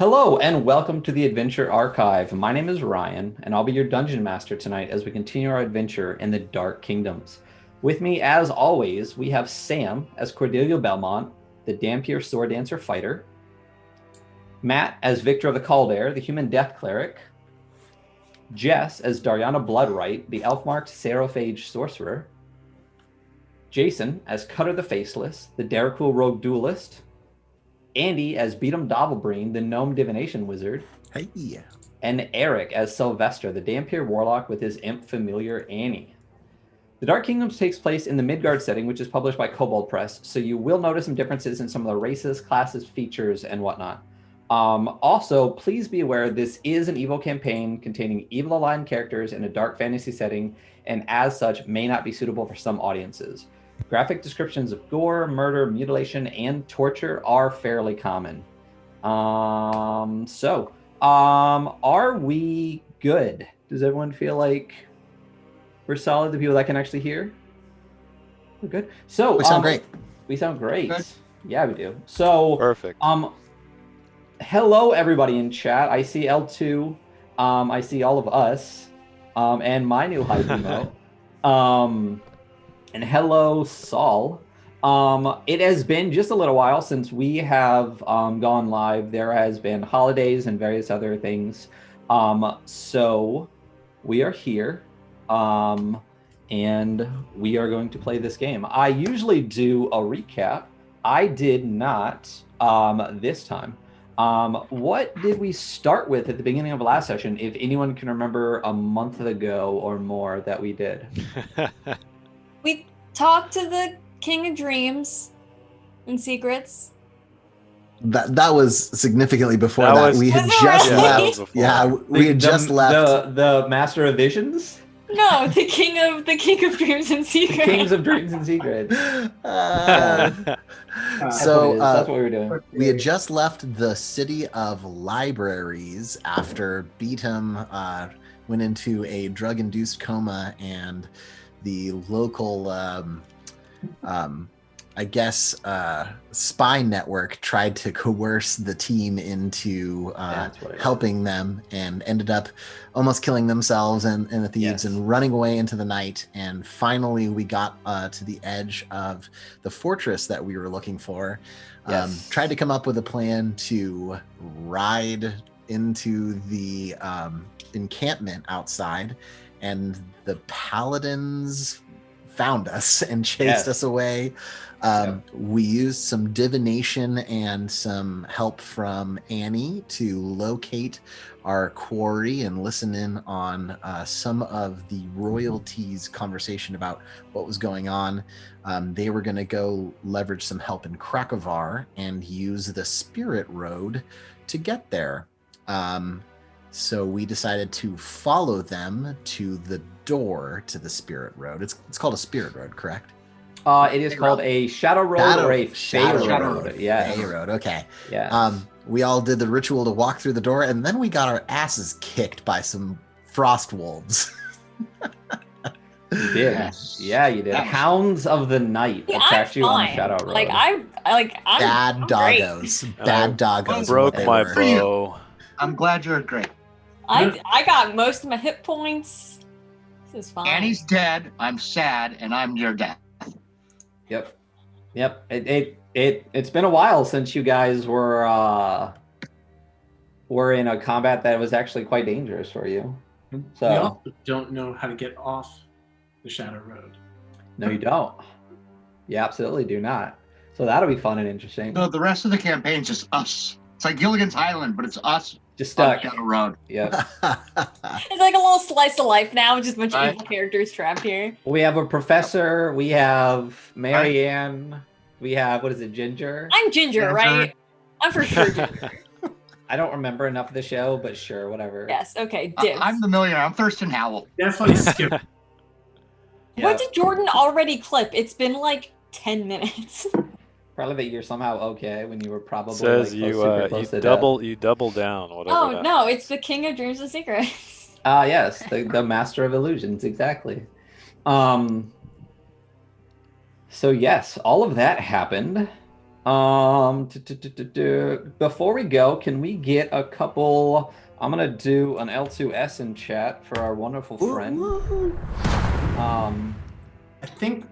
Hello and welcome to the Adventure Archive. My name is Ryan, and I'll be your dungeon master tonight as we continue our adventure in the Dark Kingdoms. With me, as always, we have Sam as Cordelia Belmont, the Dampier Sword Dancer Fighter, Matt as Victor of the Caldair, the Human Death Cleric, Jess as Dariana Bloodright, the Elf-marked Seraphage Sorcerer, Jason as Cutter the Faceless, the Daracool Rogue Duelist, Andy as Beatum Dobblebreen, the Gnome Divination Wizard. Hey. And Eric as Sylvester, the Dampier Warlock with his imp familiar Annie. The Dark Kingdoms takes place in the Midgard setting, which is published by Kobold Press, so you will notice some differences in some of the races, classes, features, and whatnot. Also, please be aware this is an evil campaign containing evil-aligned characters in a dark fantasy setting, and as such, may not be suitable for some audiences. Graphic descriptions of gore, murder, mutilation, and torture are fairly common. Are we good? Does everyone feel like we're solid? The people that can actually hear? We're good. So we sound great. We sound great. Good. Yeah, we do. So perfect. Hello everybody in chat. I see L2. I see all of us. And my new hype emote. And hello, Saul. It has been just a little while since we have gone live. There has been holidays and various other things. So we are here, and we are going to play this game. I usually do a recap. I did not this time. What did we start with at the beginning of last session, if anyone can remember a month ago or more that we did? We talked to the King of Dreams and Secrets. That was significantly before that. We had just left. Yeah, we had just left. The Master of Visions? No, the King of Dreams and Secrets. Kings of Dreams and Secrets. That's what we were doing. We had just left the City of Libraries after Beatum went into a drug-induced coma, and the local, spy network tried to coerce the team into helping them, and ended up almost killing themselves and the thieves and running away into the night. And finally, we got to the edge of the fortress that we were looking for. Tried to come up with a plan to ride into the encampment outside, and the paladins found us and chased us away. We used some divination and some help from Annie to locate our quarry and listen in on some of the royalties' conversation about what was going on. They were going to go leverage some help in Krakovar and use the Spirit Road to get there. So we decided to follow them to the door to the Spirit Road. It's called a Spirit Road, correct? It is called a Shadow Road or a Shadow Road. Yeah. Fey Road, okay. Yeah. We all did the ritual to walk through the door, and then we got our asses kicked by some frost wolves. You did. Yeah, you did. Hounds of the Night attacked you on the Shadow Road. I'm bad doggos. Great. Bad doggos. Broke my bow. I'm glad you're great. I got most of my hit points. This is fine. Annie's dead. I'm sad, and I'm near death. Yep. It's been a while since you guys were in a combat that was actually quite dangerous for you. So we also don't know how to get off the Shadow Road. No, you don't. You absolutely do not. So that'll be fun and interesting. No, the rest of the campaign's just us. It's like Gilligan's Island, but it's us. Just stuck. On Shadow Road. Yep. It's like a little slice of life now, just a bunch of evil characters trapped here. We have a professor. We have Marianne. We have, what is it, Ginger? I'm Ginger, right? I'm for sure Ginger. I don't remember enough of the show, but sure, whatever. Yes, okay, dibs. I'm the millionaire. I'm Thurston Howell. Definitely skip. What did Jordan already clip? It's been like 10 minutes. Probably that you're somehow okay when you were probably says like close to death. You double down, whatever. Oh no, it's the King of Dreams and Secrets. Yes, the Master of Illusions, exactly. So yes, all of that happened. Before we go, can we get a couple? I'm gonna do an L2S in chat for our wonderful friend. I think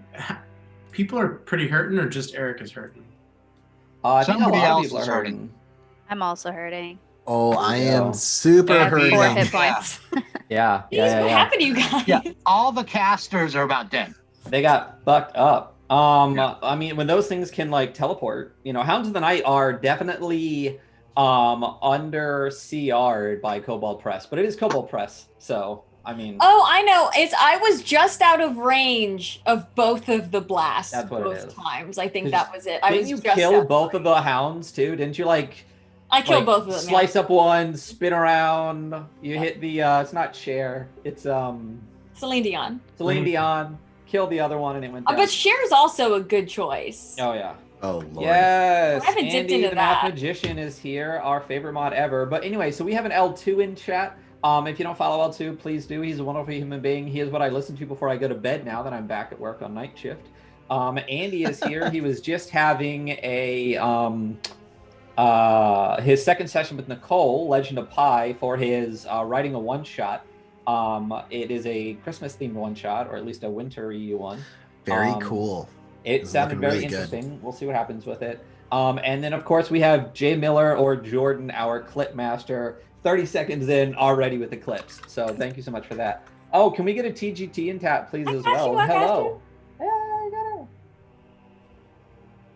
people are pretty hurting, or just Eric is hurting. I think a Somebody lot of else people are is hurting. I'm also hurting. Oh, I Yeah. am super I have 4 hurting. hit points. Yeah, Jeez, what happened to you guys? Yeah, all the casters are about dead. They got fucked up. I mean, when those things can like teleport, Hounds of the Night are definitely under CR'd by Cobalt Press, but it is Cobalt Press, so I mean. Oh, I know. I was just out of range of both of the blasts. That's what it both is. times. I think that was it. I Didn't was you just kill out both of the hounds too? Didn't you I killed both of them. Slice up one, spin around. You hit the. It's not Cher. It's Celine Dion. Celine Dion. Killed the other one and it went down. But Cher's also a good choice. Oh yeah. Oh Lord. Yes. I haven't dipped Andy, into the that. Math Magician is here, our favorite mod ever. But anyway, so we have an L2 in chat. If you don't follow L2, please do. He's a wonderful human being. He is what I listen to before I go to bed now that I'm back at work on night shift. Andy is here. He was just having a his second session with Nicole, Legend of Pi, for his writing a one-shot. It is a Christmas-themed one-shot, or at least a wintry one. Very cool. It sounded very really interesting. We'll see what happens with it. And then, of course, we have Jay Miller or Jordan, our clip master, 30 seconds in already with the clips. So thank you so much for that. Oh, can we get a TGT in tap, please, as well? Hello. Yeah, I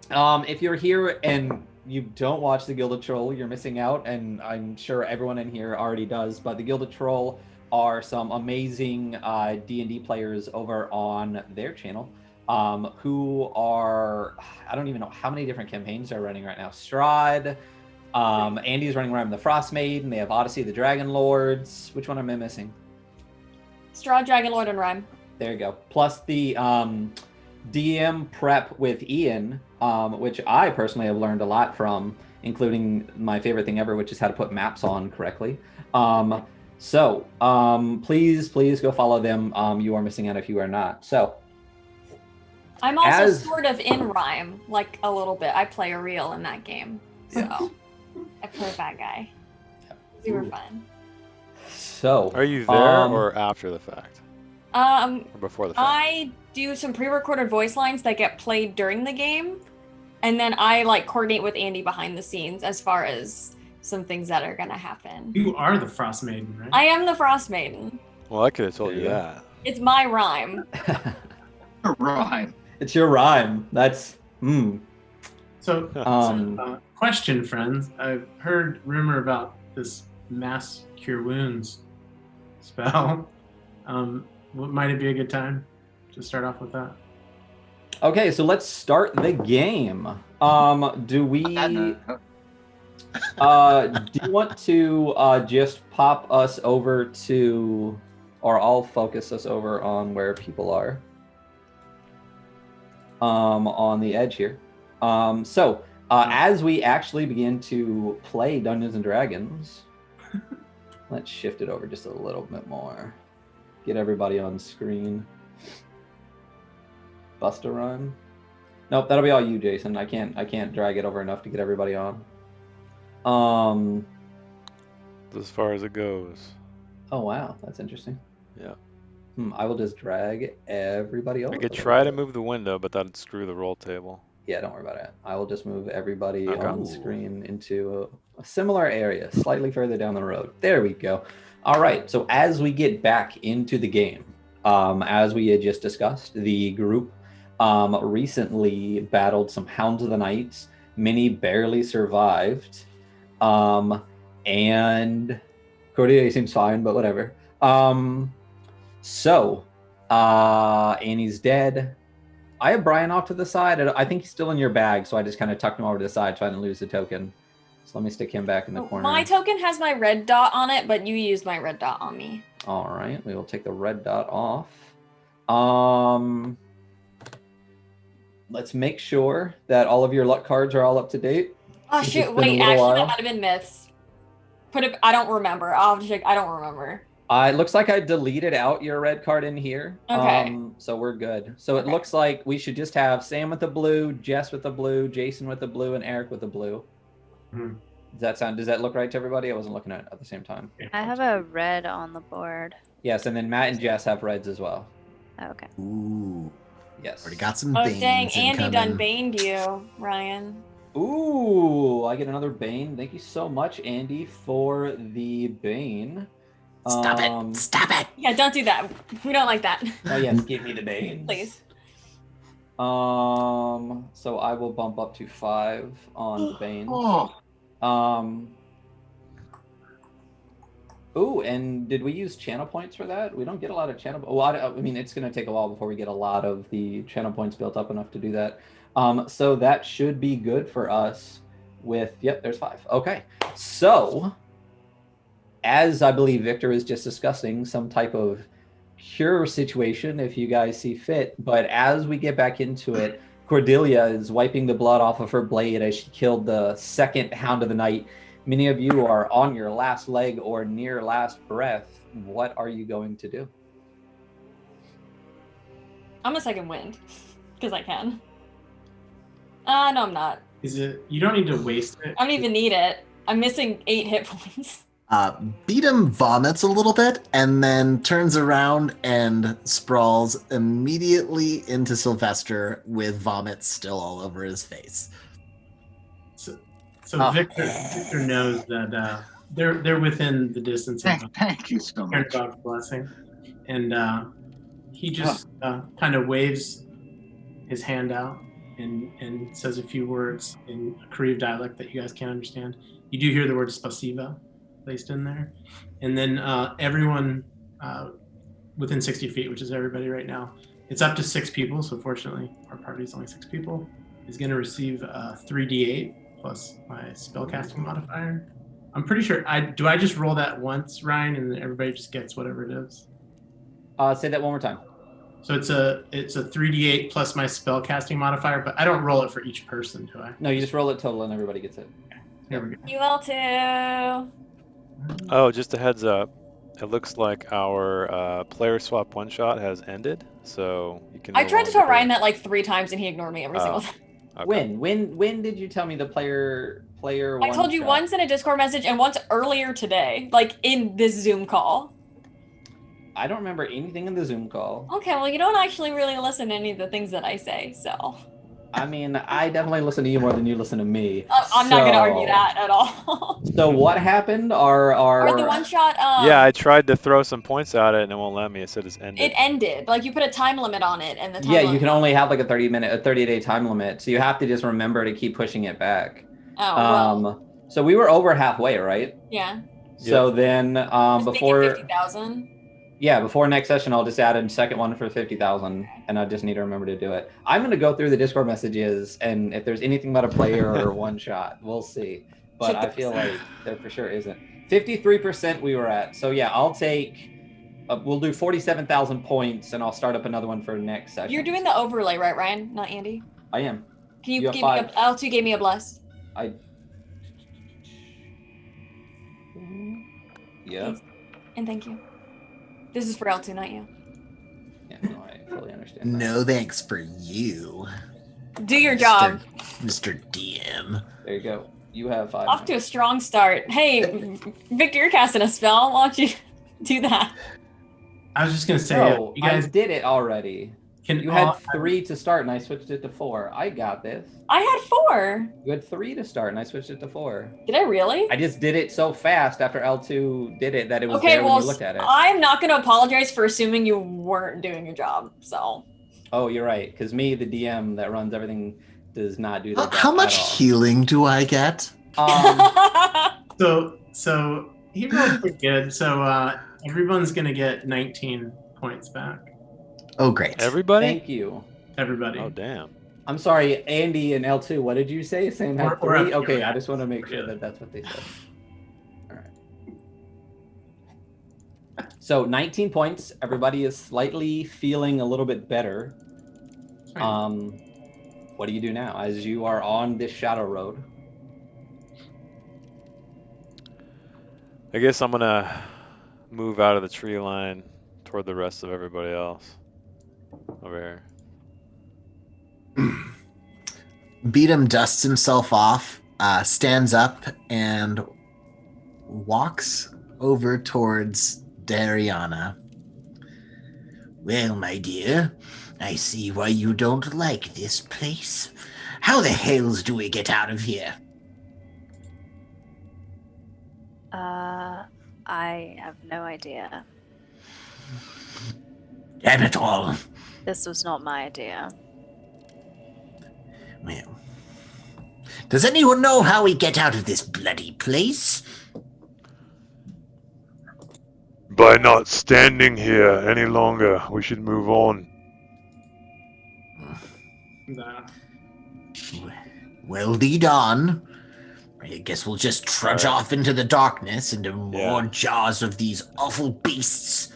got it. If you're here and you don't watch the Gilded Troll, you're missing out, and I'm sure everyone in here already does, but the Gilded Troll are some amazing D&D players over on their channel. Who are, I don't even know how many different campaigns they're running right now. Strahd, Andy's running around the Frost Maiden, they have Odyssey of the Dragon Lords. Which one am I missing? Strahd, Dragon Lord, and Rhyme. There you go. Plus the DM prep with Ian, which I personally have learned a lot from, including my favorite thing ever, which is how to put maps on correctly. So please go follow them. You are missing out if you are not. So I'm also sort of in Rhyme, like a little bit. I play a reel in that game. So I play a bad guy. Super fun. So are you there or after the fact? Or before the fact? I do some pre-recorded voice lines that get played during the game, and then I coordinate with Andy behind the scenes as far as some things that are gonna happen. You are the Frost Maiden, right? I am the Frost Maiden. Well, I could have told you that. It's my rhyme. Rhyme. It's your rhyme. That's So, question, friends. I've heard rumor about this Mass Cure Wounds spell. Might it be a good time to start off with that? Okay, so let's start the game. Do we? Do you want to just pop us over to, or I'll focus us over on where people are? On the edge here. As we actually begin to play Dungeons and Dragons, let's shift it over just a little bit more. Get everybody on screen. Bust a run. Nope, that'll be all you, Jason. I can't drag it over enough to get everybody on. As far as it goes. Oh wow, that's interesting. Yeah. I will just drag everybody over. I could try to move the window, but that'd screw the roll table. Yeah, don't worry about it. I will just move everybody on screen into a similar area, slightly further down the road. There we go. All right, so as we get back into the game, as we had just discussed, the group recently battled some Hounds of the Night. Many barely survived. And Cordelia seems fine, but whatever. Annie's dead. I have Brian off to the side. I think he's still in your bag, so I just kind of tucked him over to the side so I didn't lose the token. So let me stick him back in the corner. My token has my red dot on it, but you used my red dot on me. All right, we will take the red dot off. Let's make sure that all of your luck cards are all up to date. Oh shoot! Wait, actually, that might have been myths. I don't remember. I'll have to check. I don't remember. It looks like I deleted out your red card in here. Okay. So we're good. So it looks like we should just have Sam with the blue, Jess with the blue, Jason with the blue, and Eric with the blue. Mm-hmm. Does that look right to everybody? I wasn't looking at it at the same time. I have a red on the board. Yes, and then Matt and Jess have reds as well. Okay. Ooh. Yes. Already got some Oh Banes dang, Andy incoming. done baned you, Ryan. Ooh, I get another Bane. Thank you so much, Andy, for the Bane. Stop it. Stop it. Yeah, don't do that. We don't like that. Oh yes, give me the Bane. Please. So I will bump up to 5 on the Bane. Ooh, and did we use channel points for that? We don't get a lot of channel. Well, I mean, it's going to take a while before we get a lot of the channel points built up enough to do that. So that should be good for us with, yep, there's 5. Okay. So, as I believe Victor is just discussing some type of cure situation, if you guys see fit, but as we get back into it, Cordelia is wiping the blood off of her blade as she killed the second Hound of the Night. Many of you are on your last leg or near last breath. What are you going to do? I'm a second wind, because I can. No, I'm not. Is it? You don't need to waste it. I don't even need it. I'm missing 8 hit points. Beatum vomits a little bit and then turns around and sprawls immediately into Sylvester with vomit still all over his face. So Victor knows that they're within the distance of Thank you so much. God's blessing, and he just kind of waves his hand out and says a few words in a Kariv dialect that you guys can't understand. You do hear the word spasiba placed in there, and then everyone within 60 feet, which is everybody right now, it's up to 6 people. So fortunately, our party is only 6 people. Is going to receive 3d8 plus my spellcasting modifier. I'm pretty sure. Do I just roll that once, Ryan, and then everybody just gets whatever it is? Say that one more time. So it's a 3d8 plus my spellcasting modifier, but I don't roll it for each person, do I? No, you just roll it total and everybody gets it. Okay. There we go. You all too. Oh, just a heads up. It looks like our player swap one shot has ended, so you can. I tried to tell Ryan that like 3 times and he ignored me every single time. Okay. When did you tell me the player I told you once in a Discord message and once earlier today, like in this Zoom call. I don't remember anything in the Zoom call. Okay, well, you don't actually really listen to any of the things that I say, so. I mean, I definitely listen to you more than you listen to me. I'm not going to argue that at all. So what happened? Or the one shot. Yeah, I tried to throw some points at it and it won't let me. It said it's ended. It ended. Like you put a time limit on it, and the time you can only have like a 30-day time limit. So you have to just remember to keep pushing it back. Oh, well. So we were over halfway, right? Yeah. So then before 50,000. Yeah, before next session, I'll just add a second one for 50,000, and I just need to remember to do it. I'm going to go through the Discord messages, and if there's anything about a player or one shot, we'll see. But I feel like there for sure isn't. 53% we were at. So yeah, I'll take. We'll do 47,000 points, and I'll start up another one for next session. You're doing the overlay, right, Ryan? Not Andy. I am. Can you give me a? L2 gave me a bless. Yeah. And thank you. This is for L2, not you. Yeah, no, I fully understand. No thanks for you. Do your job. Mr. DM. There you go. You have 5. Off to a strong start. Hey, Victor, you're casting a spell. Why don't you do that? I was just going to say, no, you guys I did it already. You had 3 to start, and I switched it to 4. I got this. I had 4. You had 3 to start, and I switched it to 4. Did I really? I just did it so fast after L2 did it that it was there when you looked at it. I'm not going to apologize for assuming you weren't doing your job, so. Oh, you're right, because me, the DM that runs everything, does not do that. How much healing do I get? So he rolled pretty good. So everyone's going to get 19 points back. Oh, great. Everybody? Thank you. Everybody. Oh, damn. I'm sorry, Andy and L2, what did you say? Same had 3? Okay, I just want to make sure that that's what they said. All right. So 19 points. Everybody is slightly feeling a little bit better. What do you do now as you are on this shadow road? I guess I'm going to move out of the tree line toward the rest of everybody else over here. Beatum dusts himself off, stands up, and walks over towards Dariana. Well, my dear, I see why you don't like this place. How the hells do we get out of here? I have no idea. Damn it all. This was not my idea. Well, does anyone know how we get out of this bloody place? By not standing here any longer, we should move on. Well, lead on. I guess we'll just trudge off into the darkness, into more jaws of these awful beasts.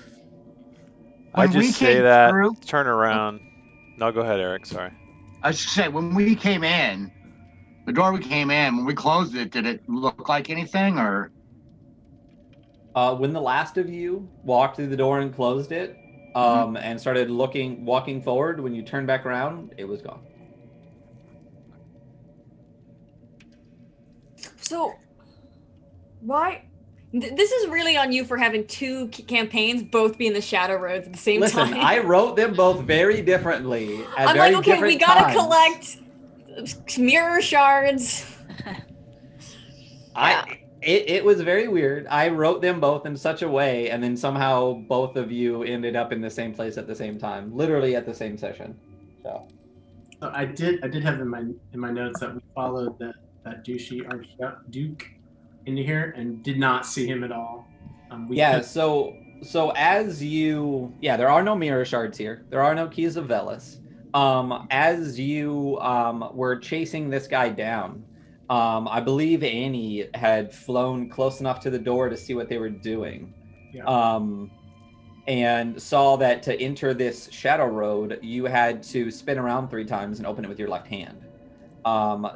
I just say that, turn around. No, go ahead, Eric, sorry. I should say, when we came in, the door we came in, when we closed it, did it look like anything, or? When the last of you walked through the door and closed it, and started walking forward, when you turned back around, it was gone. So, why? This is really on you for having two campaigns both be in the Shadow Roads at the same time. Listen, I wrote them both very differently. I'm like, okay, we gotta collect mirror shards. It was very weird. I wrote them both in such a way, and then somehow both of you ended up in the same place at the same time, literally at the same session. So I did have in my notes that we followed that douchey Archduke into here and did not see him at all. So as you, there are no mirror shards here. There are no keys of Veles. As you were chasing this guy down, I believe Annie had flown close enough to the door to see what they were doing. And saw that to enter this Shadow Road, you had to spin around 3 times and open it with your left hand.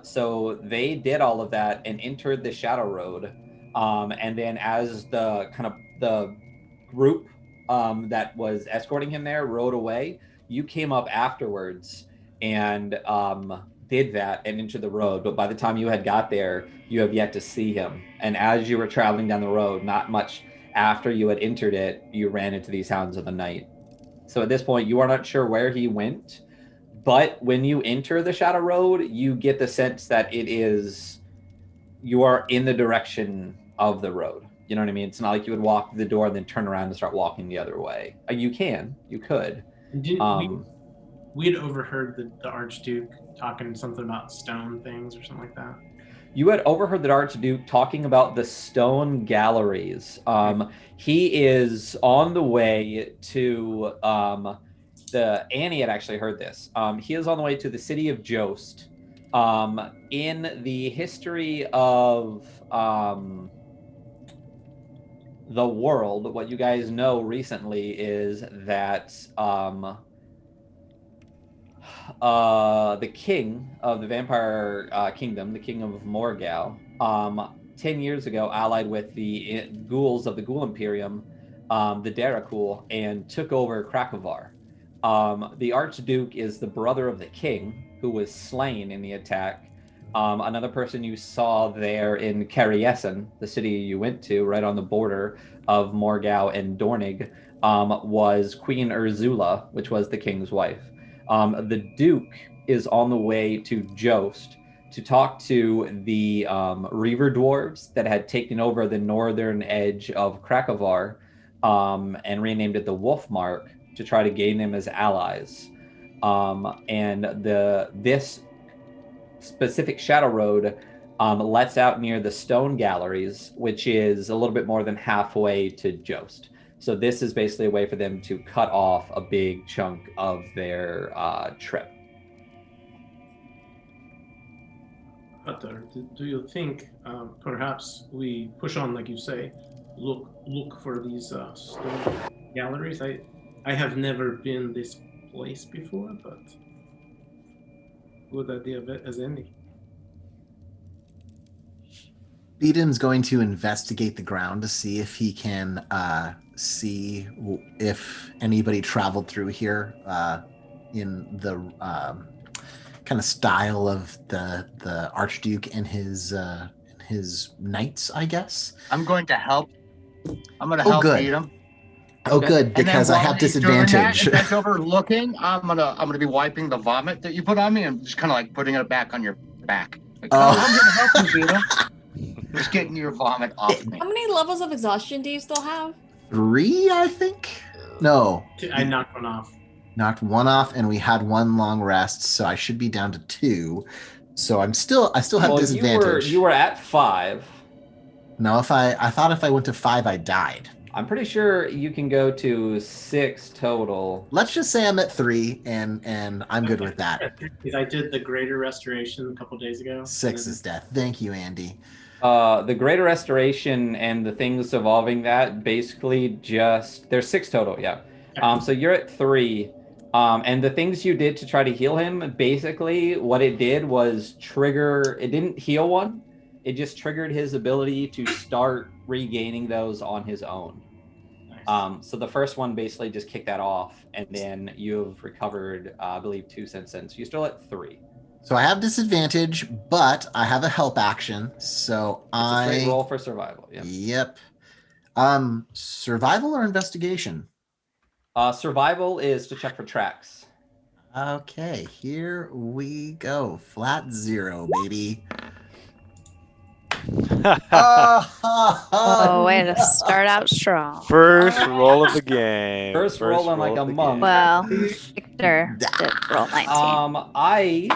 So they did all of that and entered the Shadow Road. And then as the group that was escorting him there rode away, you came up afterwards and did that and entered the road. But by the time you had got there, you have yet to see him. And as you were traveling down the road, not much after you had entered it, you ran into these Hounds of the Night. So at this point, you are not sure where he went. But when you enter the Shadow Road, you get the sense that you are in the direction of the road. You know what I mean? It's not like you would walk through the door and then turn around and start walking the other way. You could. We had overheard the Archduke talking something about stone things or something like that. You had overheard the Archduke talking about the stone galleries. He is on the way to Annie had actually heard this. He is on the way to the city of Jost. In the history of the world, what you guys know recently is that the king of the vampire kingdom, the king of Morgau, 10 years ago allied with the ghouls of the Ghoul Imperium, the Darakhul, and took over Krakovar. The Archduke is the brother of the king, who was slain in the attack. Another person you saw there in Kariesen, the city you went to, right on the border of Morgau and Dornig, was Queen Ursula, which was the king's wife. The Duke is on the way to Jost to talk to the Reaver Dwarves that had taken over the northern edge of Krakovar and renamed it the Wolfmark to try to gain them as allies. And this specific Shadow Road lets out near the Stone Galleries, which is a little bit more than halfway to Jost. So this is basically a way for them to cut off a big chunk of their trip. Cutter, do you think perhaps we push on, like you say, look for these stone galleries? I have never been this place before, but good idea of it as any. Eden's going to investigate the ground to see if he can see if anybody traveled through here in the kind of style of the Archduke and his knights, I guess. I'm going to help. I'm going to help good. beat him. Oh, good, because I have disadvantage. If that's overlooking, I'm gonna be wiping the vomit that you put on me and just kind of like putting it back on your back. Like, I'm gonna help you, beat him. Just getting your vomit off me. How many levels of exhaustion do you still have? 3, I think. No, I knocked one off. Knocked one off, and we had one long rest, so I should be down to 2. So I still have disadvantage. You were at 5. No, I thought if I went to 5, I died. I'm pretty sure you can go to 6 total. Let's just say I'm at 3, and I'm good with that. Because I did the greater restoration a couple days ago. 6 is death. Thank you, Andy. The greater restoration and the things involving that basically there's 6 total, yeah. So you're at 3. And the things you did to try to heal him, basically what it did was it didn't heal one. It just triggered his ability to start regaining those on his own. Nice. So the first one basically just kicked that off, and then you've recovered, I believe, 2 since. You're still at 3. So I have disadvantage, but I have a help action. So it's a straight roll for survival. Yeah. Yep. Survival or investigation? Survival is to check for tracks. Okay, here we go. Flat 0, baby. Oh, way to start out strong. First roll of the game. First roll in like a month. Well, Victor did roll 19.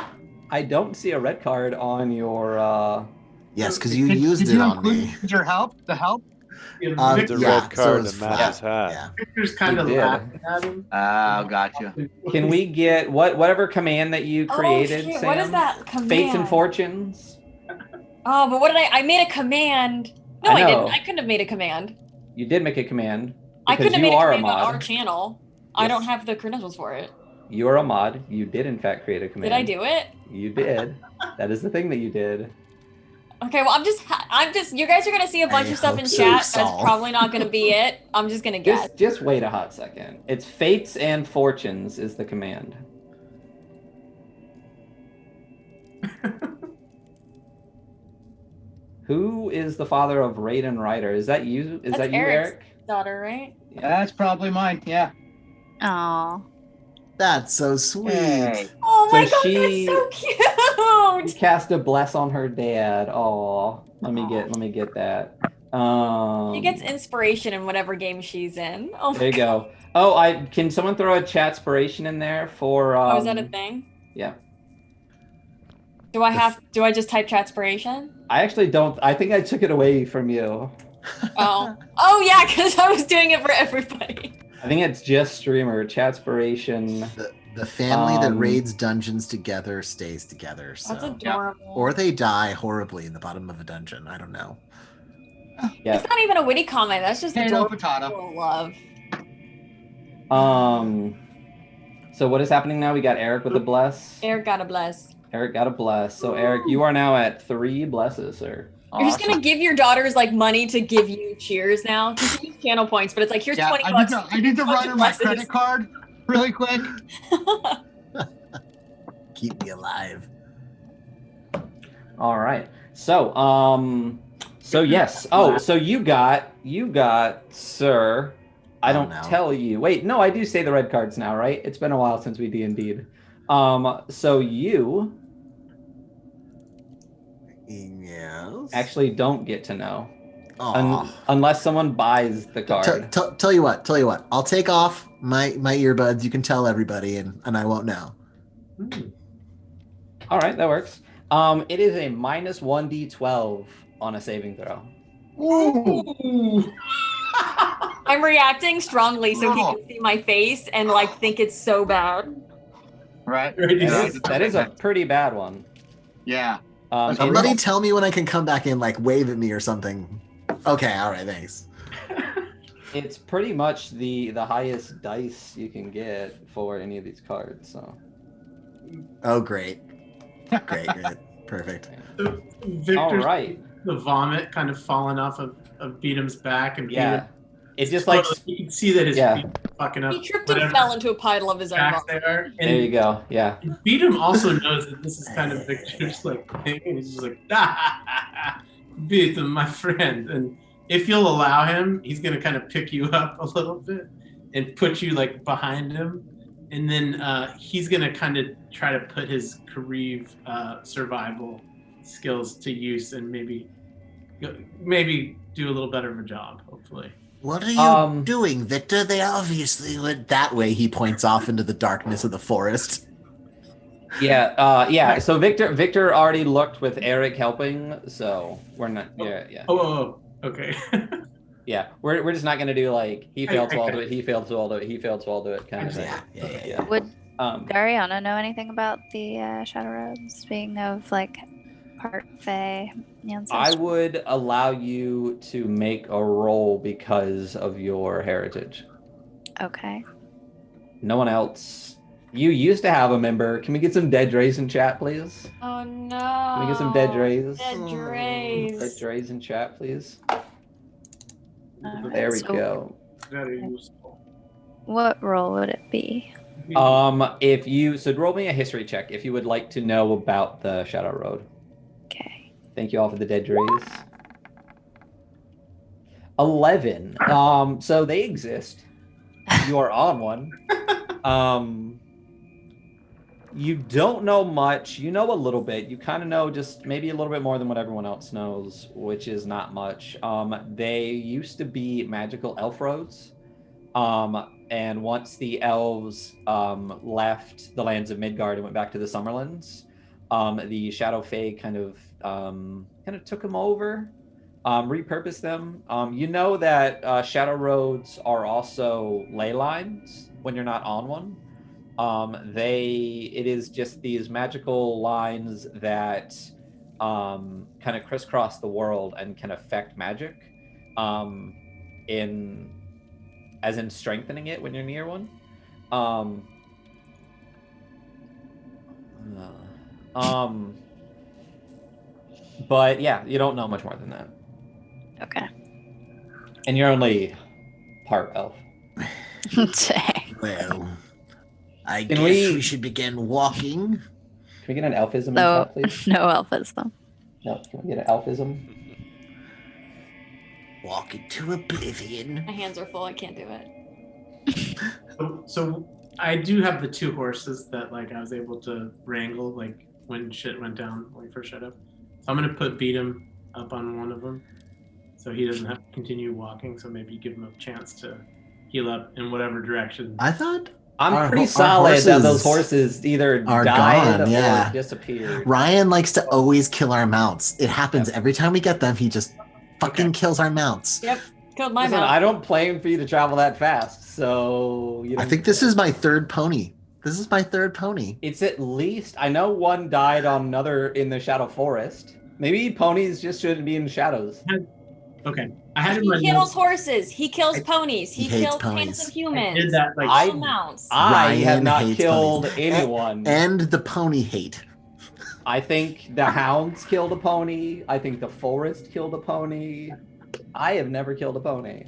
I don't see a red card on your. Yes, because you used it on me. Did your help? The help? The red card that Matt had. Yeah. Victor's kind of laughing at him. Oh, gotcha. Can we get whatever command that you created? Shit, Sam? what is that command? Fates and Fortunes. Oh, but what did I made a command. No, I didn't. I couldn't have made a command. You did make a command. I couldn't have made a command on mod. our channel. Yes. I don't have the credentials for it. You are a mod. You did in fact create a command. Did I do it? You did. That is the thing that you did. Okay, well, I'm just. You guys are gonna see a bunch of stuff in chat. That's probably not gonna be it. I'm just gonna guess. Just wait a hot second. It's Fates and Fortunes is the command. Who is the father of Raiden Ryder? Is that you? Is that you, Eric? Daughter, right? Yeah, that's probably mine. Yeah. Aw. That's so sweet. Hey. Oh my god, that's so cute. She cast a bless on her dad. Oh, let me get that. She gets inspiration in whatever game she's in. Oh, there you go. Oh, can someone throw a chatspiration in there for? Oh, is that a thing? Yeah. Do I just type chatspiration? I actually don't. I think I took it away from you. Oh yeah, because I was doing it for everybody. I think it's just streamer chatspiration. The family that raids dungeons together stays together. So. That's adorable. Or they die horribly in the bottom of a dungeon. I don't know. Yeah. It's not even a witty comment. That's just adorable love. So what is happening now? We got Eric with a bless. Eric got a bless. Eric got a bless. So Eric, you are now at 3 blesses, sir. You're just gonna give your daughters like money to give you cheers now. Just use channel points, but it's like here's 20 bucks. I need to run in my credit card really quick. Keep me alive. All right. So yes. Oh, so you got sir. I don't tell you. Wait, no, I do say the red cards now, right? It's been a while since we D&D'd. So you actually don't get to know unless someone buys the card. Tell you what. I'll take off my earbuds. You can tell everybody, and I won't know. All right, that works. It is a minus 1d12 on a saving throw. Ooh. I'm reacting strongly so he can see my face and like think it's so bad. Right. That is a pretty bad one. Yeah. Somebody tell me when I can come back in, like wave at me or something. Okay, all right, thanks. It's pretty much the highest dice you can get for any of these cards. So. Oh, great. Great. Perfect. All right. the vomit kind of falling off of Beatum's back, and Beatum, it just like you can see that his feet are fucking up. He tripped and fell into a pile of his own vomit. There you go. Yeah. Beatum also knows that this is kind of Victor's like thing, and he's just like, Beatum, my friend, and if you'll allow him, he's gonna kind of pick you up a little bit and put you like behind him, and then he's gonna kind of try to put his Kariv survival skills to use and maybe do a little better of a job, hopefully. What are you doing, Victor? They obviously went that way. He points off into the darkness of the forest. Yeah. So Victor already looked with Eric helping, so we're not. Yeah. Oh, okay. Yeah, we're just not gonna do like he failed to all do it, he failed to all do it, he failed to all do it kind of thing. Yeah. Would Dariana know anything about the Shadow Roads, being of like part Fae ancestors? I would allow you to make a roll because of your heritage. Okay. No one else. You used to have a member. Can we get some dead rays in chat, please? Oh no. Can we get some dead rays? Dead rays. Dead rays in chat, please. There we go. Very useful. What role would it be? If you roll me a history check if you would like to know about the Shadow Road. Okay. Thank you all for the dead rays. 11. So they exist. You are on one. You don't know much. You know a little bit. You kind of know just maybe a little bit more than what everyone else knows, which is not much. They used to be magical elf roads. And once the elves left the lands of Midgard and went back to the Summerlands, the Shadow Fae kind of took them over, repurposed them. You know that Shadow Roads are also ley lines when you're not on one. It is just these magical lines that kind of crisscross the world and can affect magic as in strengthening it when you're near one. But yeah, you don't know much more than that. Okay. And you're only part elf. Well, I guess we should begin walking. Can we get an elfism in chat, please? No elfism. No, can we get an elfism? Walk into oblivion. My hands are full. I can't do it. So I do have the 2 horses that like I was able to wrangle like when shit went down when we first showed up. So I'm gonna put Beatum up on one of them, so he doesn't have to continue walking. So maybe give him a chance to heal up in whatever direction. I thought. I'm pretty solid that those horses either died or disappeared. Ryan likes to always kill our mounts. It happens every time we get them. He just fucking kills our mounts. Yep, killed my mount. I don't plan for you to travel that fast, so I think this is my 3rd pony. This is my 3rd pony. It's at least I know one died on another in the Shadow Forest. Maybe ponies just shouldn't be in shadows. Okay. He kills horses. He kills ponies. He kills handsome humans. I did that like I have not killed anyone. And the pony hate. I think the hounds killed a pony. I think the forest killed a pony. I have never killed a pony.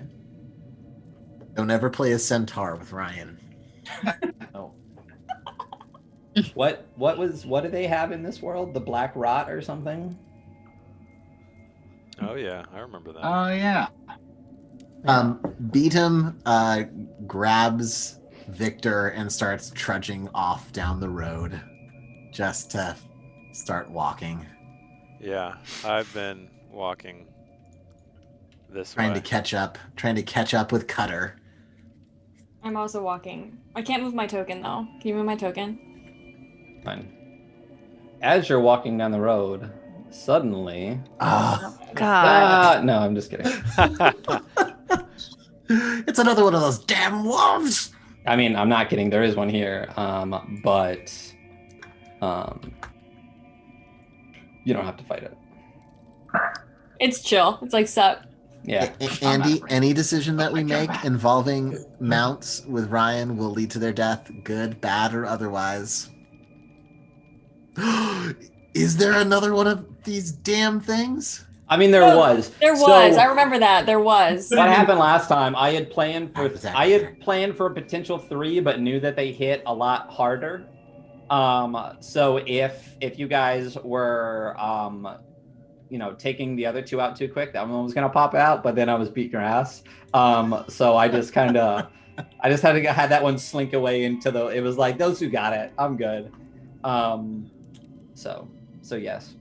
Don't ever play a centaur with Ryan. No. What do they have in this world? The black rot or something? Oh yeah, I remember that. Oh yeah. Beatum grabs Victor and starts trudging off down the road just to start walking. Yeah, I've been walking this trying way. Trying to catch up with Cutter. I'm also walking. I can't move my token though. Can you move my token? Fine. As you're walking down the road, suddenly... Oh, God. No, I'm just kidding. It's another one of those damn wolves! I mean, I'm not kidding. There is one here. But you don't have to fight it. It's chill. It's like sup. Yeah. Andy, any decision that we make involving mounts with Ryan will lead to their death, good, bad, or otherwise. Is there another one of these damn things? I mean, there was. There was. So, I remember that. There was. What happened last time? I had planned for a potential 3, but knew that they hit a lot harder. So if you guys were taking the other 2 out too quick, that one was gonna pop out, but then I was beating your ass. So I just had to have that one slink away into the. It was like those 2 got it. I'm good. So yes.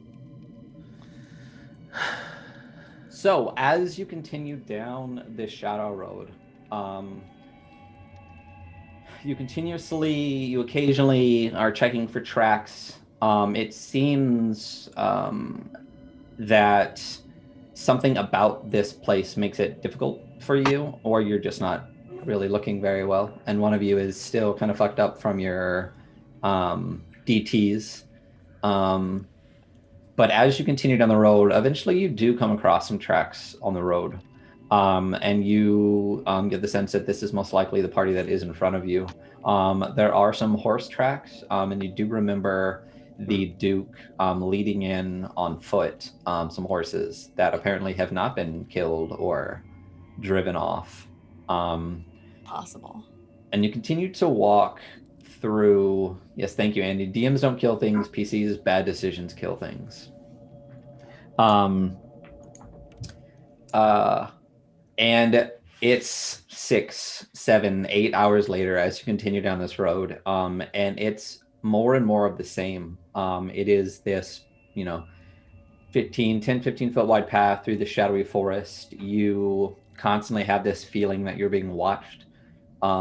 So as you continue down this shadow road, you occasionally are checking for tracks. It seems that something about this place makes it difficult for you, or you're just not really looking very well. And one of you is still kind of fucked up from your DTs. But as you continue down the road, eventually you do come across some tracks on the road. And you get the sense that this is most likely the party that is in front of you. There are some horse tracks, and you do remember the Duke leading in on foot some horses that apparently have not been killed or driven off. Possible. And you continue to walk through. Yes, thank you, Andy. DMs don't kill things. PCs, bad decisions kill things. And it's 6, 7, 8 hours later as you continue down this road, and it's more and more of the same. It is this, 10-15 foot wide path through the shadowy forest. You constantly have this feeling that you're being watched.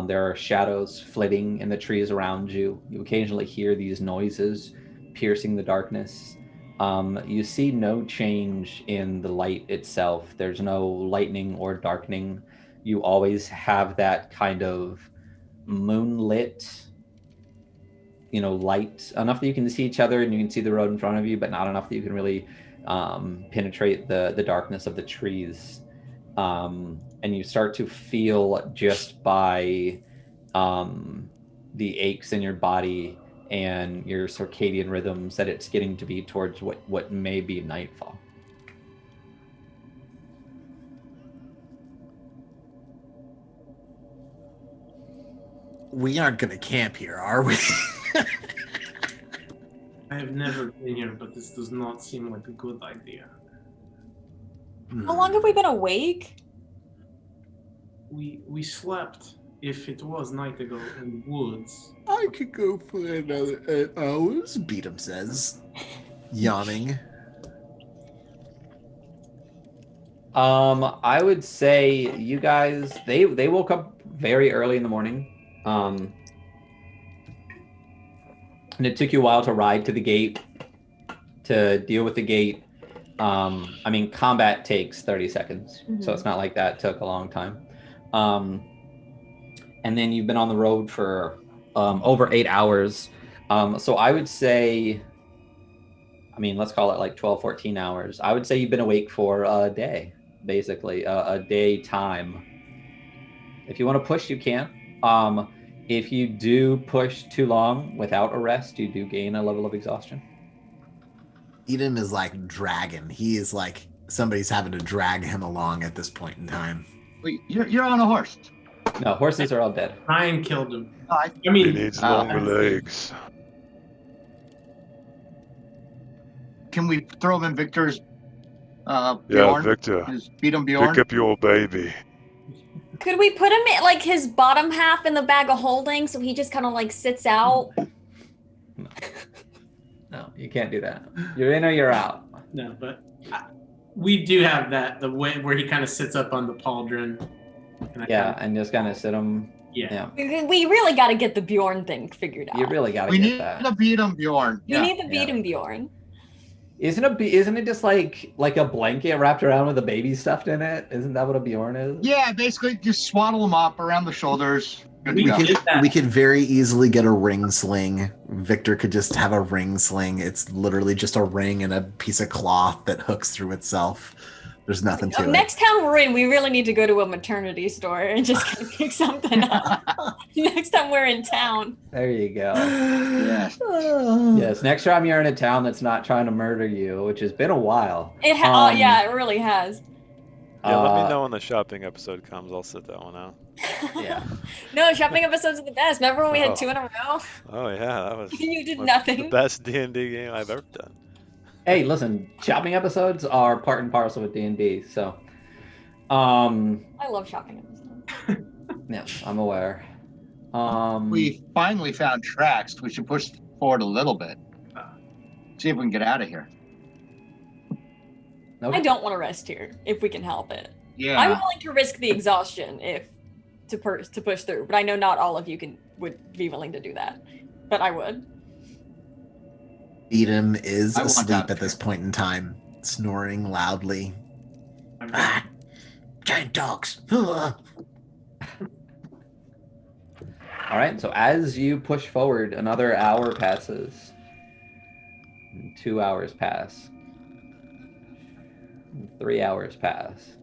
There are shadows flitting in the trees around you. You occasionally hear these noises piercing the darkness. You see no change in the light itself. There's no lightning or darkening. You always have that kind of moonlit, light enough that you can see each other and you can see the road in front of you, but not enough that you can really penetrate the darkness of the trees. And you start to feel just by the aches in your body and your circadian rhythms that it's getting to be towards what may be nightfall. We aren't going to camp here, are we? I have never been here, but this does not seem like a good idea. How long have we been awake? We slept, if it was night ago, in woods. I could go for another 8 hours, Beatum says, yawning. I would say you guys, they woke up very early in the morning. And it took you a while to ride to the gate, to deal with the gate. Combat takes 30 seconds, so it's not like that took a long time. And then you've been on the road for over 8 hours. So I would say, let's call it like 12, 14 hours. I would say you've been awake for a day, basically, a day time. If you want to push, you can. If you do push too long without a rest, you do gain a level of exhaustion. Edom is like dragging. He is like somebody's having to drag him along at this point in time. Wait, you're on a horse. No, horses are all dead. Ryan killed him. He needs longer legs. Can we throw him in Victor's Yeah, Bjorn? Victor. Just beat him Bjorn? Pick up your baby. Could we put him in, like, his bottom half in the bag of holding so he just kind of, like, sits out? No, you can't do that. You're in or you're out. No, but we do have that, the way where he kind of sits up on the pauldron. And just kind of sit him. Yeah. We really got to get the Bjorn thing figured out. You really got to We get need that. to beat him Bjorn. You need to beat him Bjorn. Isn't it just like a blanket wrapped around with a baby stuffed in it? Isn't that what a Bjorn is? Yeah, basically just swaddle him up around the shoulders. We could very easily get a ring sling. Victor could just have a ring sling. It's literally just a ring and a piece of cloth that hooks through itself. There's nothing to it. Next time we're in, we really need to go to a maternity store and just kind of pick something up. Next time we're in town. There you go. Yes. Yes. Next time you're in a town that's not trying to murder you, which has been a while. Yeah, it really has. Yeah, let me know when the shopping episode comes. I'll sit that one out. Yeah. No, shopping episodes are the best. Remember when we had 2 in a row? Oh yeah, that was. You did nothing. The best D&D game I've ever done. Hey, listen, shopping episodes are part and parcel with D&D, so. I love shopping episodes. Yeah, I'm aware. We finally found tracks. We should push forward a little bit. See if we can get out of here. Okay. I don't want to rest here if we can help it. Yeah. I'm willing to risk the exhaustion to push through, but I know not all of you would be willing to do that. But I would. Edom is I want asleep that at this point in time, snoring loudly. Giant dogs. All right, so as you push forward, another hour passes. 2 hours pass. 3 hours pass.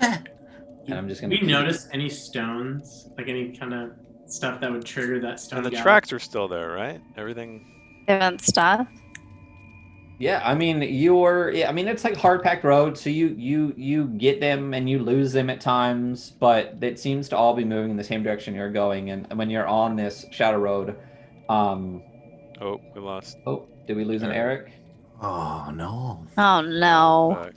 And I'm just gonna. Do you notice any stones, like any kind of stuff that would trigger that stone? And the gap? tracks are still there, right? Everything. Different stuff. Yeah, I mean it's like hard packed road, so you get them and you lose them at times, but it seems to all be moving in the same direction you're going. And when you're on this shadow road, Oh, we lost. oh, did we lose an Eric? Oh no. Oh no. Back.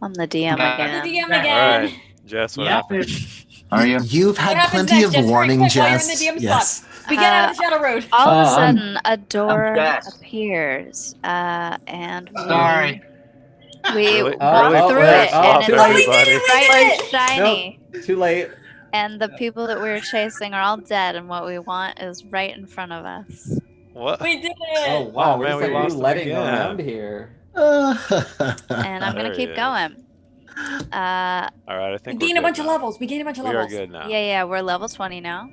I'm the DM Back. again. The DM All again. right, Jess, what Yeah. happened? Are you? You've had What happens plenty next, of Jess? warning, Quick, while you're in Jess. the DM Yes. We get out of the shadow road. All of a I'm- sudden, a door Jess. appears, and Sorry. we Really- walk really through pissed it, off, and it's everybody. bright and shiny. Too late. And the people that we were chasing are all dead, and what we want is right in front of us. What? We did Oh it. wow, Oh, we're man, just we like lost them letting again. around here. And I'm gonna There keep he is. going. All right, I We think gained we're a bunch good of now. levels. We gained a bunch of We are levels. good now. Yeah, we're level 20 now.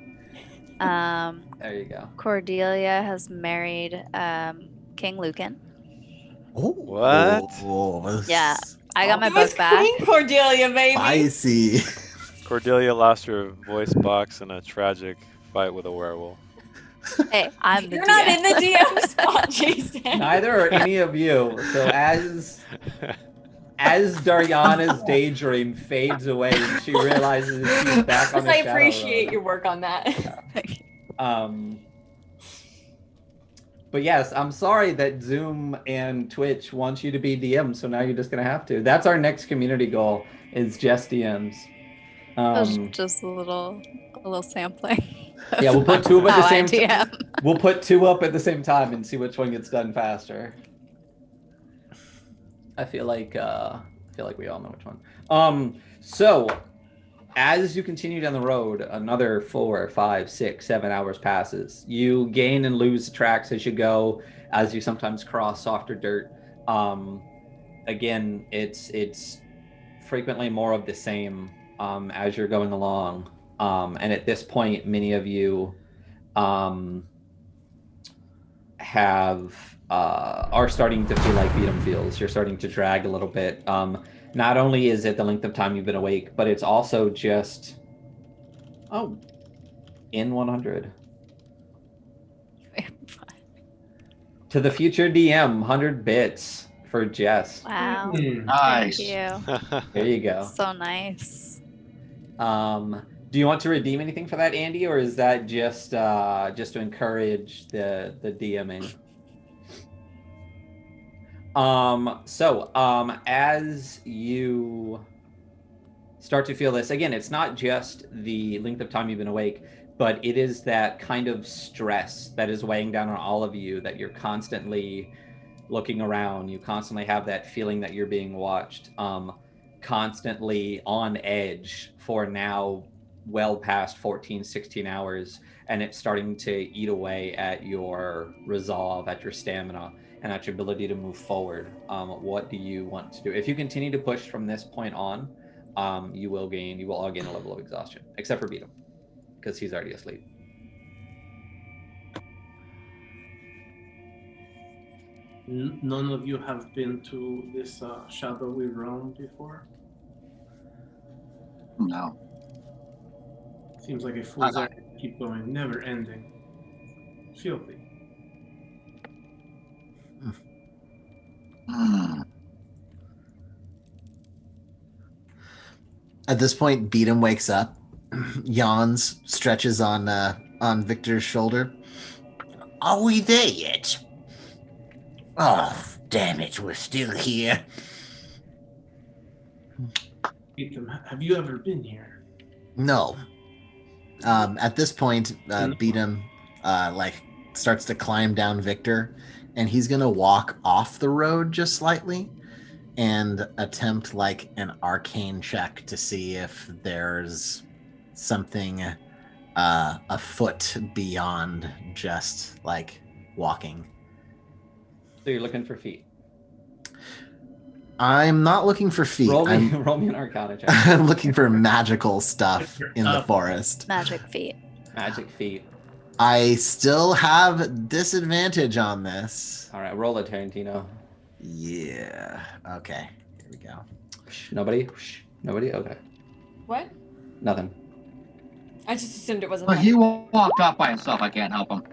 There you go. Cordelia has married King Lucan. What? Yeah, I got my It was book back. Queen Cordelia, baby. Spicy. Cordelia lost her voice box in a tragic fight with a werewolf. Hey, I'm the You're DM. not in the DM spot, Jason. Neither are any of you. So as Dariana's daydream fades away, and she realizes she's back on the I shadow appreciate road. your work on that. But yes, I'm sorry that Zoom and Twitch wants you to be DM, so now you're just gonna have to. That's our next community goal, is just DMs. That was just a little sampling. Yeah, we'll put two up at the How I same time. DM. We'll put two up at the same time and see which one gets done faster. I feel like we all know which one. So as you continue down the road, another 4, 5, 6, 7 hours passes. You gain and lose tracks as you go, as you sometimes cross softer dirt. Again, it's frequently more of the same as you're going along. And at this point, many of you are starting to feel like Beatum feels. You're starting to drag a little bit. Not only is it the length of time you've been awake, but it's also just in 100 to the future DM, 100 bits for Jess. Wow. Nice. Thank you. There you go. So nice. Do you want to redeem anything for that, Andy, or is that just to encourage the DMing? As you start to feel this, again, it's not just the length of time you've been awake, but it is that kind of stress that is weighing down on all of you, that you're constantly looking around. You constantly have that feeling that you're being watched, constantly on edge for now well past 14, 16 hours, and it's starting to eat away at your resolve, at your stamina, and at your ability to move forward. What do you want to do? If you continue to push from this point on, you will all gain a level of exhaustion, except for Beatum, because he's already asleep. None of you have been to this shadowy realm before? No. Seems like a fool's errand to keep going, never ending. Filthy. At this point, Beatum wakes up, yawns, stretches on Victor's shoulder. Are we there yet? Oh, damn it, we're still here. Beatum, have you ever been here? No. At this point, Beatum starts to climb down Victor, and he's gonna walk off the road just slightly and attempt like an arcane check to see if there's something afoot beyond just like walking. So you're looking for feet. I'm not looking for feet. Roll me an Arcana check. I'm looking for magical stuff in the forest. Magic feet. Magic feet. I still have disadvantage on this. All right, roll it, Tarantino. Yeah. Okay. Here we go. Nobody? Nobody? Okay. What? Nothing. I just assumed it wasn't. But he walked off by himself. I can't help him.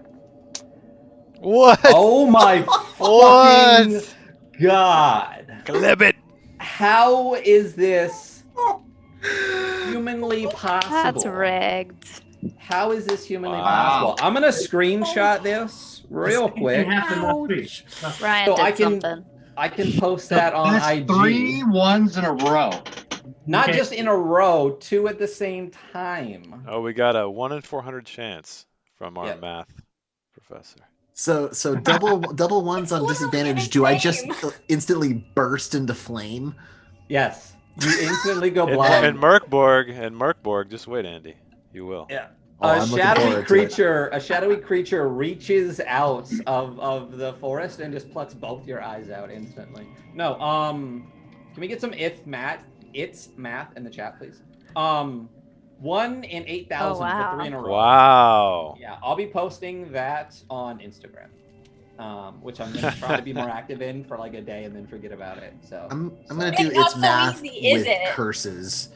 What? Oh my fucking God. Clip it. How is this humanly possible? That's rigged. How is this humanly possible? I'm going to screenshot this real quick. Ryan So did something. I can post that on That's IG. 3 ones in a row. Not just in a row, 2 at the same time. Oh, we got a 1 in 400 chance from our math professor. So double ones on disadvantage. Do I just instantly burst into flame? Yes. You instantly go blind. And Merkborg, just wait, Andy. You will. Yeah. Oh, A shadowy creature reaches out of the forest and just plucks both your eyes out instantly. No, can we get some it's math in the chat, please? 1 in 8,000 for 3 in a row. Wow. Yeah, I'll be posting that on Instagram, which I'm gonna try to be more active in for like a day and then forget about it. So I'm gonna do it's math with curses.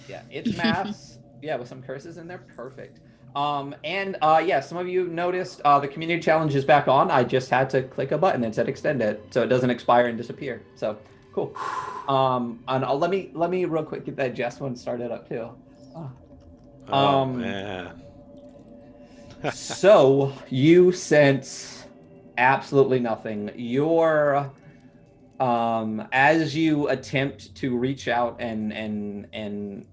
Yeah, it's math. Yeah, with some curses in there, perfect. Yeah, some of you noticed the community challenge is back on. I just had to click a button and said extend it, so it doesn't expire and disappear. So cool. And let me real quick get that Jess one started up too. Oh man. So you sense absolutely nothing. You're as you attempt to reach out and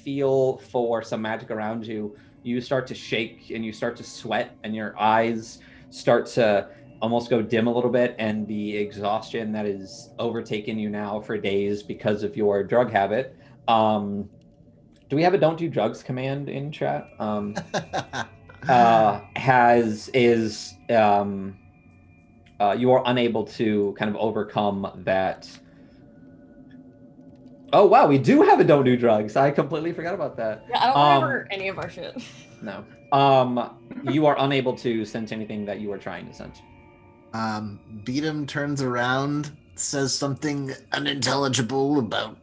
feel for some magic around you, you start to shake and you start to sweat and your eyes start to almost go dim a little bit, and the exhaustion that is overtaken you now for days because of your drug habit. Do we have a don't do drugs command in chat? You are unable to kind of overcome that. Oh wow, we do have a don't do drugs. I completely forgot about that. Yeah, I don't remember any of our shit. No. You are unable to sense anything that you are trying to sense. Beatum turns around, says something unintelligible about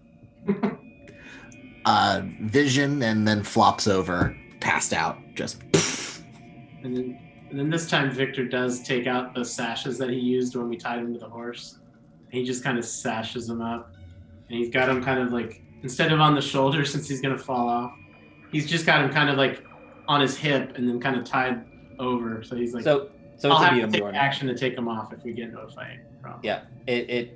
vision, and then flops over, passed out, just. And then this time Victor does take out the sashes that he used when we tied him to the horse. And he just kind of sashes them up. And he's got him kind of like, instead of on the shoulder since he's going to fall off, he's just got him kind of like on his hip and then kind of tied over. So he's like, so I'll it's have a to take Beatum action to take him off if we get into a fight. Probably. Yeah, it's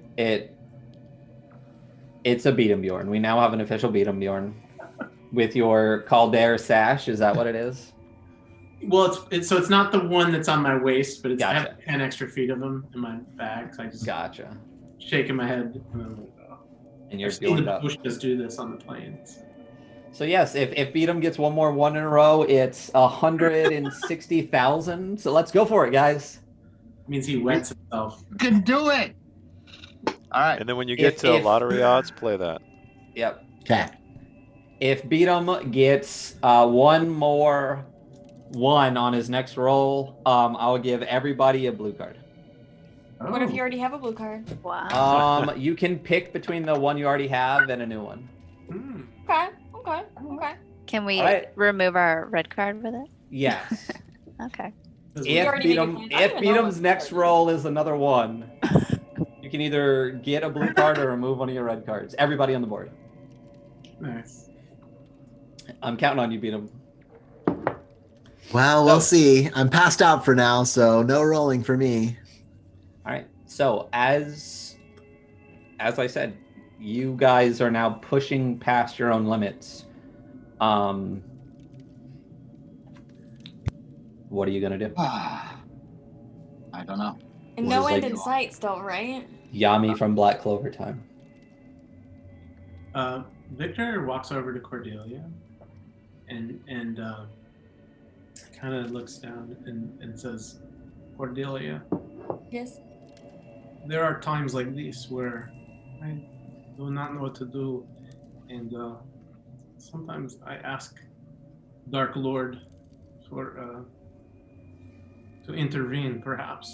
a Beatum Bjorn. We now have an official Beatum Bjorn with your Calder sash. Is that what it is? Well, it's not the one that's on my waist, but it's Gotcha. I have 10 extra feet of them in my bag. So I just shaking my head. And you're I've seen feeling the up. Bushkas do this on the plains. So yes, if Beatum gets one more 1 in a row, it's 160,000. So let's go for it, guys. It means he wets himself. You can do it. All right. And then when you get to lottery odds, play that. Yep. Okay. If Beatum gets one more 1 on his next roll, I'll give everybody a blue card. What if you already have a blue card? Wow. You can pick between the one you already have and a new one. Okay. Can we remove our red card with it? Yes. Okay. If Beatum's next roll is another one, you can either get a blue card or remove one of your red cards. Everybody on the board. Nice. I'm counting on you, Beatum. Well, we'll see. I'm passed out for now, so no rolling for me. All right. So as I said, you guys are now pushing past your own limits. What are you gonna do? I don't know. And no end in sight still, right? Yami from Black Clover time. Victor walks over to Cordelia and kind of looks down and says, Cordelia. Yes. There are times like these where I do not know what to do, and sometimes I ask Dark Lord for to intervene, perhaps.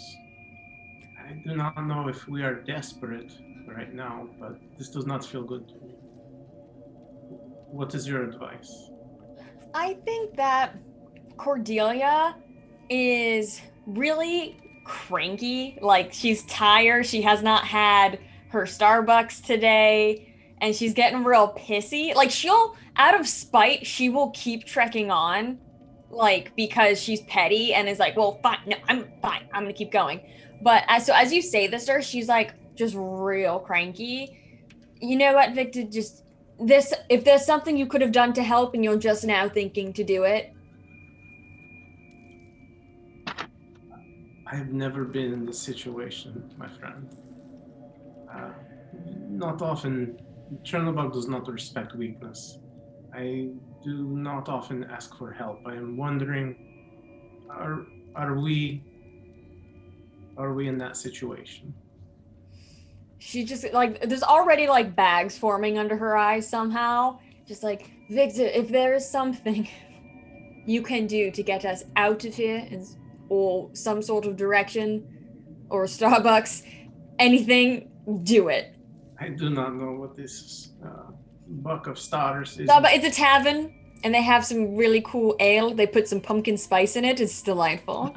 I do not know if we are desperate right now, but this does not feel good to me. What is your advice? I think that Cordelia is really cranky. Like, she's tired. She has not had her Starbucks today, and she's getting real pissy. Like, she'll, out of spite, she will keep trekking on, like, because she's petty and is like, well, fine, no, I'm fine. I'm gonna keep going. But as you say this to her, she's like just real cranky. You know what, Victor? If there's something you could have done to help and you're just now thinking to do it. I've never been in this situation, my friend. Not often. Chernobog does not respect weakness. I do not often ask for help. I am wondering, are we in that situation? She just, like, there's already like bags forming under her eyes somehow. Just like, Victor, if there is something you can do to get us out of here or some sort of direction or Starbucks, anything, do it. I do not know what this buck of starters is. No, but it's a tavern and they have some really cool ale. They put some pumpkin spice in it. It's delightful.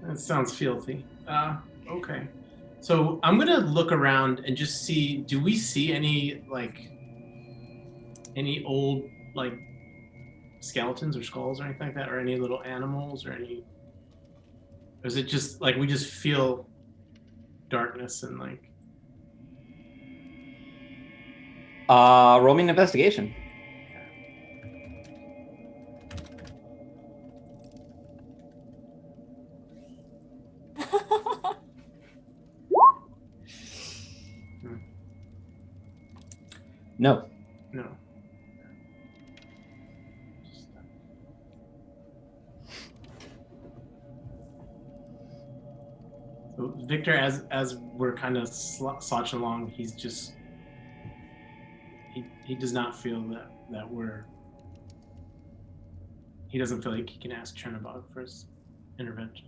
That sounds filthy. Okay. So I'm gonna look around and just see, do we see any old like skeletons or skulls or anything like that, or any little animals or any, or is it just like we just feel darkness and like roll me an investigation. No. So Victor, as we're kind of slouching along, he's just he does not feel that he doesn't feel like he can ask Chernobog for his intervention.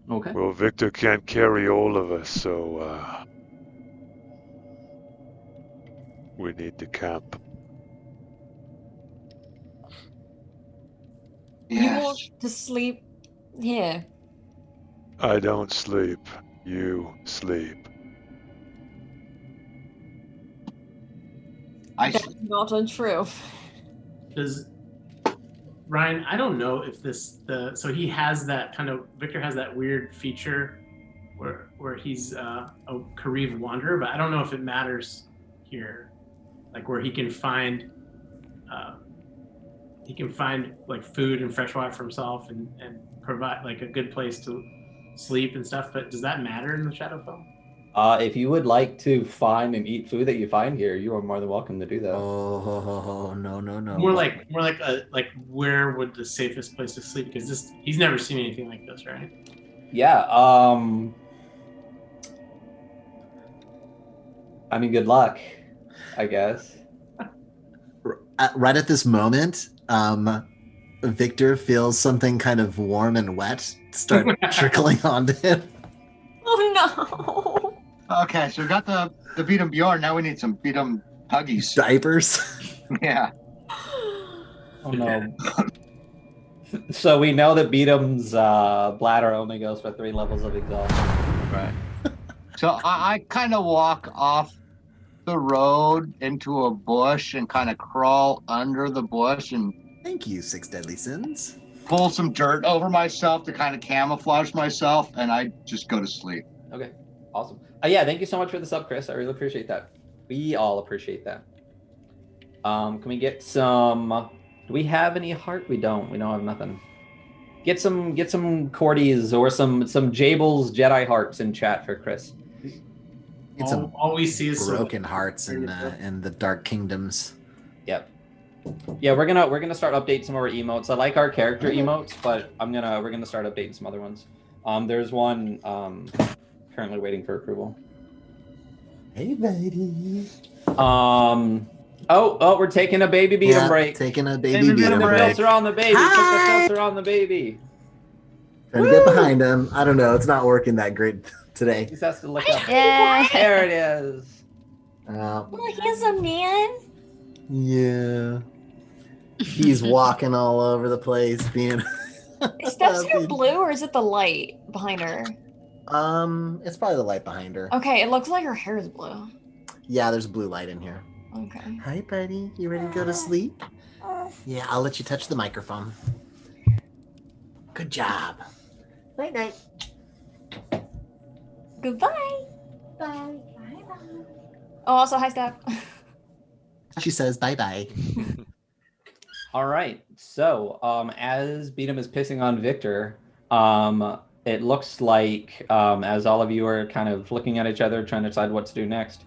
Okay. Well, Victor can't carry all of us, so we need to camp. You want to sleep here. I don't sleep. You sleep. That's not untrue. Does Ryan? I don't know if so he has that kind of, Victor has that weird feature where he's a Kariv wanderer, but I don't know if it matters here, like where he can find like food and fresh water for himself and provide like a good place to sleep and stuff. But does that matter in the Shadowfell? If you would like to find and eat food that you find here, you are more than welcome to do that. Oh, no. More like where would the safest place to sleep? Because he's never seen anything like this, right? Yeah. I mean, good luck, I guess. Right at this moment, Victor feels something kind of warm and wet start trickling onto him. Oh no. Okay, so we got the beat 'em Bjorn. Now we need some beat 'em Huggies. Diapers. Yeah. Oh no. So we know that Beatum's bladder only goes for 3 levels of exhaustion. Right. So I kind of walk off the road into a bush and kind of crawl under the bush and thank you, 6 Deadly Sins. Pull some dirt over myself to kind of camouflage myself, and I just go to sleep. Okay, awesome. Yeah, thank you so much for the sub, Chris. I really appreciate that. We all appreciate that. Can we get some? Do we have any heart? We don't. We don't have nothing. Get some Cordies or some Jables Jedi hearts in chat for Chris. Get some all we see is broken hearts in the Dark Kingdoms. Yep. Yeah, we're gonna start updating some of our emotes. I like our character emotes, but we're gonna start updating some other ones. There's one currently waiting for approval. Hey, buddy. Oh, we're taking a baby beatum break. Taking a baby beatum break. Put the filter on the baby. Put the filter on the baby. Trying to get behind him. I don't know. It's not working that great today. He just has to look up. Yeah. There it is. Well, he's a man. Yeah. He's walking all over the place, being. Is Steph's hair blue or is it the light behind her? It's probably the light behind her. Okay, it looks like her hair is blue. Yeah, there's blue light in here. Okay. Hi, buddy. You ready to go to sleep? Yeah, I'll let you touch the microphone. Good job. Night night. Goodbye. Bye. Bye. Oh, also hi, Steph. She says bye-bye. All right. So, as Beatum is pissing on Victor, it looks like as all of you are kind of looking at each other, trying to decide what to do next,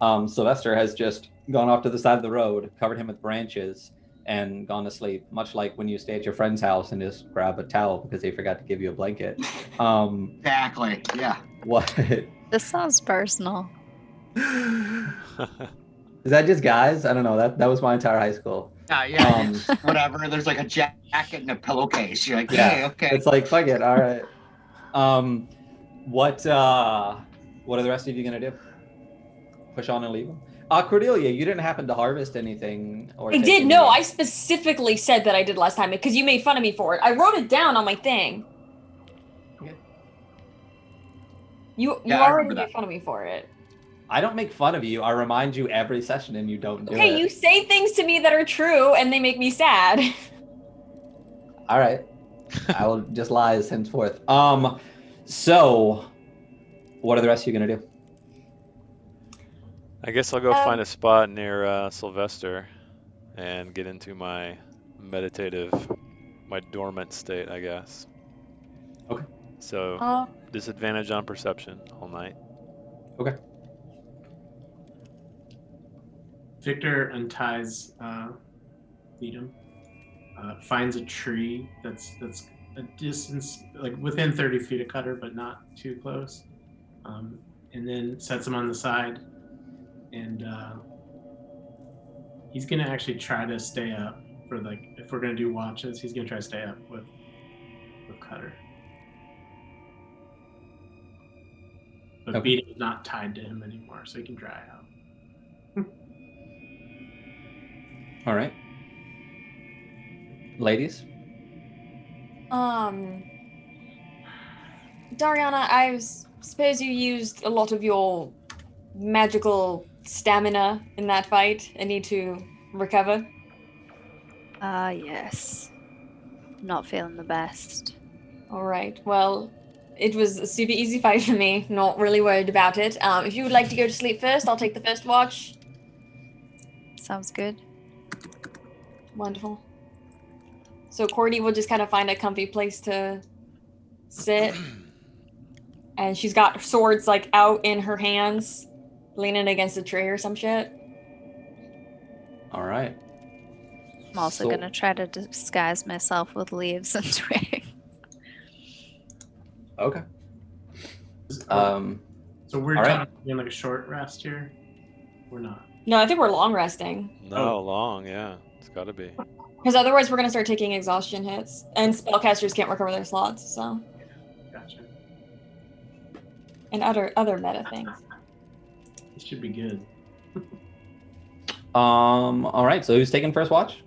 Sylvester has just gone off to the side of the road, covered him with branches, and gone to sleep, much like when you stay at your friend's house and just grab a towel because they forgot to give you a blanket. Exactly. Yeah. What? This sounds personal. Is that just guys? I don't know. That was my entire high school. Yeah. Whatever. There's like a jacket and a pillowcase. You're like, yeah, okay. It's like, fuck it. All right. What are the rest of you gonna do? Push on and leave them? Cordelia, you didn't happen to harvest anything, or I did. No, I specifically said that I did last time because you made fun of me for it. I wrote it down on my thing. Okay. You already made fun of me for it. I don't make fun of you. I remind you every session, and you don't do it. Okay, you say things to me that are true, and they make me sad. All right. I will just lies henceforth. So, what are the rest of you gonna do? I guess I'll go find a spot near Sylvester and get into my dormant state, I guess. Okay. So, disadvantage on perception all night. Okay. Victor unties Beatum, finds a tree that's a distance, like within 30 feet of Cutter, but not too close, and then sets him on the side. And he's gonna actually try to stay up for, like, if we're gonna do watches, he's gonna try to stay up with Cutter. But Okay. Beatum's not tied to him anymore, so he can dry out. All right. Ladies? Dariana, I suppose you used a lot of your magical stamina in that fight and need to recover? Yes. Not feeling the best. All right. Well, it was a super easy fight for me. Not really worried about it. If you would like to go to sleep first, I'll take the first watch. Sounds good. Wonderful. So Cordy will just kind of find a comfy place to sit. And she's got swords like out in her hands, leaning against a tree or some shit. All right. I'm also going to try to disguise myself with leaves and twigs. Okay. So we're all right. talking like a short rest here? We're not. No, I think we're long resting. No, long, yeah. It's got to be. Because otherwise we're going to start taking exhaustion hits, and spellcasters can't recover their slots, so. Gotcha. And other meta things. This should be good. All right, so who's taking first watch?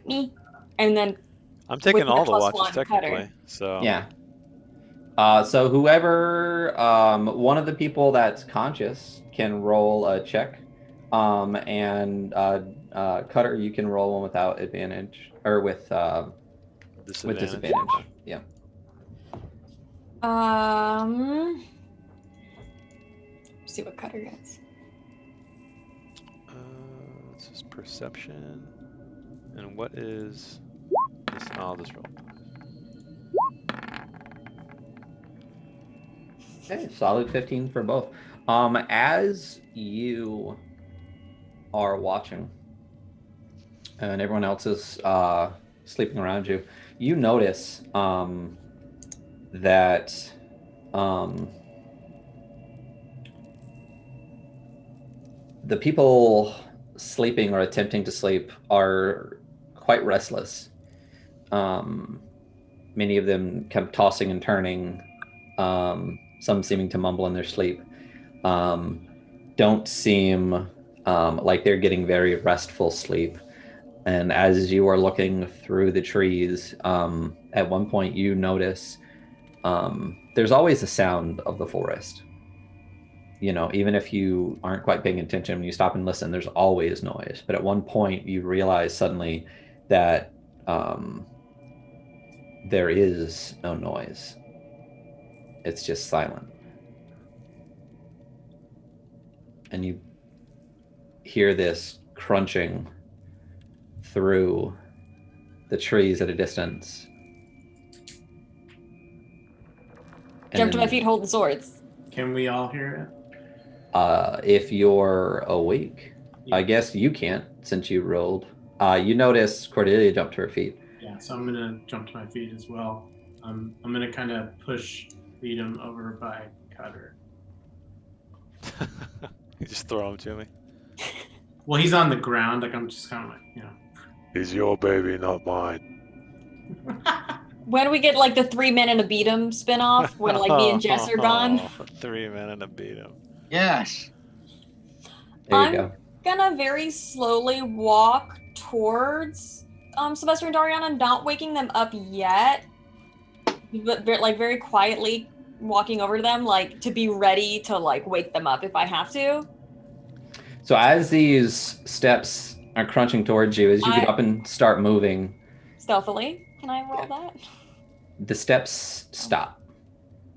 Me. And then I'm taking all the watches +1 technically. Cutter. So Yeah. So whoever, one of the people that's conscious can roll a check, and Cutter, you can roll one without advantage or with disadvantage. Yeah. See what Cutter gets. This is perception. And what is this? I'll just roll. Okay, solid 15 for both. As you are watching, and everyone else is sleeping around you, you notice that the people sleeping or attempting to sleep are quite restless. Many of them kind of tossing and turning, some seeming to mumble in their sleep. Don't seem like they're getting very restful sleep. And as you are looking through the trees, at one point you notice there's always a sound of the forest. You know, even if you aren't quite paying attention, when you stop and listen, there's always noise. But at one point you realize suddenly that there is no noise. It's just silent. And you hear this crunching through the trees at a distance. Jump to my feet, holding swords. Can we all hear it? If you're awake, Yeah. I guess you can't since you rolled. You notice Cordelia jumped to her feet. Yeah, so I'm gonna jump to my feet as well. I'm gonna kind of lead him over by Cutter. You just throw him to me. Well, he's on the ground. Like I'm just kind of like, you know. He's your baby, not mine. When do we get like the 3 Men and a Beat 'em spinoff when like me and Jess are gone? 3 men and a beat 'em. Yes. There you go. Gonna very slowly walk towards Sylvester and Dariana, not waking them up yet, but like very quietly walking over to them, like to be ready to like wake them up if I have to. So as these steps are crunching towards you, as you get up and start moving, Stealthily, can I roll that? the steps stop.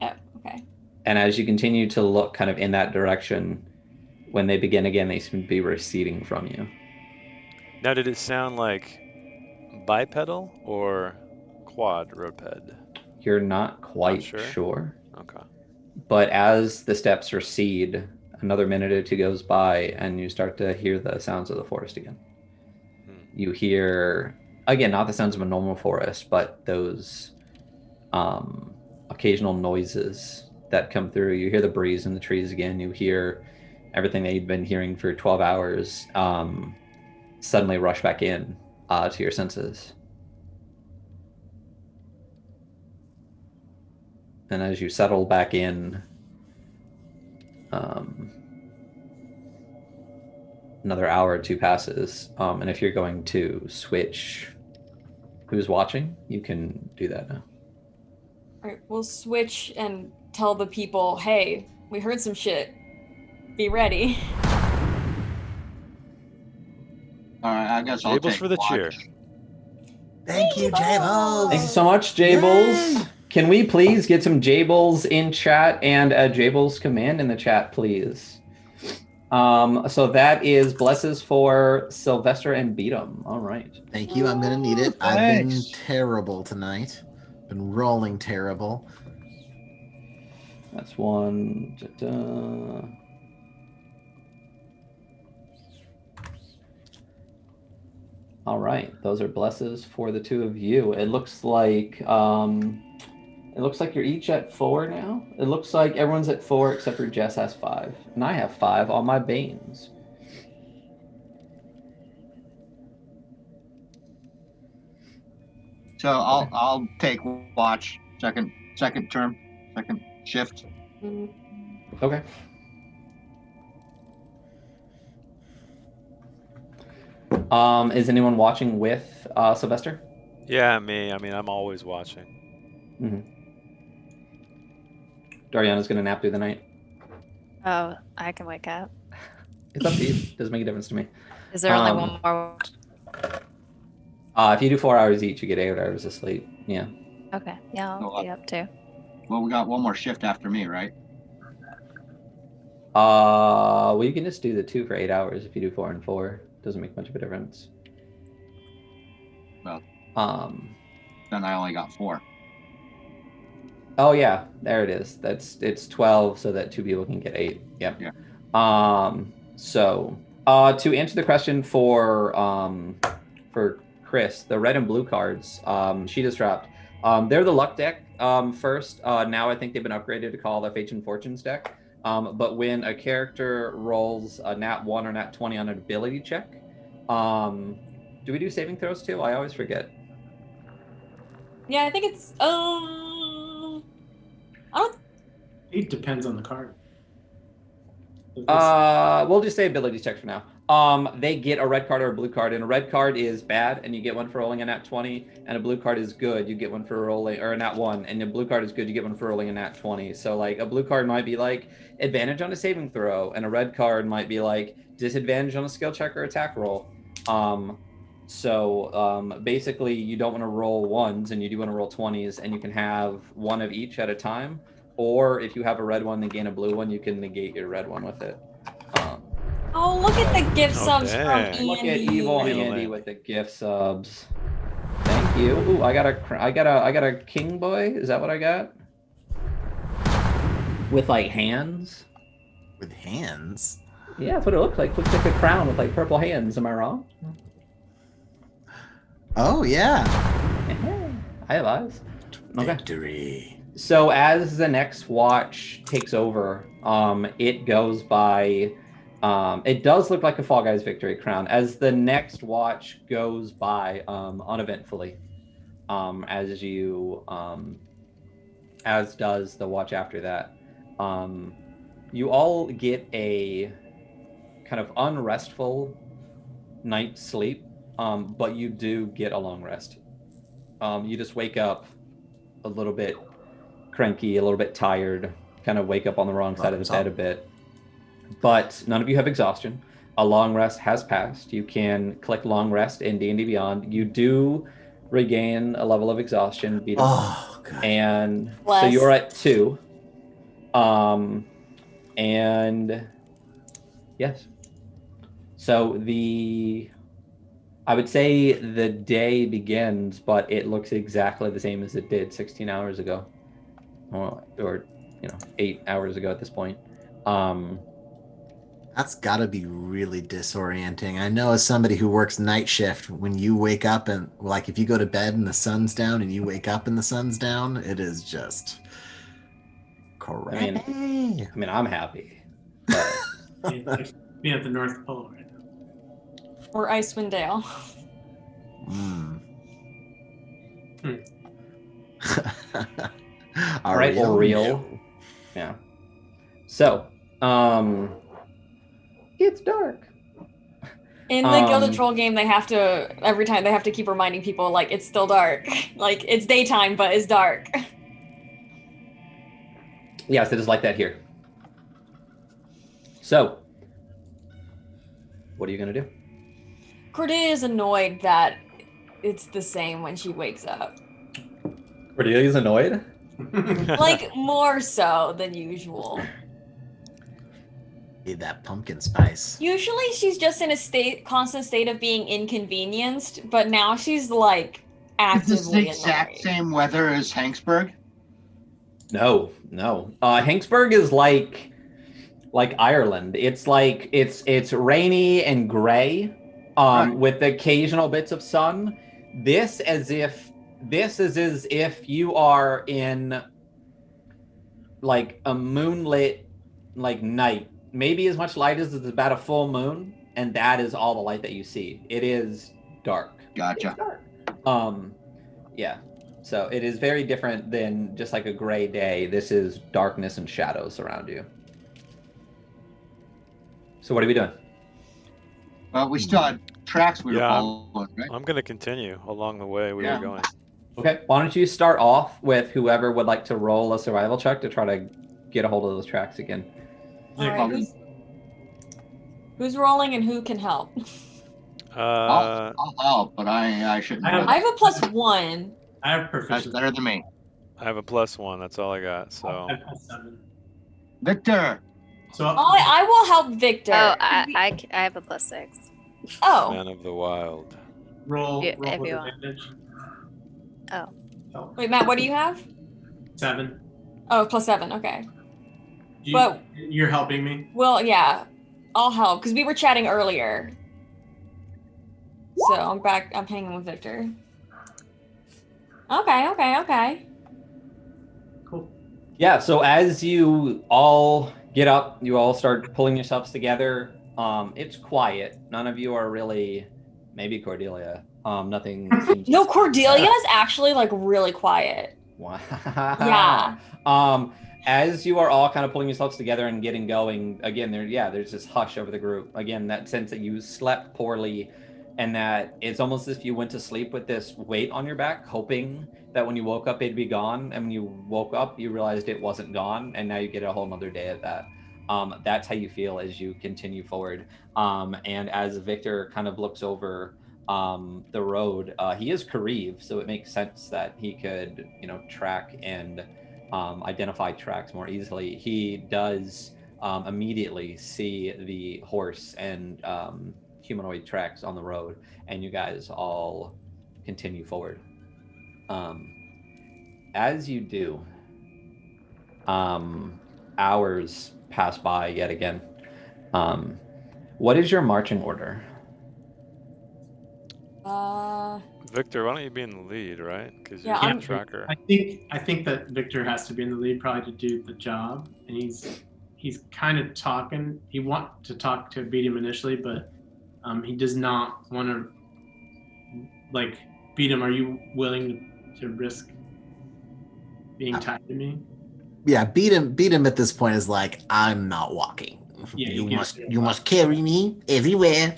Oh, okay. And as you continue to look kind of in that direction, when they begin again, they seem to be receding from you. Now, did it sound like bipedal or quadruped? You're not quite sure. Okay. But as the steps recede, another minute or two goes by, and you start to hear the sounds of the forest again. You hear, again, not the sounds of a normal forest, but those occasional noises that come through. You hear the breeze in the trees again. You hear everything that you've been hearing for 12 hours suddenly rush back in to your senses. And as you settle back in, another hour or two passes. And if you're going to switch who's watching, you can do that now. All right, we'll switch and tell the people, hey, we heard some shit. Be ready. All right, I guess I'll Jables take for the watch. cheer. Thank you, Jables. Thank you so much, Jables. Yay! Can we please get some Jables in chat and a Jables command in the chat, please? So that is blesses for Sylvester and Beat 'em. All right. Thank you. I'm gonna need it. I've been Thanks. terrible tonight. Been rolling terrible. That's one. Da-da. All right, those are blesses for the two of you. It looks like you're each at 4 now. It looks like everyone's at 4 except for Jess has 5, and I have 5 on my Banes. So I'll take watch, second term, second shift. Okay. Is anyone watching with Sylvester? Yeah, me. I mean, I'm always watching. Mm-hmm. Dariana's gonna nap through the night. Oh, I can wake up. It's up to you. Doesn't make a difference to me. Is there only one more? If you do 4 hours each, you get 8 hours of sleep. Yeah. Okay. Yeah, I'll be up too. Well, we got one more shift after me, right? Well, you can just do the 2 for 8 hours if you do 4 and 4. Doesn't make much of a difference. Well, then I only got 4. Oh yeah, there it is. It's 12, so that 2 people can get 8. Yep. Yeah. So to answer the question for Chris, the red and blue cards, she just dropped. They're the luck deck first. Now I think they've been upgraded to call the Fates and Fortunes deck. But when a character rolls a nat 1 or nat 20 on an ability check, do we do saving throws too? I always forget. Yeah, I think it's It depends on the card. We'll just say ability check for now. They get a red card or a blue card, and a red card is bad, and you get 1 for rolling a nat 20, and a blue card is good, you get 1 for rolling, or a nat 1, and a blue card is good, you get 1 for rolling a nat 20. So like a blue card might be like advantage on a saving throw, and a red card might be like disadvantage on a skill check or attack roll. Basically you don't want to roll 1s, and you do want to roll 20s, and you can have 1 of each at a time. Or if you have a red one and gain a blue one, you can negate your red one with it. Oh, look at the gift subs from Andy. Look at evil Andy with the gift subs. Thank you. Ooh, I got a king boy. Is that what I got? With like hands. With hands. Yeah, that's what it looks like. Looks like a crown with like purple hands. Am I wrong? Oh yeah. I have eyes. Victory. So as the next watch takes over, it goes by. It does look like a Fall Guys victory crown. As the next watch goes by, uneventfully, as does the watch after that, you all get a kind of unrestful night's sleep, but you do get a long rest. You just wake up a little bit cranky, a little bit tired, kind of wake up on the wrong side of the bed a bit. But none of you have exhaustion. A long rest has passed. You can click long rest in D&D Beyond. You do regain a level of exhaustion. And so you're at 2. And yes. So I would say the day begins, but it looks exactly the same as it did 16 hours ago. Or 8 hours ago at this point. That's got to be really disorienting. I know as somebody who works night shift, when you wake up and like if you go to bed and the sun's down and you wake up and the sun's down, it is just crazy. I mean, I'm happy. But... Be at the North Pole right now. Or Icewind Dale. All right, or real. Yeah. So, it's dark. In the Gilded Troll game, they have to, every time, they have to keep reminding people, like, it's still dark. Like, it's daytime, but it's dark. Yes, it is like that here. So, what are you going to do? Cordelia is annoyed that it's the same when she wakes up. Cordelia's annoyed? Like, more so than usual. Need that pumpkin spice. Usually she's just in a constant state of being inconvenienced, but now she's like actively Is this the exact same weather as Hanksburg? No. Hanksburg is like Ireland. It's like it's rainy and gray, with occasional bits of sun. This is as if you are in like a moonlit like night. Maybe as much light as it's about a full moon, and that is all the light that you see. It is dark. Gotcha. It's dark. Yeah. So it is very different than just like a gray day. This is darkness and shadows around you. So what are we doing? Well, we still had tracks we were following, right? I'm going to continue along the way we were going. Okay. Why don't you start off with whoever would like to roll a survival check to try to get a hold of those tracks again. All right, who's rolling and who can help? I'll help, but I shouldn't. I have a +1. I have proficiency. That's better than me. I have a +1. That's all I got. So. I have +7. Victor. So I will help Victor. Oh, I have a +6. Oh. Man of the wild. Roll if with you want. advantage. Oh. Wait, Matt, what do you have? 7. Oh, +7. Okay. But you're helping me. Well, yeah, I'll help because we were chatting earlier. So I'm back. I'm hanging with Victor. Okay. Cool. Yeah, so as you all get up, you all start pulling yourselves together. It's quiet. None of you are really, maybe Cordelia. Nothing. No, Cordelia is actually like really quiet. Wow. Yeah. As you are all kind of pulling yourselves together and getting going, again, there's this hush over the group. Again, that sense that you slept poorly and that it's almost as if you went to sleep with this weight on your back, hoping that when you woke up, it'd be gone. And when you woke up, you realized it wasn't gone. And now you get a whole nother day of that. That's how you feel as you continue forward. And as Victor kind of looks over the road, he is Kariv, so it makes sense that he could, track and identify tracks more easily. He does immediately see the horse and humanoid tracks on the road, and you guys all continue forward. As you do, hours pass by yet again. What is your marching order? Victor, why don't you be in the lead, right? Because Yeah, you're I'm the tracker. I think that Victor has to be in the lead probably to do the job, and he's kind of talking. He wants to talk to beat him initially, but he does not want to beat him. Are you willing to risk being tied to me? Yeah, beat him at this point is like, I'm not walking. Yeah, you must carry me everywhere.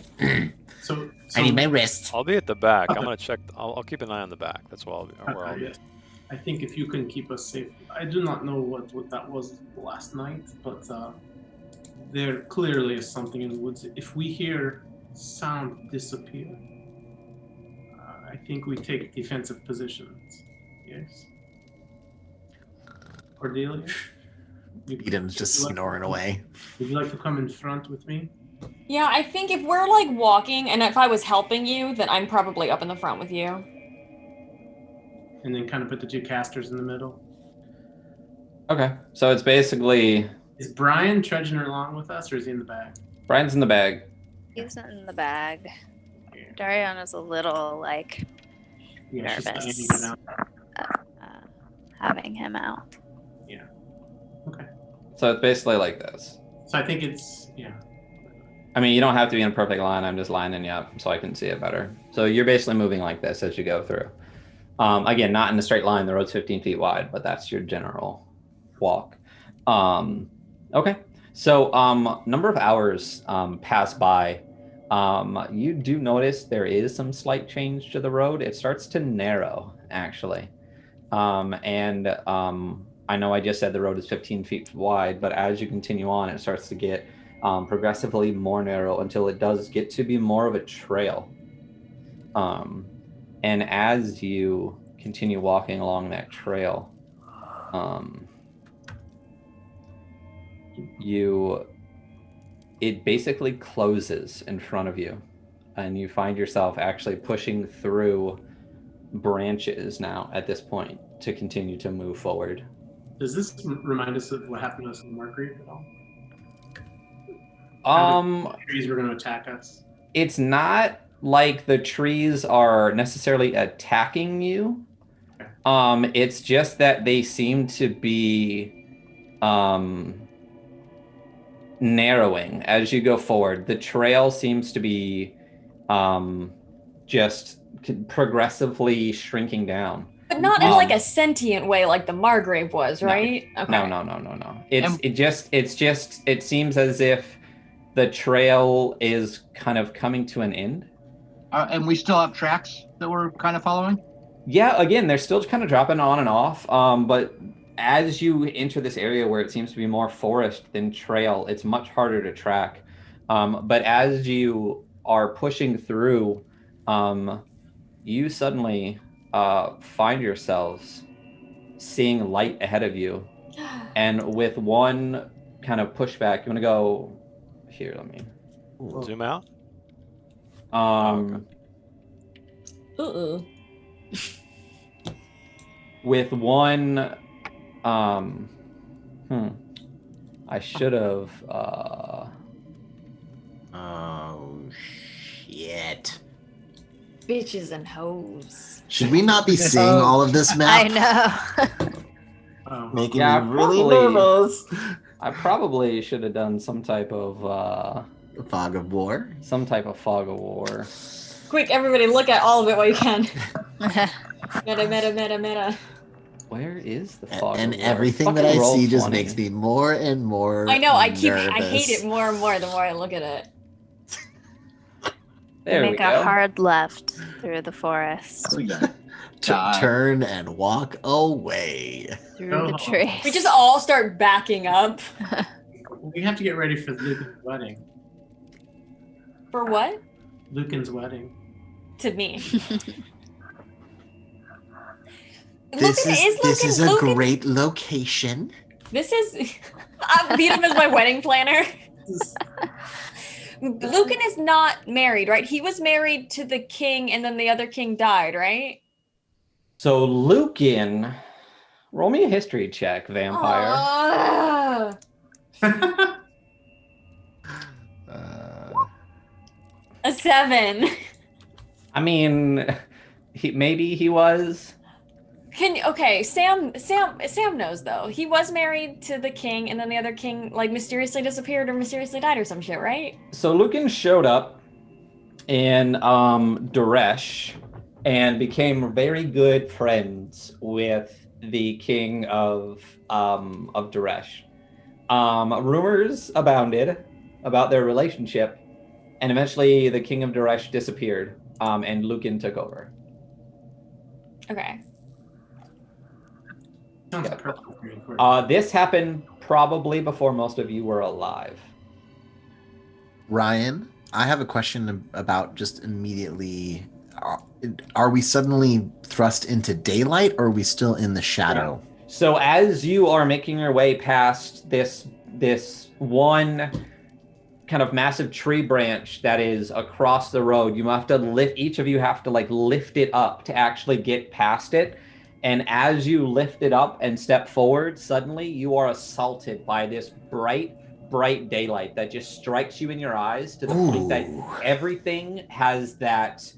So I need my rest. I'll be at the back. I'm gonna check. I'll keep an eye on the back. That's where I'll be. I think if you can keep us safe. I do not know what that was last night, but there clearly is something in the woods. If we hear sound disappear, I think we take defensive positions. Yes. Cordelia? Beatum's just snoring away. Would you like to come in front with me? Yeah, I think if we're like walking and if I was helping you, then I'm probably up in the front with you. And then kind of put the two casters in the middle. Okay, so it's basically... Is Brian trudging along with us, or is he in the bag? Brian's in the bag. He's in the bag. Dariana's a little nervous having him out. Yeah. Okay. So it's basically like this. So I think it's, I mean, you don't have to be in a perfect line. I'm just lining you up so I can see it better. So you're basically moving like this as you go through. Again, not in a straight line. The road's 15 feet wide, but that's your general walk. Okay. So number of hours pass by. You do notice there is some slight change to the road. It starts to narrow, actually. I know I just said the road is 15 feet wide, but as you continue on, it starts to get progressively more narrow until it does get to be more of a trail. And as you continue walking along that trail, it basically closes in front of you, and you find yourself actually pushing through branches now at this point to continue to move forward. Does this remind us of what happened to us in Marguerite at all? The trees were going to attack us. It's not like the trees are necessarily attacking you. It's just that they seem to be narrowing as you go forward. The trail seems to be just progressively shrinking down. But not in like a sentient way, like the Margrave was, right? No. Okay. No. It seems as if the trail is kind of coming to an end. And we still have tracks that we're kind of following? Yeah, again, they're still kind of dropping on and off. But as you enter this area where it seems to be more forest than trail, it's much harder to track. But as you are pushing through, you suddenly find yourselves seeing light ahead of you. And with one kind of pushback, you want to go here, let me zoom out. With one I should have oh shit. Bitches and hoes. Should we not be seeing all of this map? I know. Making me really nervous. I probably should have done some type of fog of war. Some type of fog of war. Quick, everybody, look at all of it while you can. Meta. Where is the fog? And everything that I see just makes me more and more. I know. I nervous. hate it more and more the more I look at it. There we go. Make a hard left through the forest. Turn and walk away through the trees. We just all start backing up. We have to get ready for Lucan's wedding. For what? Lucan's wedding. To me. This is a great location. This is. I beat him as my wedding planner. Lucan is not married, right? He was married to the king, and then the other king died, right? So Lucan, roll me a history check, vampire. A 7. I mean, maybe he was. Sam knows though. He was married to the king, and then the other king like mysteriously disappeared or mysteriously died or some shit, right? So Lucan showed up in Duresh and became very good friends with the king of Duresh. Rumors abounded about their relationship, and eventually the king of Duresh disappeared, and Lucan took over. Okay. This happened probably before most of you were alive. Ryan, I have a question about just immediately. Are we suddenly thrust into daylight, or are we still in the shadow? Yeah. So as you are making your way past this one kind of massive tree branch that is across the road, each of you have to like lift it up to actually get past it. And as you lift it up and step forward, suddenly you are assaulted by this bright daylight that just strikes you in your eyes to the point that everything has that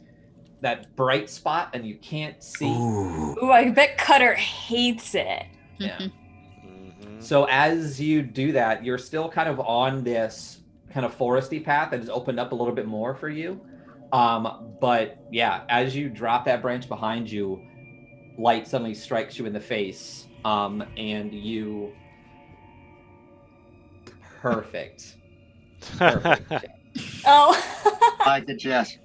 bright spot and you can't see. Ooh, I bet Cutter hates it. Yeah. So as you do that, you're still kind of on this kind of foresty path that has opened up a little bit more for you. But yeah, as you drop that branch behind you, light suddenly strikes you in the face, and you... Perfect. Oh. I like the jest.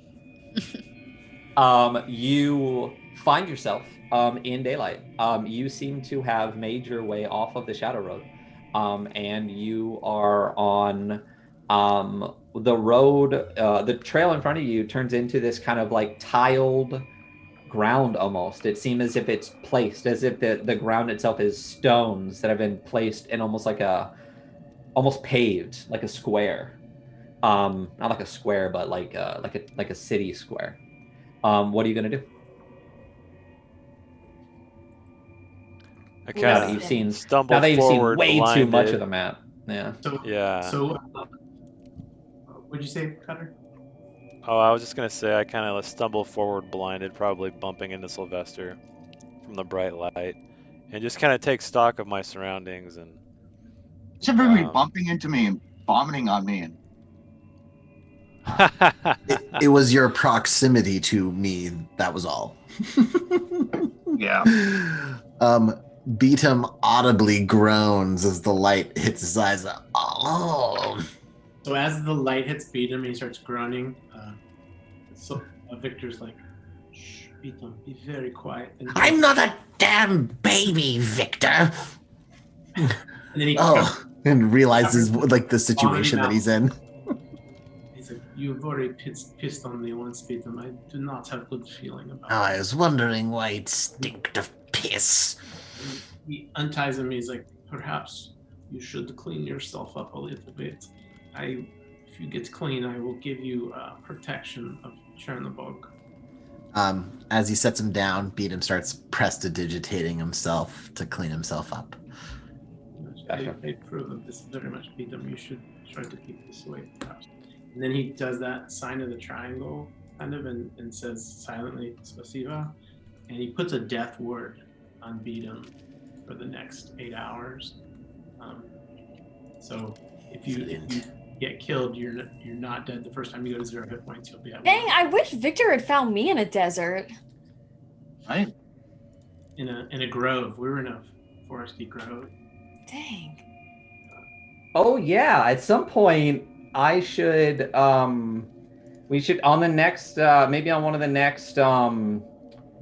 You find yourself in daylight. You seem to have made your way off of the Shadow Road, and you are on the road. The trail in front of you turns into this kind of like tiled ground almost. It seems as if it's placed, as if the ground itself is stones that have been placed in almost paved, like a square. Not like a square, but like a city square. What are you gonna do? Okay. You've seen stumble now that you've seen forward, way blinded. too much of the map. Yeah. So what'd you say, Cutter? Oh, I was just gonna say I kind of stumble forward blinded, probably bumping into Sylvester from the bright light, and just kind of take stock of my surroundings. And is everybody bumping into me and vomiting on me? And It was your proximity to me. That was all. Yeah. Beatum audibly groans as the light hits his eyes. Oh. So as the light hits Beatum, he starts groaning. So Victor's like, "Shh, Beatum, be very quiet." And I'm not a damn baby, Victor. And then he and realizes like the situation that he's in. He's like, "You've already pissed on me once, Beatum. I do not have good feeling about it." I was wondering why it stinked of piss. And he unties him. He's like, "Perhaps you should clean yourself up a little bit. If you get clean, I will give you protection of Chernobog." As he sets him down, Beatum starts prestidigitating himself to clean himself up. They prove that this is very much Beatum. You should try to keep this away, perhaps. And then he does that sign of the triangle, kind of, and says silently, "Spasiba," and he puts a death word on Beatum for the next 8 hours. So if you get killed, you're not dead the first time you go to 0 hit points. You'll be at Dang, 1. I wish Victor had found me in a desert. Right? In a grove. We were in a foresty grove. Dang. Oh yeah, at some point I should we should on the next maybe on one of the next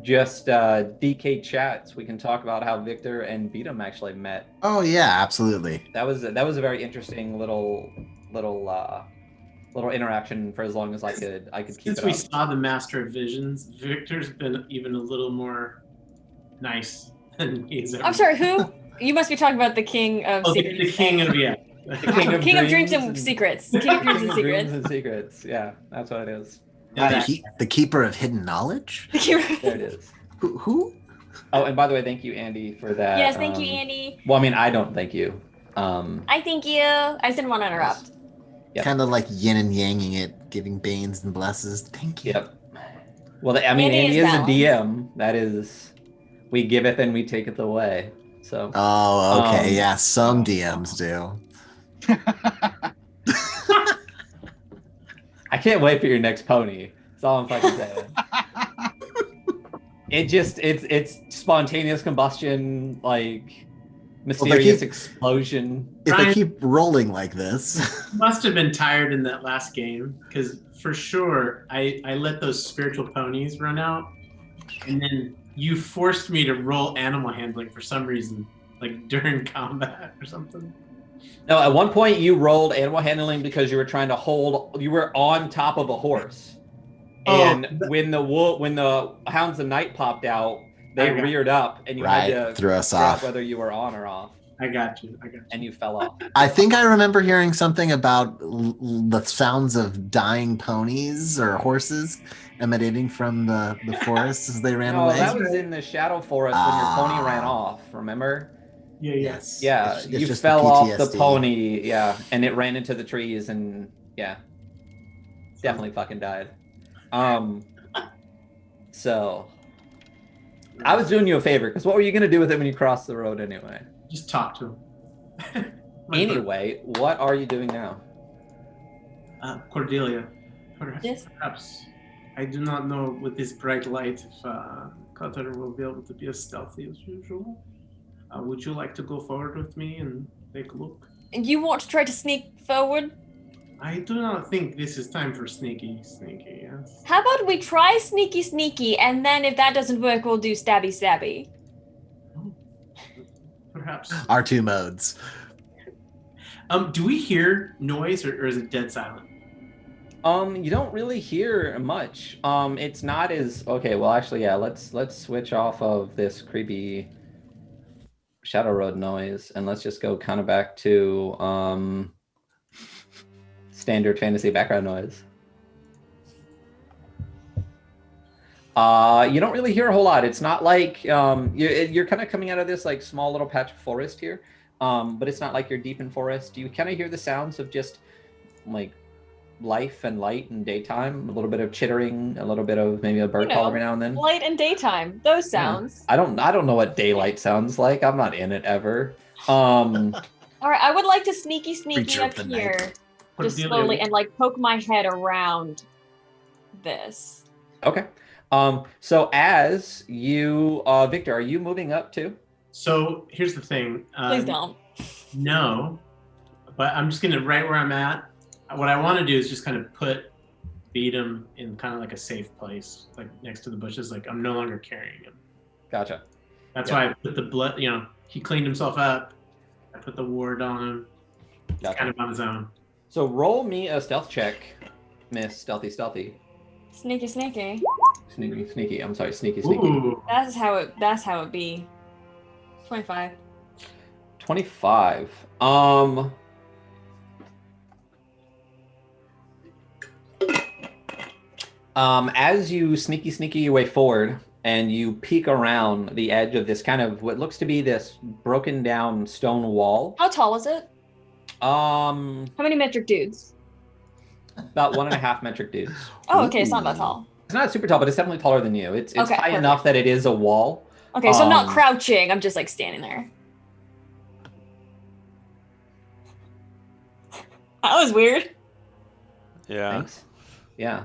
DK chats we can talk about how Victor and Beatum actually met. Oh yeah, absolutely. That was a very interesting little interaction for as long as I could keep Since it we up. saw the Master of Visions, Victor's been even a little more nice than he's ever. I'm sorry, who? You must be talking about the King of Secrets. The King of The King of Dreams and Secrets. King of Dreams and Secrets. and Secrets. Yeah, that's what it is. The keeper of hidden knowledge? There it is. Who? Oh, and by the way, thank you, Andy, for that. Yes, thank you, Andy. Well, I mean, I don't thank you. I thank you. I just didn't want to interrupt. Yep. Kind of like yin and yanging it, giving banes and blesses. Thank you. Yep. Well, I mean, Andy is a DM. That is, we giveth and we taketh away. So. Oh, okay. Yeah, some DMs do. I can't wait for your next pony. That's all I'm fucking saying. It's spontaneous combustion, like mysterious explosion. If they keep rolling like this. You must have been tired in that last game, because for sure I let those spiritual ponies run out, and then you forced me to roll animal handling for some reason, like during combat or something. No, at one point you rolled animal handling because you were trying to you were on top of a horse. And when the Hounds of Night popped out, they reared up and you had to throw us figure out off whether you were on or off. I got you. And you fell off. I think I remember hearing something about the sounds of dying ponies or horses emanating from the forest as they ran away. That was in the Shadow Forest when your pony ran off, remember? Yeah. Yes. Yeah, it's you just fell off the PTSD. pony, and it ran into the trees and definitely fucking died. So I was doing you a favor because what were you going to do with it when you crossed the road anyway? Just talk to him. Anyway, what are you doing now? Cordelia, perhaps I do not know with this bright light if Cutter will be able to be as stealthy as usual. Would you like to go forward with me and take a look? You want to try to sneak forward? I do not think this is time for sneaky, yes. How about we try sneaky, and then if that doesn't work, we'll do stabby. Perhaps. Our two modes. Do we hear noise or is it dead silent? You don't really hear much. It's not as okay. Well, actually, yeah. Let's switch off of this creepy Shadow Road noise, and let's just go kind of back to standard fantasy background noise. You don't really hear a whole lot. It's not like you're kind of coming out of this like small little patch of forest here, but it's not like you're deep in forest. You kind of hear the sounds of just like life and light and daytime, a little bit of chittering, a little bit of maybe a bird call every now and then. Light and daytime, those sounds. I don't know what daylight sounds like. I'm not in it ever. All right, I would like to sneaky Creature up of the here. night. just Cordelia- slowly and like poke my head around this. Okay. So as you, Victor, are you moving up too? So here's the thing. Please don't. No, but I'm just gonna right where I'm at. What I want to do is just kind of beat him in kind of like a safe place, like next to the bushes. Like I'm no longer carrying him. Gotcha. That's why I put the blood. He cleaned himself up. I put the ward on him. Gotcha. Kind of on his own. So roll me a stealth check, Miss Stealthy. Sneaky. Sneaky. I'm sorry, sneaky. Ooh. That's how it be. 25. 25. As you sneaky your way forward and you peek around the edge of this kind of what looks to be this broken down stone wall. How tall is it? How How many metric dudes? About 1.5 metric dudes. Oh, okay, it's not that tall. It's not super tall, but it's definitely taller than you. It's Okay, high perfect. enough that it is a wall. Okay, so I'm not crouching. I'm just like standing there. That was weird. Yeah. Thanks. Yeah.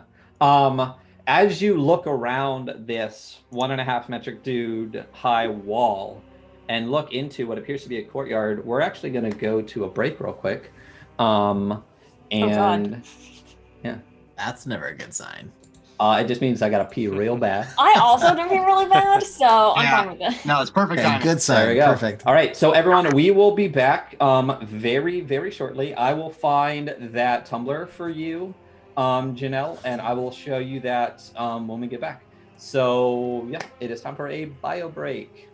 As you look around this 1.5 metric dude high wall and look into what appears to be a courtyard, we're actually going to go to a break real quick. God. Yeah, That's never a good sign. it just means I got to pee real bad. I also don't feel really bad, so I'm Yeah. fine with it. No, it's perfect Okay, timing. good sign. There we go. Perfect. All right, so everyone, we will be back very, very shortly. I will find that Tumblr for you, Janelle, and I will show you that when we get back. So, yeah, it is time for a bio break.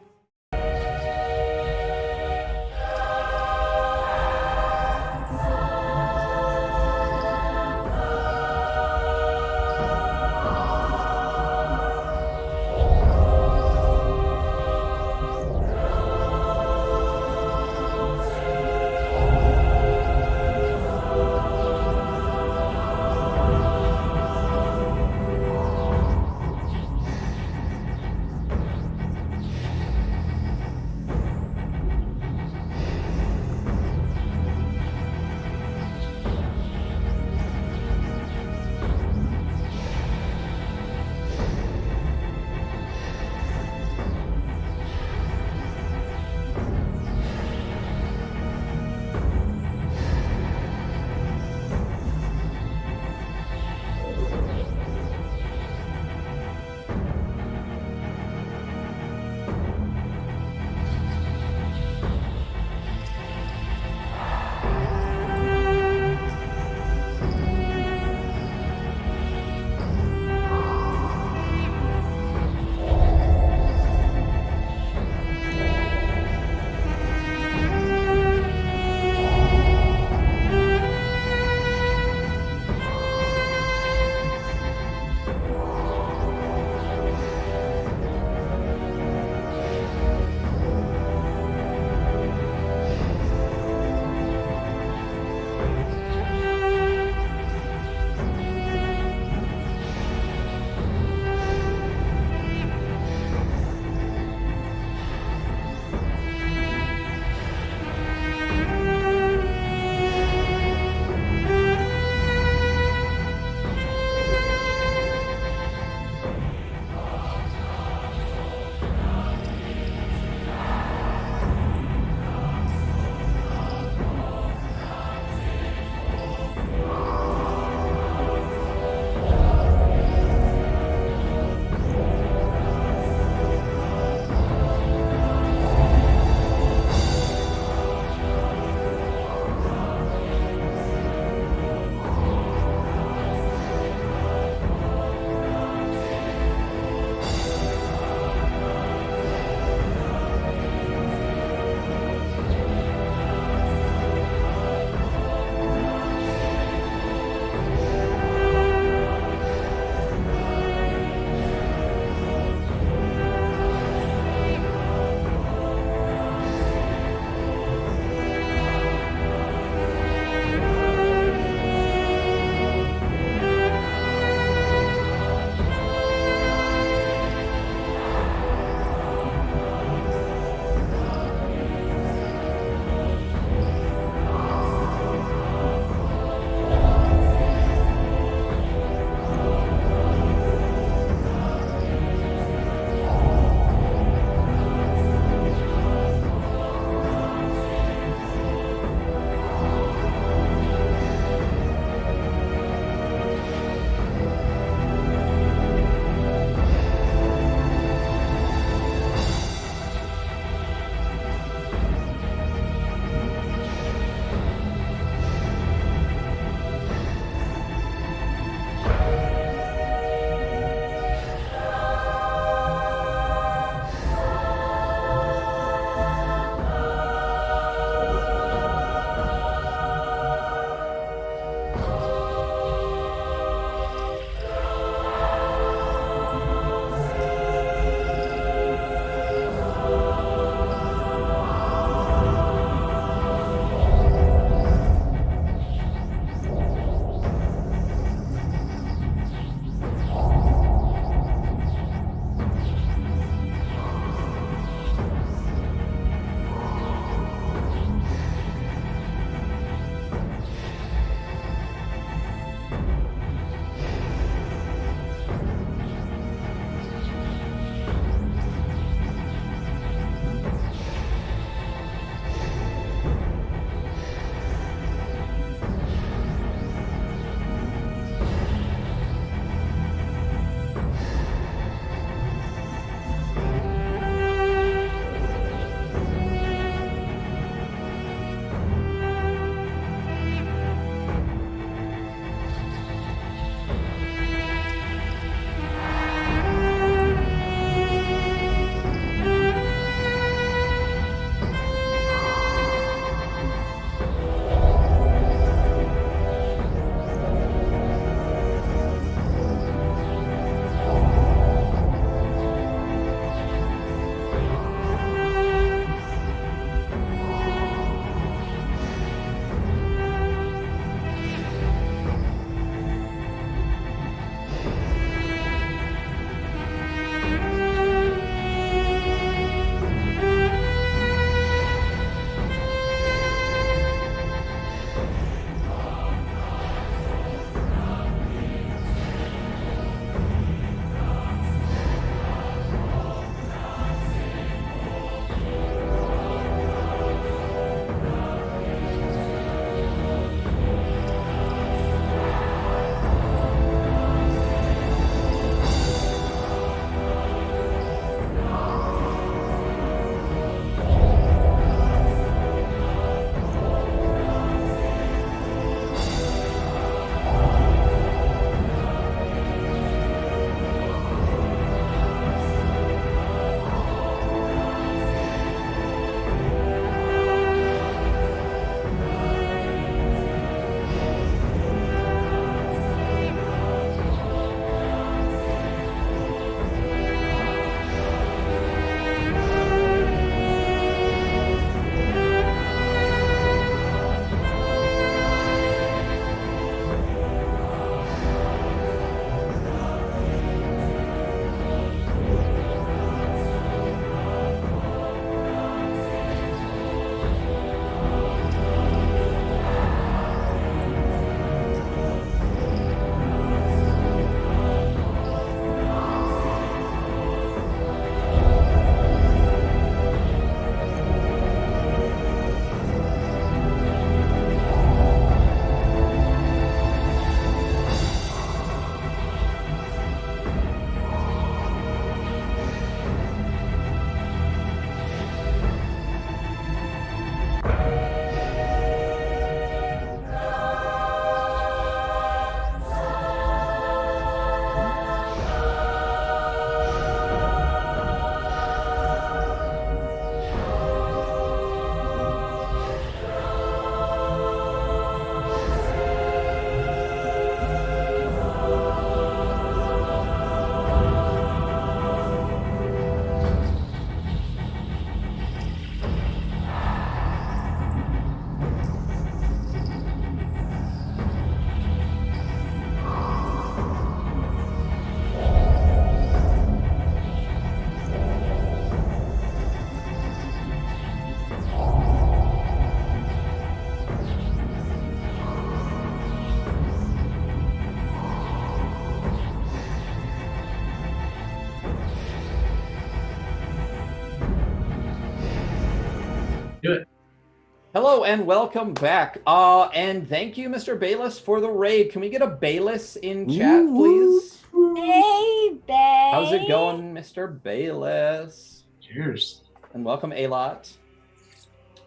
Hello and welcome back. And thank you, Mr. Bayless, for the raid. Can we get a Bayless in chat, please? Hey, Bay. How's it going, Mr. Bayless? Cheers. And welcome, A-Lot.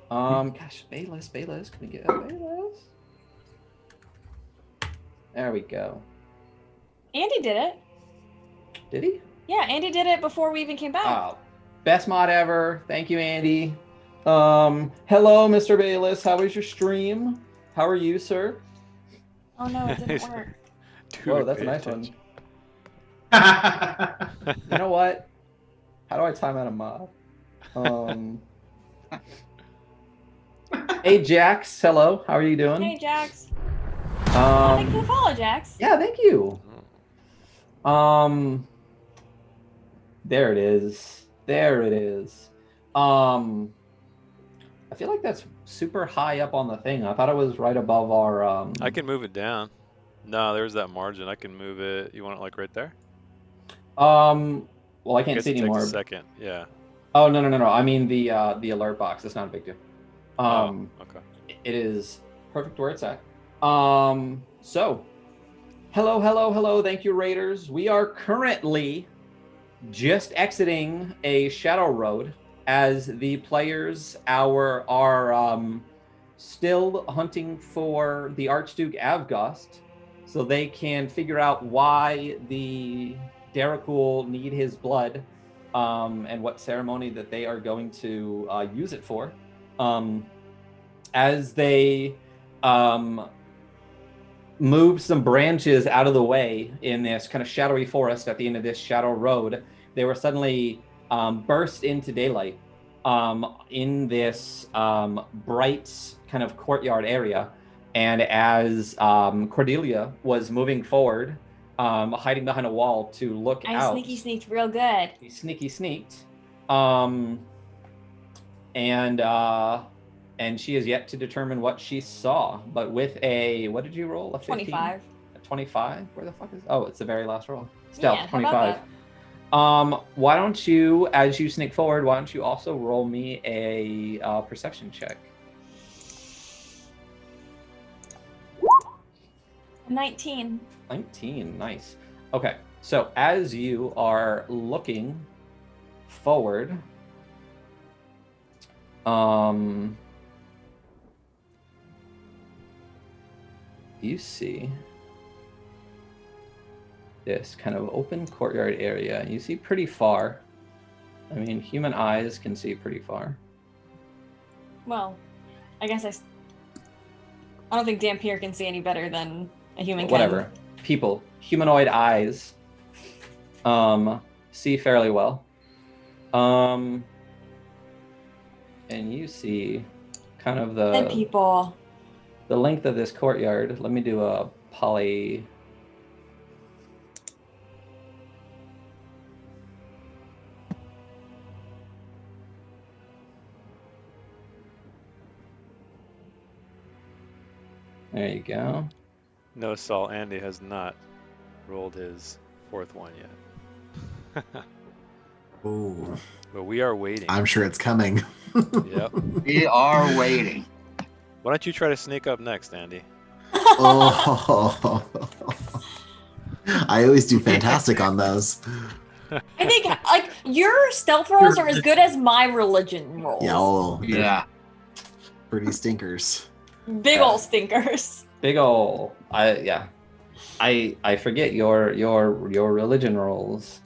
Gosh, Bayless. Can we get a Bayless? There we go. Andy did it. Did he? Yeah, Andy did it before we even came back. Oh, best mod ever. Thank you, Andy. Hello, Mr. Bayless. How was your stream? How are you, sir? Oh no, it didn't work. Dude, Whoa, that's a nice one. You know what? How do I time out a mod? Hey, Jax. Hello. How are you doing? Hey, Jax. Thank you for the follow, Jax. Yeah, thank you. There it is. I feel like that's super high up on the thing. I thought it was right above our. I can move it down. No, there's that margin. I can move it. You want it like right there? Well, I can't see it anymore. takes a second. Yeah. Oh no. I mean the alert box. It's not a big deal. Okay. It is perfect where it's at. So, hello. Thank you, Raiders. We are currently just exiting a Shadow Road as the players are still hunting for the Archduke Avgost, so they can figure out why the Darrakul need his blood, and what ceremony that they are going to use it for. As they move some branches out of the way in this kind of shadowy forest at the end of this Shadow Road, they were suddenly burst into daylight in this bright kind of courtyard area. And as Cordelia was moving forward, hiding behind a wall to look out. I sneaky sneaked real good. He sneaky sneaked. And she is yet to determine what she saw. But with a, what did you roll? A 15? 25. A 25? Where the fuck is? Oh, it's the very last roll. Stealth, Yeah, 25. Why don't you, as you sneak forward, why don't you also roll me a perception check? 19. 19, nice. Okay, so as you are looking forward, you see this kind of open courtyard area. You see pretty far. I mean, human eyes can see pretty far. Well, I guess I don't think Dampier can see any better than a human can. Whatever. People, humanoid eyes, see fairly well. And you see kind of And people. The length of this courtyard. Let me do a poly. There you go. No, Saul, Andy has not rolled his fourth one yet. Ooh. But we are waiting. I'm sure it's coming. Yep. We are waiting. Why don't you try to sneak up next, Andy? Oh. I always do fantastic on those. I think like your stealth rolls are as good as my religion rolls. Yeah, Yeah. pretty stinkers. Big ol' stinkers. Big ol'. I forget your religion rolls.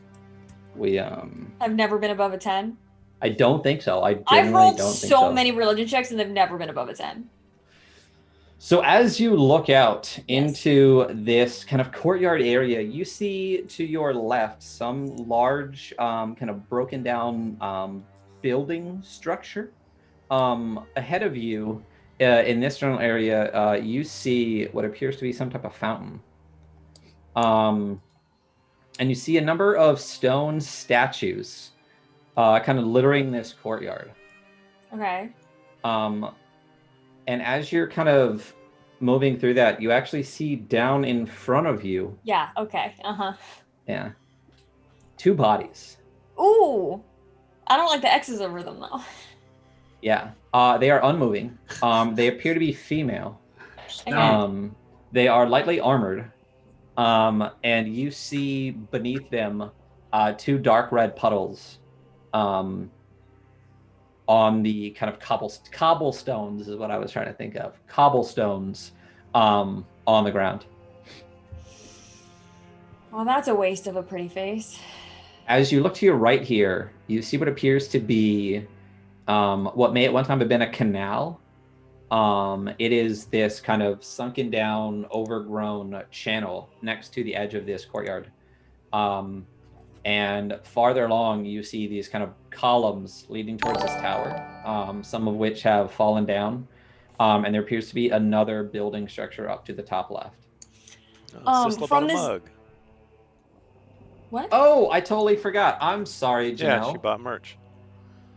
I've never been above a 10. I don't think so. I've genuinely rolled don't think so many religion checks and they've never been above a 10. So as you look out into this kind of courtyard area, you see to your left some large kind of broken down building structure. Ahead of you in this general area, you see what appears to be some type of fountain. And you see a number of stone statues kind of littering this courtyard. Okay. And as you're kind of moving through that, you actually see down in front of you. Yeah, okay. Uh-huh. Yeah. 2 bodies. Ooh. I don't like the X's over them though. Yeah. They are unmoving. They appear to be female. They are lightly armored. And you see beneath them 2 dark red puddles on the kind of cobblestones is what I was trying to think of. Cobblestones on the ground. Well, that's a waste of a pretty face. As you look to your right here, you see what appears to be what may at one time have been a canal. It is this kind of sunken down, overgrown channel next to the edge of this courtyard. And farther along, you see these kind of columns leading towards this tower, some of which have fallen down. And there appears to be another building structure up to the top left. From this mug. What? Oh, I totally forgot. I'm sorry, Janelle. Yeah, she bought merch.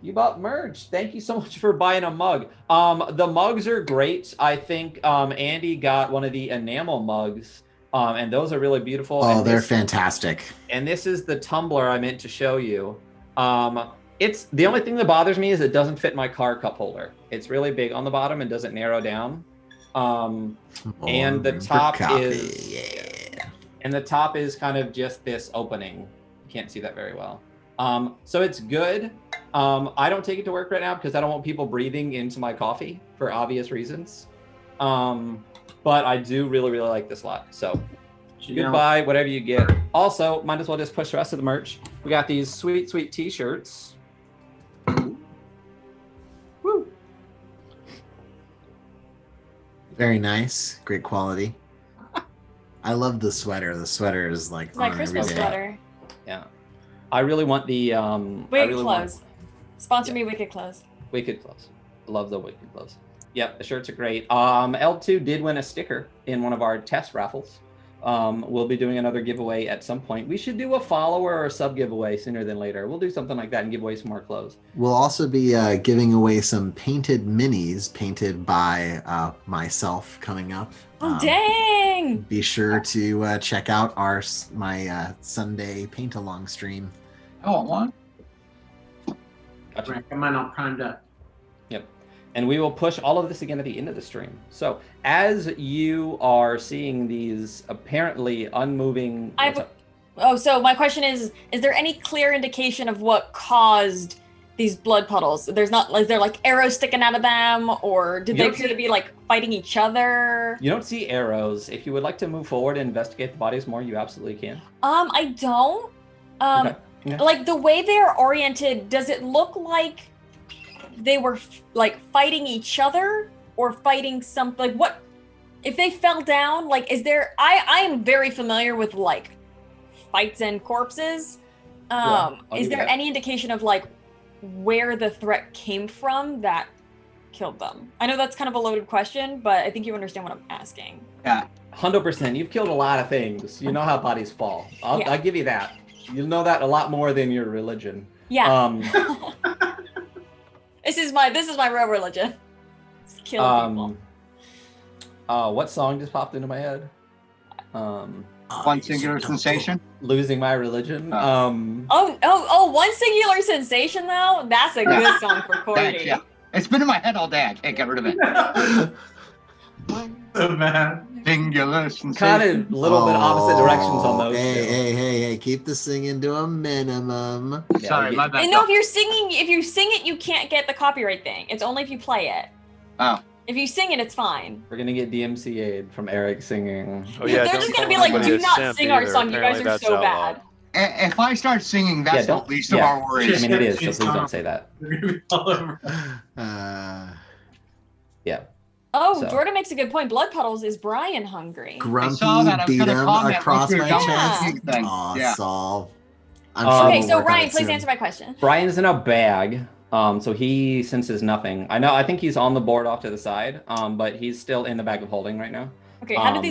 You bought merch. Thank you so much for buying a mug. The mugs are great. I think Andy got one of the enamel mugs, and those are really beautiful. Oh, they're fantastic. And this is the tumbler I meant to show you. It's the only thing that bothers me is it doesn't fit my car cup holder. It's really big on the bottom and doesn't narrow down. And the top is kind of just this opening. You can't see that very well. So it's good. I don't take it to work right now because I don't want people breathing into my coffee for obvious reasons. But I do really, really like this lot. So goodbye, whatever you get. Also, might as well just push the rest of the merch. We got these sweet, sweet t-shirts. Woo. Very nice. Great quality. I love the sweater. The sweater is like my Christmas sweater. Yeah. I really want the Wicked Clothes. Sponsor me, Wicked Clothes. Wicked Clothes. Love the Wicked Clothes. Yep, the shirts are great. L2 did win a sticker in one of our test raffles. We'll be doing another giveaway at some point. We should do a follower or sub giveaway sooner than later. We'll do something like that and give away some more clothes. We'll also be giving away some painted minis painted by myself coming up. Oh, dang! Be sure to check out my Sunday paint along stream. I want one. Gotcha. Right, am I not primed up? Yep. And we will push all of this again at the end of the stream. So as you are seeing these apparently unmoving... So my question is there any clear indication of what caused these blood puddles? Is there like arrows sticking out of them, or did they appear to be like fighting each other? You don't see arrows. If you would like to move forward and investigate the bodies more, you absolutely can. I don't. Okay. Yeah. Like the way they're oriented, does it look like they were like fighting each other or fighting something? Like what if they fell down? Like is there? I am very familiar with like fights and corpses. Is there any indication of like where the threat came from that killed them? I know that's kind of a loaded question, but I think you understand what I'm asking. Yeah, 100%. You've killed a lot of things. You know how bodies fall. I'll give you that. You'll know that a lot more than your religion. Yeah. This is my real religion. It's killing people. What song just popped into my head? One Singular Sensation. Losing My Religion. One Singular Sensation though. That's a good song for Cordy. Yeah, it's been in my head all day. I can't get rid of it. So bad. Singular Sensation. Kind of a little bit opposite directions on those. Hey! Keep the singing to a minimum. Sorry, my bad. And no, if you sing it, you can't get the copyright thing. It's only if you play it. Oh. If you sing it, it's fine. We're gonna get DMCA'd from Eric singing. Oh yeah, they're just gonna be like, "Do not sing our song. You guys are so bad." If I start singing, that's the least of our worries. I mean, it is. So please don't say that. Yeah. Oh, so. Jordan makes a good point. Blood puddles. Is Brian hungry? Grumpy beat him across my chest. Aw, Saul. Okay, so Ryan, please answer my question. Brian's in a bag. So he senses nothing. I think he's on the board off to the side, but he's still in the bag of holding right now. Okay, how did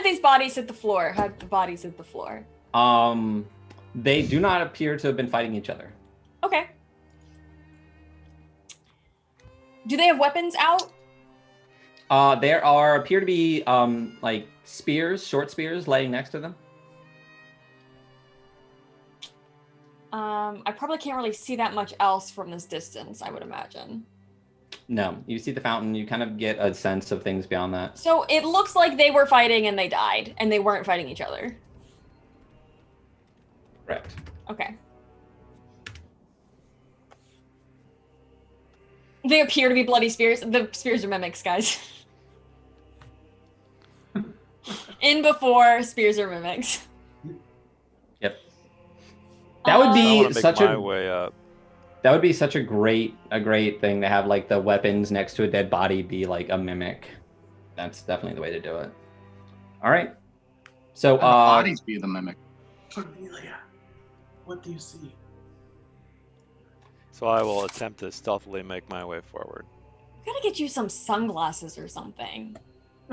these bodies hit the floor? How did the bodies hit the floor? They do not appear to have been fighting each other. Okay. Do they have weapons out? There appear to be like spears, short spears, laying next to them. I probably can't really see that much else from this distance, I would imagine. No, you see the fountain. You kind of get a sense of things beyond that. So it looks like they were fighting and they died, and they weren't fighting each other. Correct. Okay. They appear to be bloody spears. The spears are mimics, guys. In before, spears are mimics. Yep. That would be such a way up. That would be such a great thing to have, like the weapons next to a dead body be like a mimic. That's definitely the way to do it. All right. So the bodies be the mimic. Cordelia, what do you see? So I will attempt to stealthily make my way forward. I gotta get you some sunglasses or something.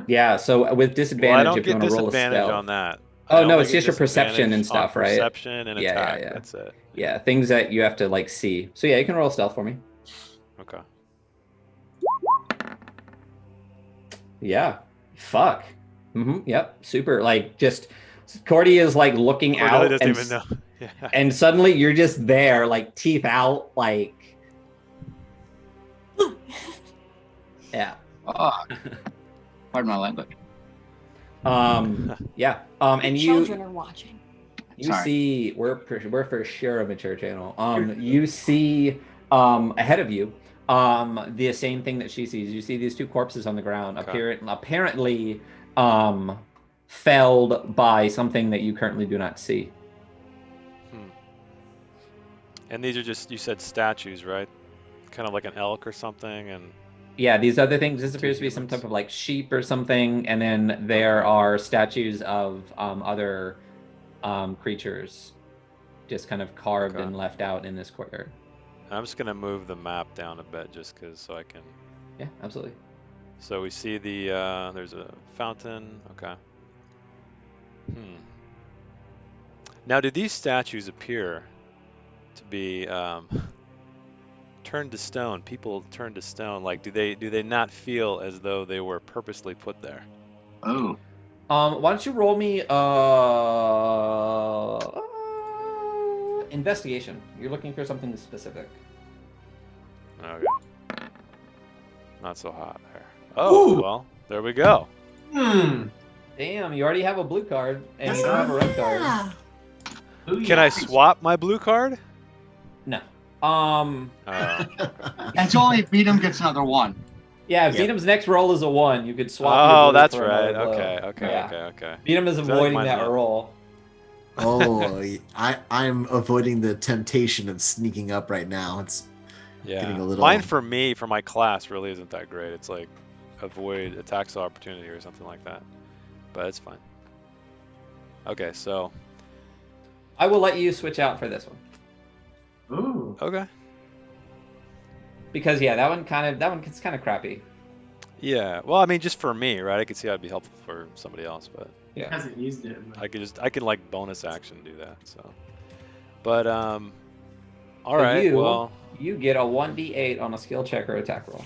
Yeah. So with disadvantage, Well, I don't if you get want to roll a disadvantage stealth. on that. Oh no, it's just your perception and stuff, right? Perception and attack. Yeah. That's it. Yeah, things that you have to like see. So yeah, you can roll stealth for me. Okay. Yeah. Fuck. Yep. Super. Like just Cordy is like looking out doesn't even know. Yeah. And suddenly you're just there, like teeth out, like yeah. Pardon my language. Yeah. And children are watching. You see, we're for sure a mature channel. You see, ahead of you, the same thing that she sees. You see these two corpses on the ground, apparently, felled by something that you currently do not see. And these are just, you said statues, right? Kind of like an elk or something, and. Yeah, these other things. This appears to be some type of like sheep or something, and then there are statues of other creatures, just kind of carved and left out in this courtyard. I'm just gonna move the map down a bit, just so I can. Yeah, absolutely. So we see the there's a fountain. Okay. Now, do these statues appear to be turned to stone? People turned to stone. Like, do they not feel as though they were purposely put there? Oh. Why don't you roll me investigation? You're looking for something specific. Okay. Not so hot there. Oh, Ooh. Well, there we go. Damn, you already have a blue card and you don't have a red card. Can I swap my blue card? No. That's only if Beatum gets another one. Yeah, if Beatum's next roll is a 1, you could swap. Oh, that's right. Okay. Beatum is avoiding that roll. Oh, I'm avoiding the temptation of sneaking up right now. It's getting a little. Mine for my class really isn't that great. It's like avoid attacks of opportunity or something like that. But it's fine. Okay, so I will let you switch out for this one. Ooh. Okay. Because that one gets kind of crappy. Yeah. Well, I mean, just for me, right? I could see that'd be helpful for somebody else, but He hasn't used it. But... I can like bonus action do that. So, but all right. Well, you get a 1d8 on a skill check or attack roll.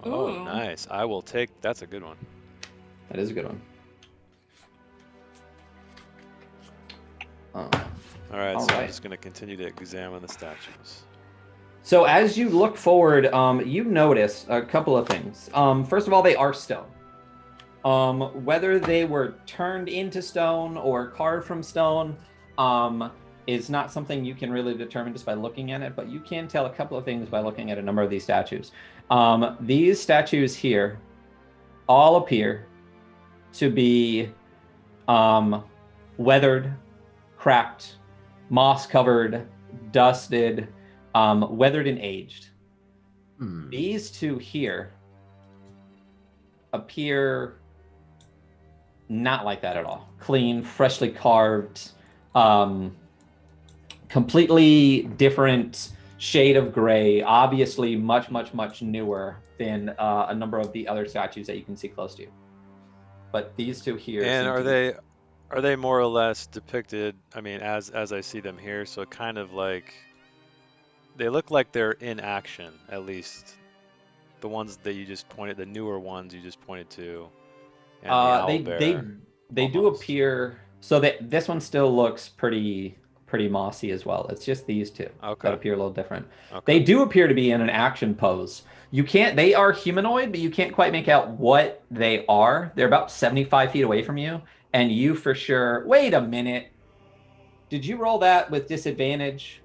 Oh, nice. I will take. That's a good one. That is a good one. All right. I'm just gonna continue to examine the statues. So as you look forward, you notice a couple of things. First of all, they are stone. Whether they were turned into stone or carved from stone is not something you can really determine just by looking at it, but you can tell a couple of things by looking at a number of these statues. These statues here all appear to be weathered, cracked, moss-covered, dusted, weathered and aged. These two here appear not like that at all. Clean, freshly carved, completely different shade of gray, obviously much, much, much newer than a number of the other statues that you can see close to you. But these two here. And are they more or less depicted, I mean, as I see them here, so kind of like they look like they're in action, at least the ones that you just pointed, the newer ones you just pointed to. And they do appear, so that this one still looks pretty pretty mossy as well. It's just these two that appear a little different. Okay. They do appear to be in an action pose. You can't. They are humanoid, but you can't quite make out what they are. They're about 75 feet away from you, and you for sure. Wait a minute. Did you roll that with disadvantage?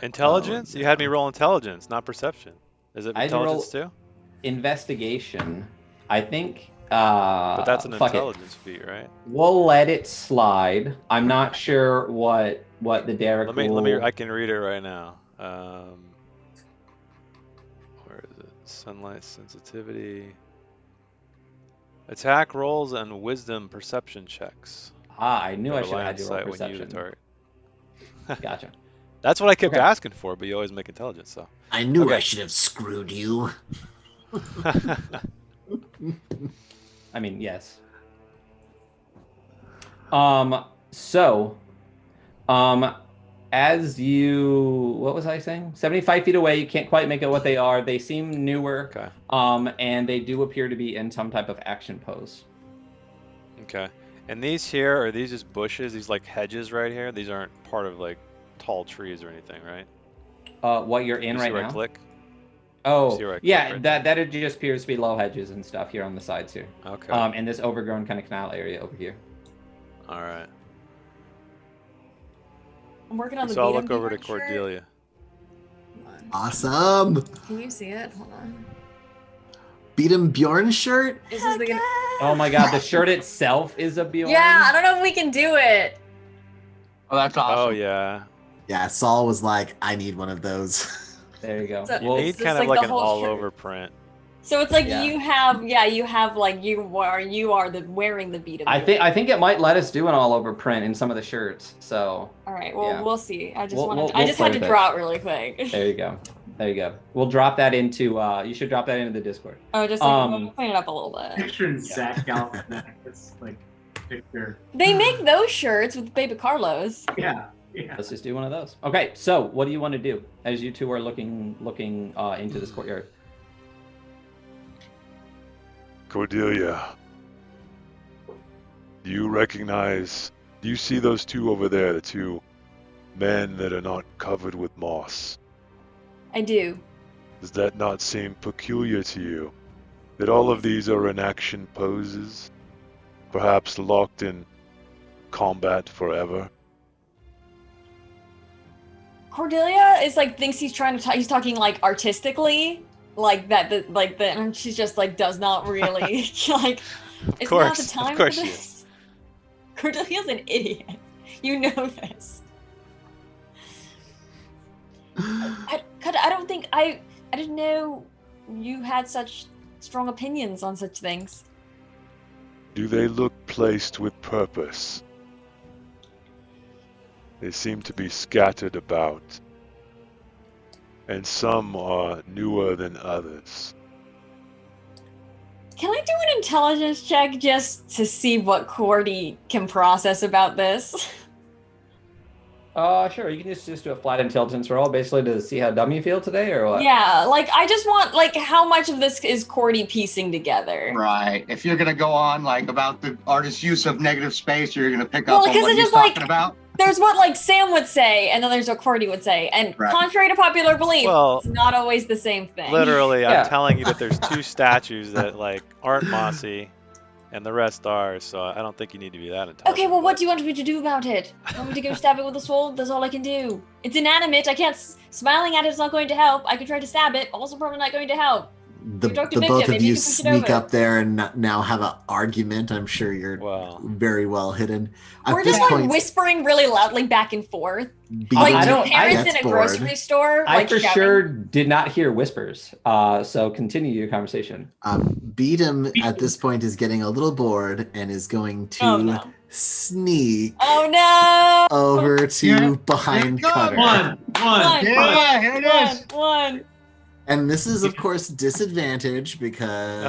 Intelligence? You had me roll intelligence, not perception. Is it intelligence too? Investigation. I think. But that's an intelligence feat, right? We'll let it slide. I'm not sure what the Derek. Let me. I can read it right now. Where is it? Sunlight sensitivity. Attack rolls and wisdom perception checks. I knew I should have had you roll perception. When you the target. Gotcha. That's what I kept asking for, but you always make intelligence, so. I knew I should have screwed you. I mean, yes. So, as you, what was I saying? 75 feet away, you can't quite make out what they are. They seem newer. Okay. And they do appear to be in some type of action pose. Okay. And these here, are these just bushes? These like hedges right here? These aren't part of like tall trees or anything, right? What you're in right now? Click? Oh, yeah, that just appears to be low hedges and stuff here on the sides here. Okay. And this overgrown kind of canal area over here. All right. I'm working on the. So I'll look over to Cordelia. Awesome. Can you see it? Hold on. Beat 'em Bjorn shirt? Oh my god, the shirt itself is a Bjorn? Yeah, I don't know if we can do it. Oh, that's awesome. Oh, yeah. Yeah, Saul was like, I need one of those. There you go. So you need kind of like an all-over print. So it's like you have like you are wearing the beat. I think it might let us do an all-over print in some of the shirts. So. All right. Well, we'll see. I just we'll had to draw it really quick. There you go. There you go. We'll drop that into. You should drop that into the Discord. Oh, just like, clean it up a little bit. Picture Zach Galifianakis, like picture. They make those shirts with Baby Carlos. Yeah. Yeah. Let's just do one of those. Okay, so what do you want to do as you two are looking into this courtyard? Cordelia, do you see those two over there, the two men that are not covered with moss? I do. Does that not seem peculiar to you? That all of these are in action poses? Perhaps locked in combat forever? Cordelia is like thinks he's trying to he's talking like artistically, like that and she's just like does not really like it's not the time for this. Cordelia's an idiot. You know this. I didn't know you had such strong opinions on such things. Do they look placed with purpose? They seem to be scattered about, and some are newer than others. Can I do an intelligence check just to see what Cordy can process about this? Sure. You can just do a flat intelligence roll, basically, to see how dumb you feel today, or what? Yeah, like I just want like how much of this is Cordy piecing together? Right. If you're gonna go on like about the artist's use of negative space, you're gonna pick up on what he's just talking about. There's what like Sam would say, and then there's what Cordy would say, and contrary to popular belief, it's not always the same thing. Literally, I'm telling you that there's two statues that like aren't mossy, and the rest are. So I don't think you need to be that intelligent. Okay, well, what do you want me to do about it? Want me to go stab it with a sword? That's all I can do. It's inanimate. I can't. Smiling at it is not going to help. I could try to stab it. Also, probably not going to help. The both of you sneak up there and now have an argument. I'm sure you're very well hidden. We're just like whispering really loudly back and forth. Like parents in a grocery store. I for sure did not hear whispers. So continue your conversation. Beat 'em at this point is getting a little bored and is going to sneak over to behind Cutter. One. Yeah, here it is. One. And this is, of course, disadvantage because...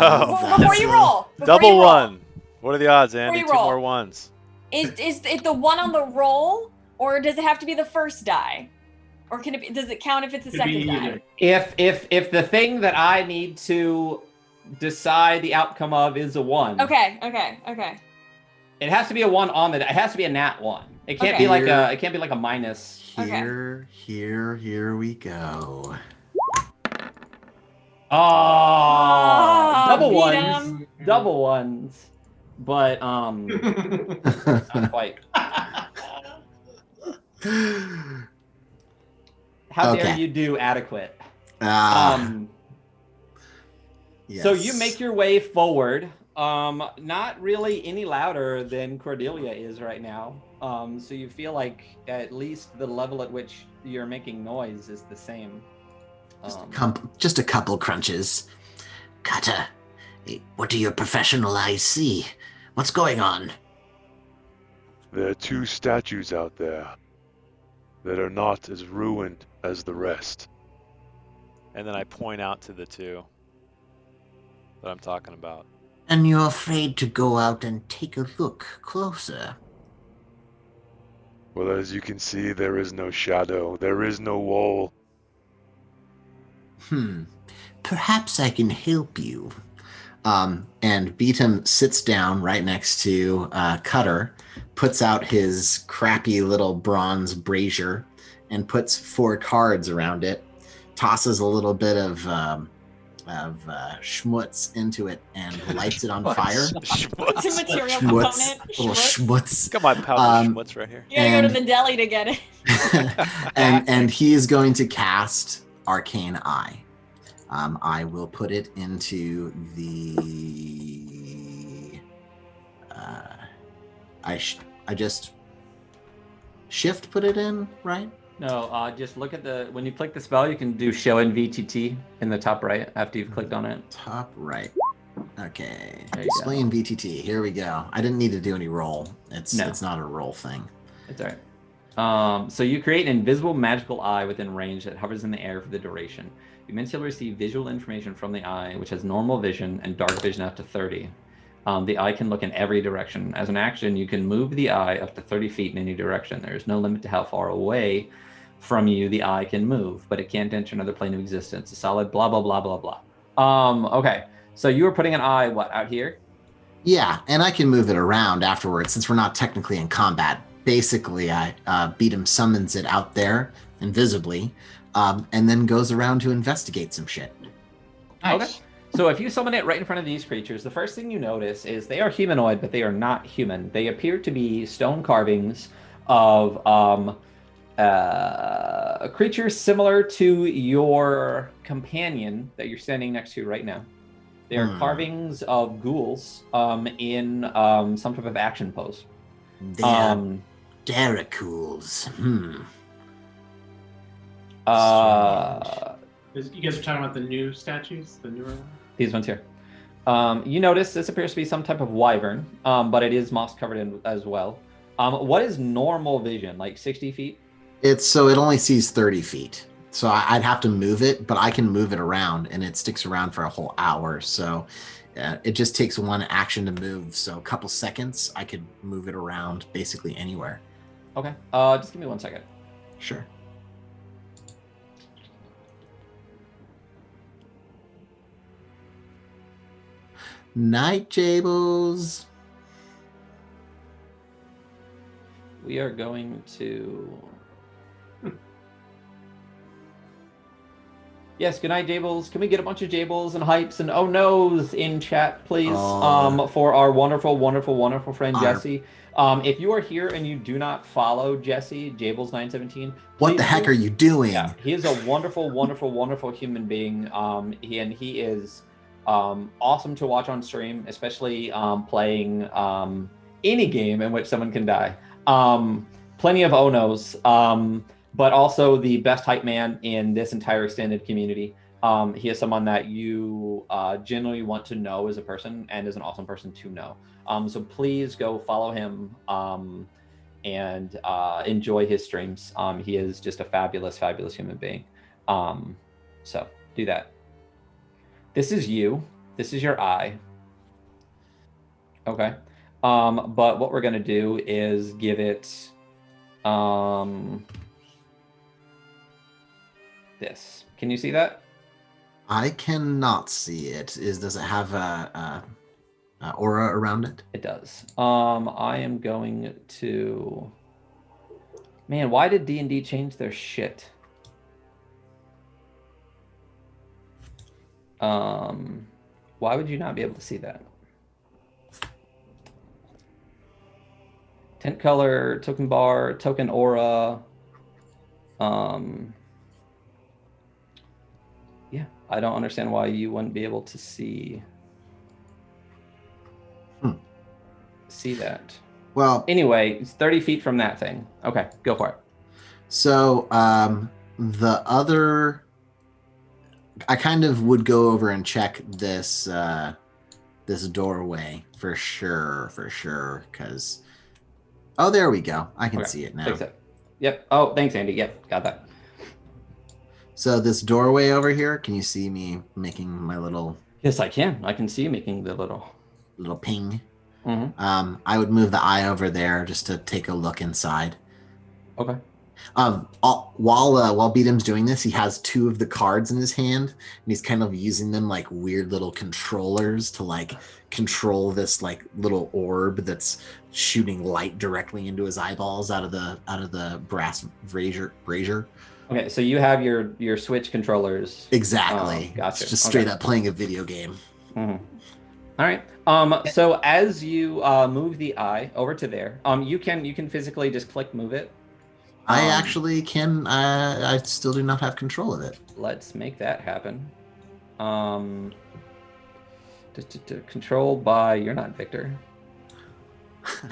Before you roll. Double one. What are the odds, Andy? Two more ones. Is it the one on the roll, or does it have to be the first die? Or does it count if it's the second die? If the thing that I need to decide the outcome of is a 1. Okay. It has to be a 1 on the. It has to be a nat 1. It can't be like a. It can't be like a minus. Here we go. Oh, double beat ones. him. Double ones. But not quite. How dare you do adequate? Yes. So you make your way forward. Not really any louder than Cordelia is right now. So you feel like at least the level at which you're making noise is the same. Just a couple crunches. Kata, what do your professional eyes see? What's going on? There are 2 statues out there that are not as ruined as the rest. And then I point out to the 2 that I'm talking about. And you're afraid to go out and take a look closer? Well, as you can see, there is no shadow. There is no wall. Perhaps I can help you. And Beatum sits down right next to Cutter, puts out his crappy little bronze brazier, and puts 4 cards around it, tosses a little bit of schmutz into it, and lights it on fire. It's a material component. Little schmutz. Got my pouch of schmutz right here. You gotta go to the deli to get it. and he is going to cast Arcane Eye. I will put it into the. I just shift put it in, right? No, just look at the. When you click the spell, you can do show in VTT in the top right after you've clicked on it. Top right. Okay. Display in VTT. Here we go. I didn't need to do any roll. It's not a roll thing. It's all right. So you create an invisible magical eye within range that hovers in the air for the duration. You will receive visual information from the eye, which has normal vision and dark vision up to 30. The eye can look in every direction. As an action, you can move the eye up to 30 feet in any direction. There is no limit to how far away from you the eye can move, but it can't enter another plane of existence. A solid blah, blah, blah, blah, blah. Okay, so you were putting an eye, out here? Yeah, and I can move it around afterwards since we're not technically in combat. Basically, I Beatum summons it out there invisibly, and then goes around to investigate some shit. Nice. Okay. So if you summon it right in front of these creatures, the first thing you notice is they are humanoid, but they are not human. They appear to be stone carvings of a creature similar to your companion that you're standing next to right now. They are carvings of ghouls in some type of action pose. They're Daracools. You guys are talking about the new statues, the newer one? These ones here. You notice this appears to be some type of wyvern, but it is moss covered in as well. What is normal vision? Like 60 feet? It only sees 30 feet. So I'd have to move it, but I can move it around, and it sticks around for a whole hour. So it just takes 1 action to move. So a couple seconds, I could move it around basically anywhere. Okay. Just give me 1 second. Sure. Night, Jables. We are going to... Yes, good night, Jables. Can we get a bunch of Jables and hypes and oh no's in chat, please, for our wonderful, wonderful, wonderful friend Jesse. If you are here and you do not follow Jesse, Jables917, what the heck are you doing? Yeah, he is a wonderful, wonderful, wonderful human being. He is awesome to watch on stream, especially playing any game in which someone can die. Plenty of oh-nos, but also the best hype man in this entire extended community. He is someone that you generally want to know as a person and is an awesome person to know. So please go follow him and enjoy his streams. He is just a fabulous, fabulous human being. So do that. This is you. This is your eye. Okay. But what we're going to do is give it this. Can you see that? I cannot see it. Does it have a aura around it? It does. I am going to... Man, why did D&D change their shit? Why would you not be able to see that? Tint color, token bar, token aura. Yeah, I don't understand why you wouldn't be able to see that. Well, anyway, it's 30 feet from that thing. Okay, go for it. So the other, I kind of would go over and check this this doorway for sure, because there we go. I can see it now. Fix it. Yep. Oh, thanks, Andy. Yep, got that. So this doorway over here, can you see me making my little? Yes, I can. I can see you making the little ping. Mm-hmm. I would move the eye over there just to take a look inside. Okay. While Beatum's doing this, he has 2 of the cards in his hand, and he's kind of using them like weird little controllers to like control this like little orb that's shooting light directly into his eyeballs out of the brass brazier. Okay, so you have your Switch controllers. Exactly. Gotcha. It's just straight up playing a video game. Mm-hmm. All right. So as you move the eye over to there, you can physically just click move it. I actually can. I still do not have control of it. Let's make that happen. Control by, you're not Victor.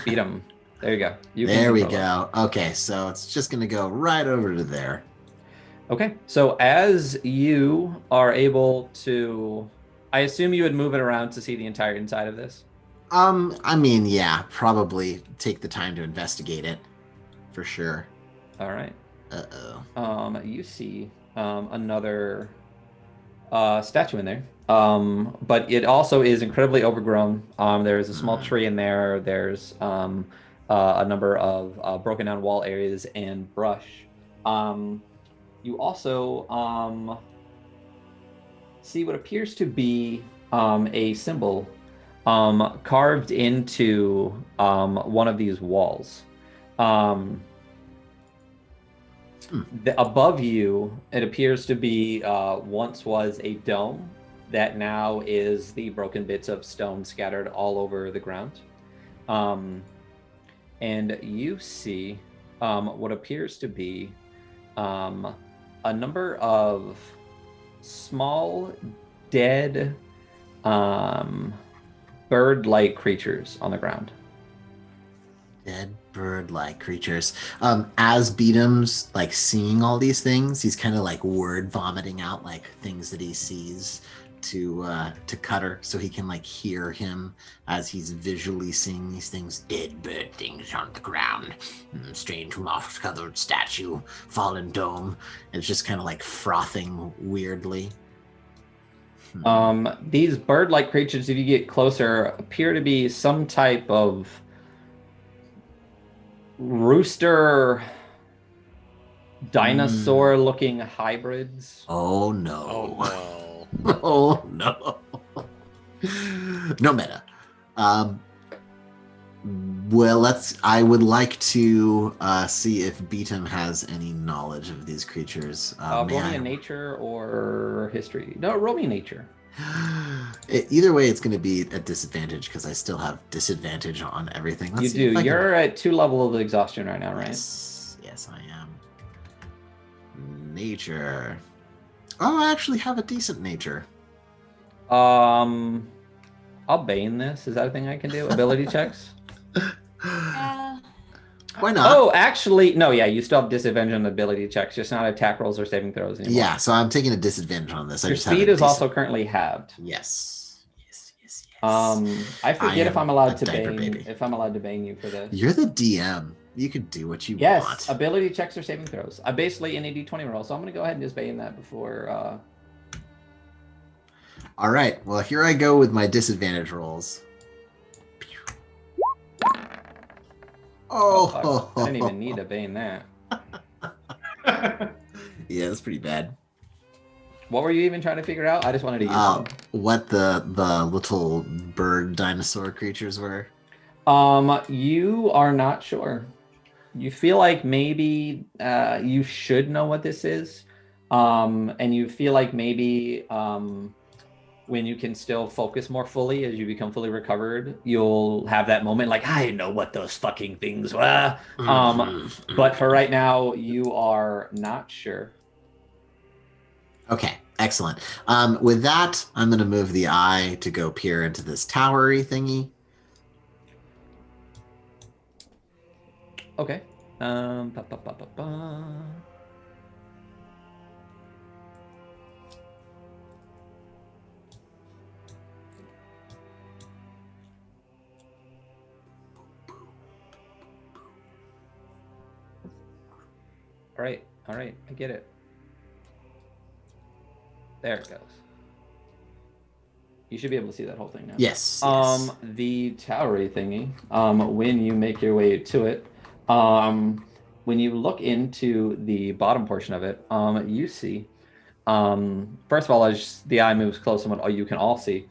Beat him. There you go. There we go. Okay, so it's just going to go right over to there. Okay, so as you are able to, I assume you would move it around to see the entire inside of this? I mean, yeah, probably take the time to investigate it, for sure. All right. Uh-oh. You see another statue in there, but it also is incredibly overgrown. There is a small tree in there. There's a number of broken down wall areas and brush. You also see what appears to be a symbol carved into one of these walls. Above you, it appears to be once was a dome that now is the broken bits of stone scattered all over the ground. And you see what appears to be a number of small, dead, bird-like creatures on the ground. Dead bird-like creatures. As Beatum's like seeing all these things, he's kind of like word vomiting out like things that he sees to Cutter, so he can like hear him as he's visually seeing these things. Dead bird things on the ground, strange moss-colored statue, fallen dome. It's just kind of like frothing weirdly. These bird-like creatures, if you get closer, appear to be some type of rooster dinosaur-looking hybrids. Oh no. Oh no. Oh no. No meta. Well, I would like to see if Beatum has any knowledge of these creatures. Roll me a nature or history. No, roll me a nature. Either way, it's going to be at disadvantage because I still have disadvantage on everything. You do. You're at 2 levels of exhaustion right now, right? Yes, I am. Nature. Oh, I actually have a decent nature. I'll bane this. Is that a thing I can do? Ability checks? Why not? Oh, actually, no, yeah, you still have disadvantage on ability checks, just not attack rolls or saving throws anymore. Yeah, so I'm taking a disadvantage on this. Your speed is also currently halved. Yes. I forget if I'm allowed to bane you for this. You're the DM. You can do what you want. Yes, ability checks or saving throws. I basically any d20 roll, so I'm going to go ahead and just bane that before. All right. Well, here I go with my disadvantage rolls. Oh, I didn't even need to bane that. Yeah, that's pretty bad. What were you even trying to figure out? I just wanted to use them. What the little bird dinosaur creatures were? You are not sure. You feel like maybe you should know what this is. And you feel like maybe when you can still focus more fully as you become fully recovered, you'll have that moment like, I know what those fucking things were. But for right now, you are not sure. Okay, excellent. With that, I'm going to move the eye to go peer into this towery thingy. Okay. All right, I get it. There it goes. You should be able to see that whole thing now. Yes. The towery thingy, when you make your way to it, when you look into the bottom portion of it, you see, first of all, as the eye moves close to what you can all see,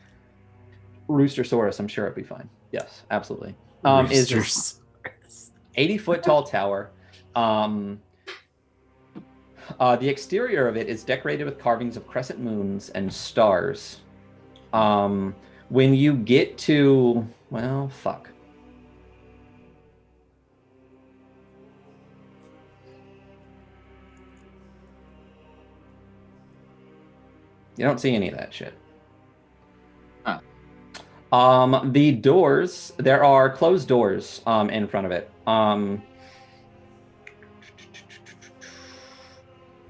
Roostersaurus, I'm sure it'd be fine. Yes, absolutely. Is this 80-foot tall tower. The exterior of it is decorated with carvings of crescent moons and stars. When you get to, well, fuck. You don't see any of that shit. The doors, there are closed doors in front of it.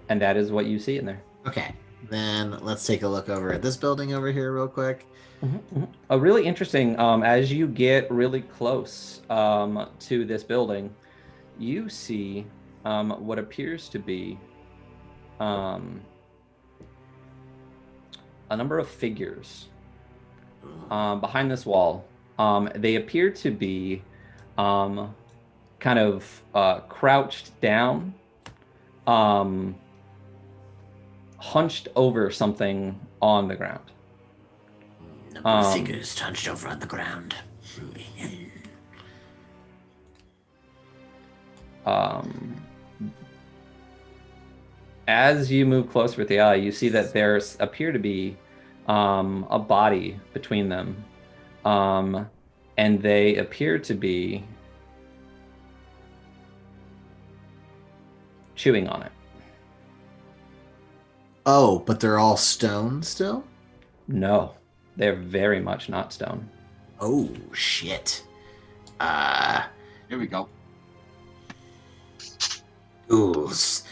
And that is what you see in there. Okay, then let's take a look over at this building over here real quick. Really interesting, as you get really close to this building, you see what appears to be a number of figures behind this wall. They appear to be kind of crouched down, hunched over something on the ground. Number of figures hunched over on the ground. As you move closer with the eye, you see that there's appear to be a body between them, and they appear to be chewing on it. Oh, but they're all stone still? No, they're very much not stone. Oh, shit. Here we go. Ghouls.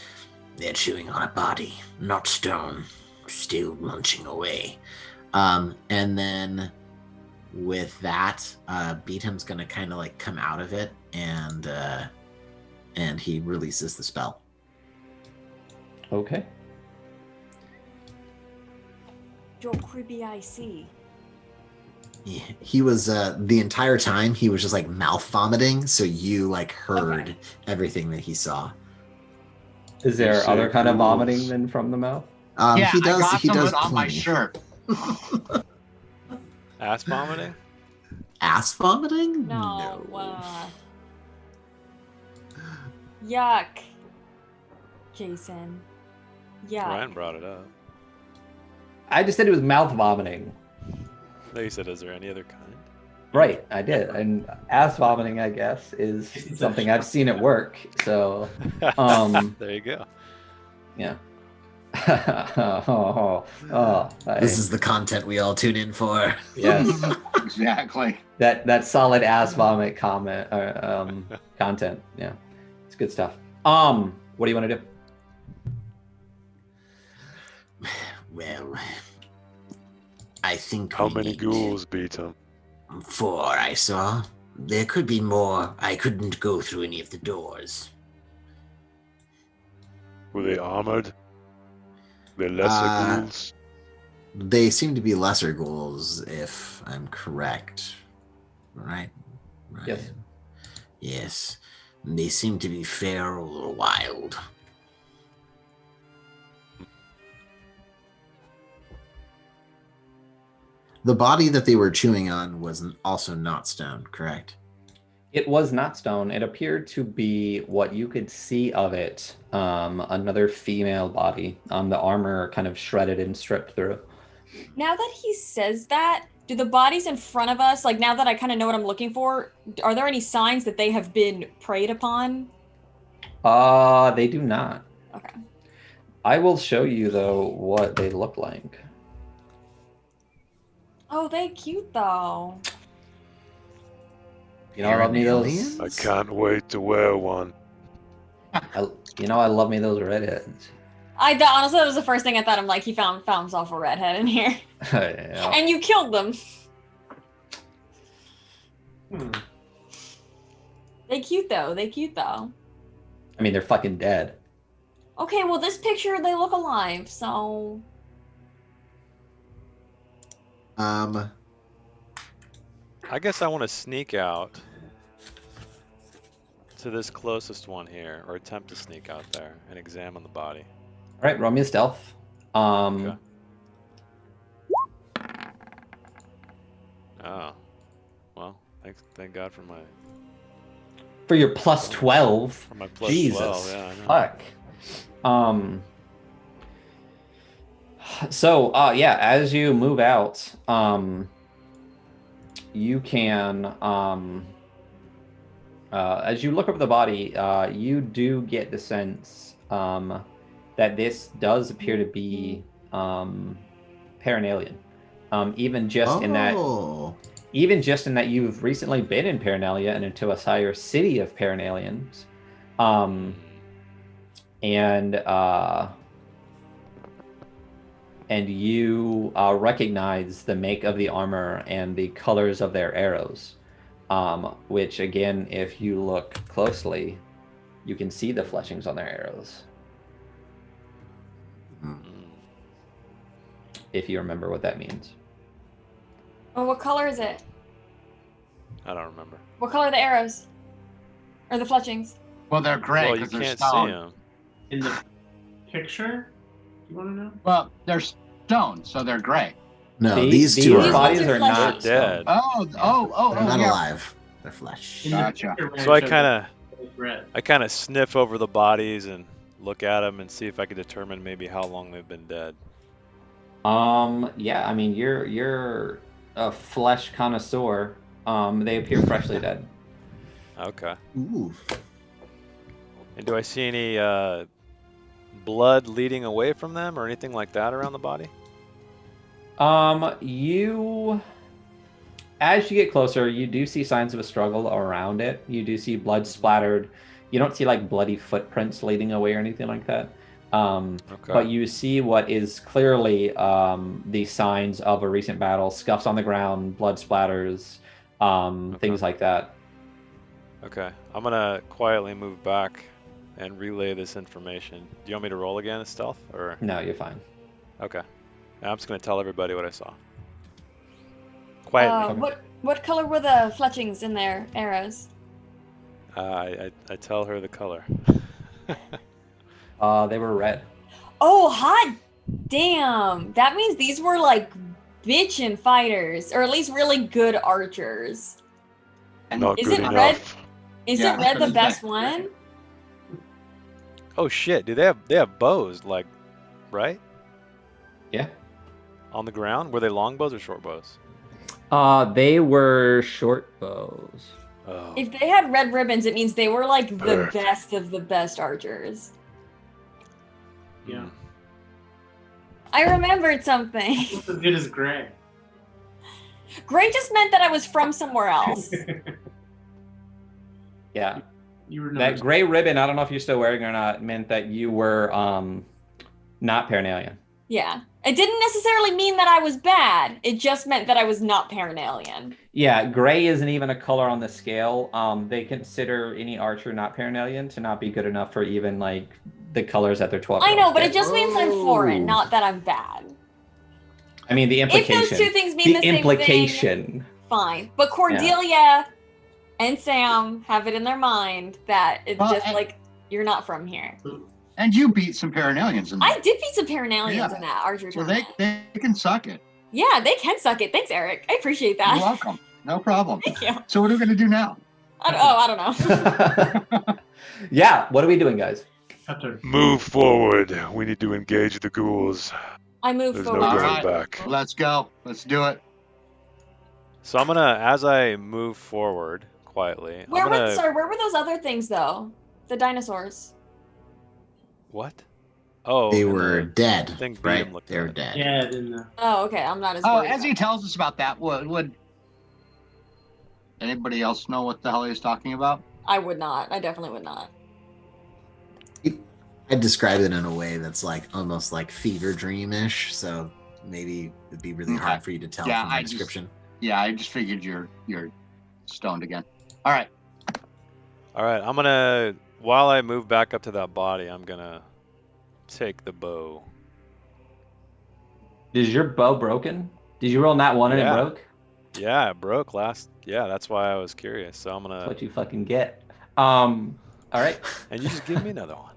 They're chewing on a body, not stone. Still munching away. And then with that, Beatum's gonna kind of like come out of it, and he releases the spell. Okay. Your creepy eye see. He was the entire time he was just like mouth vomiting, so you like heard everything that he saw. Is there other kind of vomiting than from the mouth? Yeah, he does. I got He some does of it on my plenty. shirt. Ass vomiting? Ass vomiting? No. Yuck. Jason. Yuck. Ryan brought it up. I just said it was mouth vomiting. No, you said, is there any other kind? Right, I did. And ass vomiting, I guess, is something I've seen at work. So, there you go. Yeah. This is the content we all tune in for. Yes. Exactly. That solid ass vomit comment content. Yeah, it's good stuff. What do you want to do? Well, I think How we many need ghouls beat him? 4 I saw. There could be more. I couldn't go through any of the doors. Were they armored? They're lesser ghouls? They seem to be lesser ghouls, if I'm correct. Right? Yes. Yes. They seem to be feral or wild. The body that they were chewing on was also not stone, correct? It was not stone. It appeared to be what you could see of it, another female body. The armor kind of shredded and stripped through. Now that he says that, do the bodies in front of us, like now that I kind of know what I'm looking for, are there any signs that they have been preyed upon? They do not. Okay. I will show you though what they look like. Oh, they cute though. You know, I love me those. I can't wait to wear one. I love me those redheads. Honestly, that was the first thing I thought. I'm like, he found himself a redhead in here. Yeah. And you killed them. They cute though. I mean, they're fucking dead. Okay, well, this picture, they look alive, so... I guess I want to sneak out to this closest one here, or attempt to sneak out there and examine the body. All right, roll me a stealth. Okay. Oh, well, thank God for my... For your plus 12. For my plus Jesus. 12, yeah, I know. Fuck. So, as you move out, you can, as you look over the body, you do get the sense that this does appear to be Paranalian. Even just in that you've recently been in Paranalia and into a entire city of Paranalians. And you recognize the make of the armor and the colors of their arrows, which again, if you look closely, you can see the fleshings on their arrows. If you remember what that means. Oh, what color is it? I don't remember. What color are the arrows? Or the fletchings? Well, they're gray Well, you because they're can't stone. see them. In the picture? You want to know? Well, they're stone, so they're gray. No, these two are bodies alive. are not dead. They're not yeah. alive. They're flesh. In the Gotcha. picture, So I Ryan showed kind red. of sniff over the bodies and look at them and see if I can determine maybe how long they've been dead. Yeah, I mean, you're a flesh connoisseur. They appear freshly dead. Okay. Ooh. And do I see any blood leading away from them or anything like that around the body? As you get closer, you do see signs of a struggle around it. You do see blood splattered. You don't see like bloody footprints leading away or anything like that. Okay. But you see what is clearly the signs of a recent battle, scuffs on the ground, blood splatters, things like that. Okay. I'm going to quietly move back and relay this information. Do you want me to roll again as stealth? Or? No, you're fine. Okay. I'm just going to tell everybody what I saw. Quietly. What color were the fletchings in their arrows? I tell her the color. They were red. Oh, hot damn. That means these were like bitchin' fighters, or at least really good archers. Not Is good it enough. red? Is Yeah, it red the that's best right. one? Oh shit! Do they have bows, like, right? Yeah. On the ground? Were they long bows or short bows? They were short bows. Oh. If they had red ribbons, it means they were like the Ugh. best of the best archers. Yeah. I remembered something. It's as good as gray. Gray just meant that I was from somewhere else. Yeah. You were That gray ribbon, I don't know if you're still wearing it or not, meant that you were not Paranalian. Yeah. It didn't necessarily mean that I was bad. It just meant that I was not Paranalian. Yeah, gray isn't even a color on the scale. They consider any archer not Paranalian to not be good enough for even like the colors that they're 12. I know, but it just means I'm foreign, Oh. not that I'm bad. I mean, the implication. If those two things mean the same implication. Fine. But Cordelia and Sam have it in their mind that it's Well, just like, you're not from here. And you beat some Paranalians in there. I did beat some Paranalians Yeah. in that archer So tournament. they can suck it. Yeah, they can suck it. Thanks, Eric. I appreciate that. You're welcome. No problem. Thank you. So what are we going to do now? I don't know. Yeah, what are we doing, guys? Move forward. We need to engage the ghouls. I move There's forward. no All going right. back. Let's go. Let's do it. So I'm gonna, as I move forward quietly, Where I'm gonna. where were those other things though? The dinosaurs. What? Oh, They and were the dead, thing right? Beam looked They were at. dead. Yeah, in the Oh, okay. I'm not as. Oh, worried as he about tells us about that, would anybody else know what the hell he's talking about? it. I would not. I definitely would not. I'd describe it in a way that's like almost like fever dreamish. So maybe it'd be really hard for you to tell Yeah, from the I just- description. Yeah, I just figured you're stoned again. All right. All right, I'm gonna. While I move back up to that body, I'm gonna take the bow. Is your bow broken? Did you roll that one and it Yeah. broke? Yeah, it broke last. Yeah, that's why I was curious. So I'm That's gonna. what you fucking get. All right. And you just give me another one.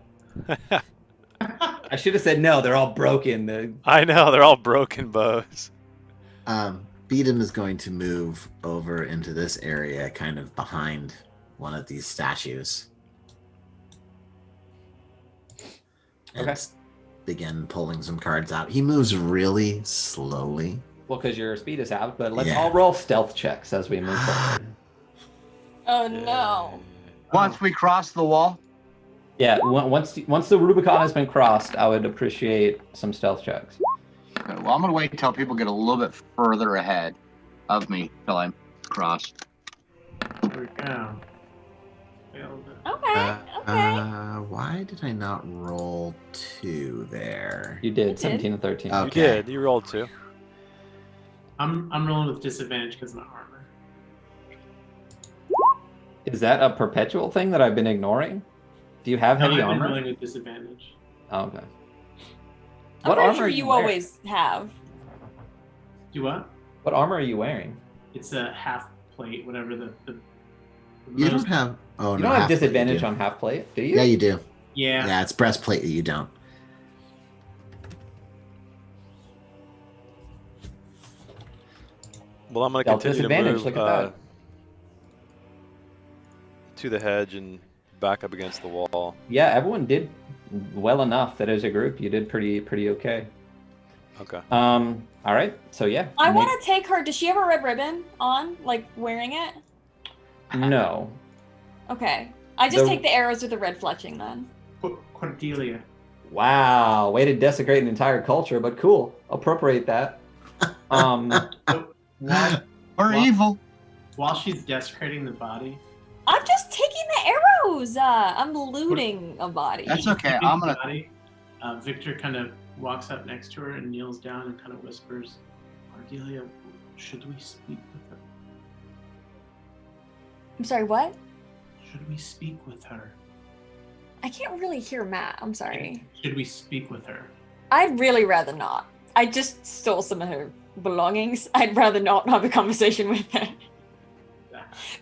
I should have said no. They're all broken. I know they're all broken bows. Beedham is going to move over into this area, kind of behind one of these statues. And Okay. begin pulling some cards out. He moves really slowly. Well, because your speed is halved, but let's Yeah. all roll stealth checks as we move forward. Oh no. Once we cross the wall, Yeah, once the Rubicon has been crossed, I would appreciate some stealth checks. okay, well, I'm going to wait until people get a little bit further ahead of me till I'm crossed. there we go. Failed it. Okay. Okay. Why did I not roll 2 there? You did 17 and 13. Oh. You Okay. did. You rolled 2. I'm rolling with disadvantage because of my armor. Is that a perpetual thing that I've been ignoring? Do you have No, heavy I've been armor? rolling with disadvantage. Oh, okay. I'm What pretty armor sure are you wearing? always have. Do what? What armor are you wearing? It's a half plate, whatever the You most- don't have. Oh, You no. don't have half plate, you disadvantage do. on half plate, do you? Yeah, you do. Yeah. Yeah, it's breastplate that you don't. Well, I'm gonna Dealt continue to disadvantage, move look at that. to the hedge and back up against the wall. Yeah, everyone did well enough that as a group you did pretty okay. Okay. All right. So yeah. I want to take her. Does she have a red ribbon on, like wearing it? No. Okay. I just The- take the arrows with the red fletching then. Cordelia. Wow, way to desecrate an entire culture, but cool. Appropriate that. While, We're Well- evil. while she's desecrating the body, I'm just taking the arrows. I'm looting a body. That's okay. keeping I'm the going to. body, Victor kind of walks up next to her and kneels down and kind of whispers, "Cordelia, should we speak with her? I'm sorry, what? Should we speak with her? I can't really hear Matt. I'm sorry. Should we speak with her?" I'd really rather not. I just stole some of her belongings. I'd rather not have a conversation with her.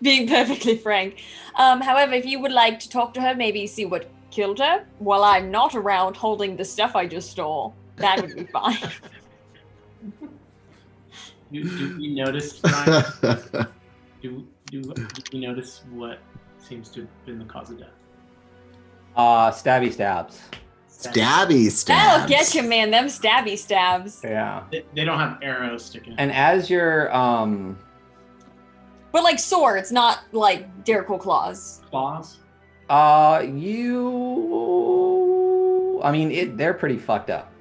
Being perfectly frank. However, if you would like to talk to her, maybe see what killed her while I'm not around holding the stuff I just stole, that would be fine. Do we notice, Ryan? do we notice what seems to have been the cause of death? Stabby stabs. Stabby stabs. That'll get you, man. Them stabby stabs. Yeah. They don't have arrows sticking. And as you're But like swords, not like Derrickle claws. Claws? I mean they're pretty fucked up.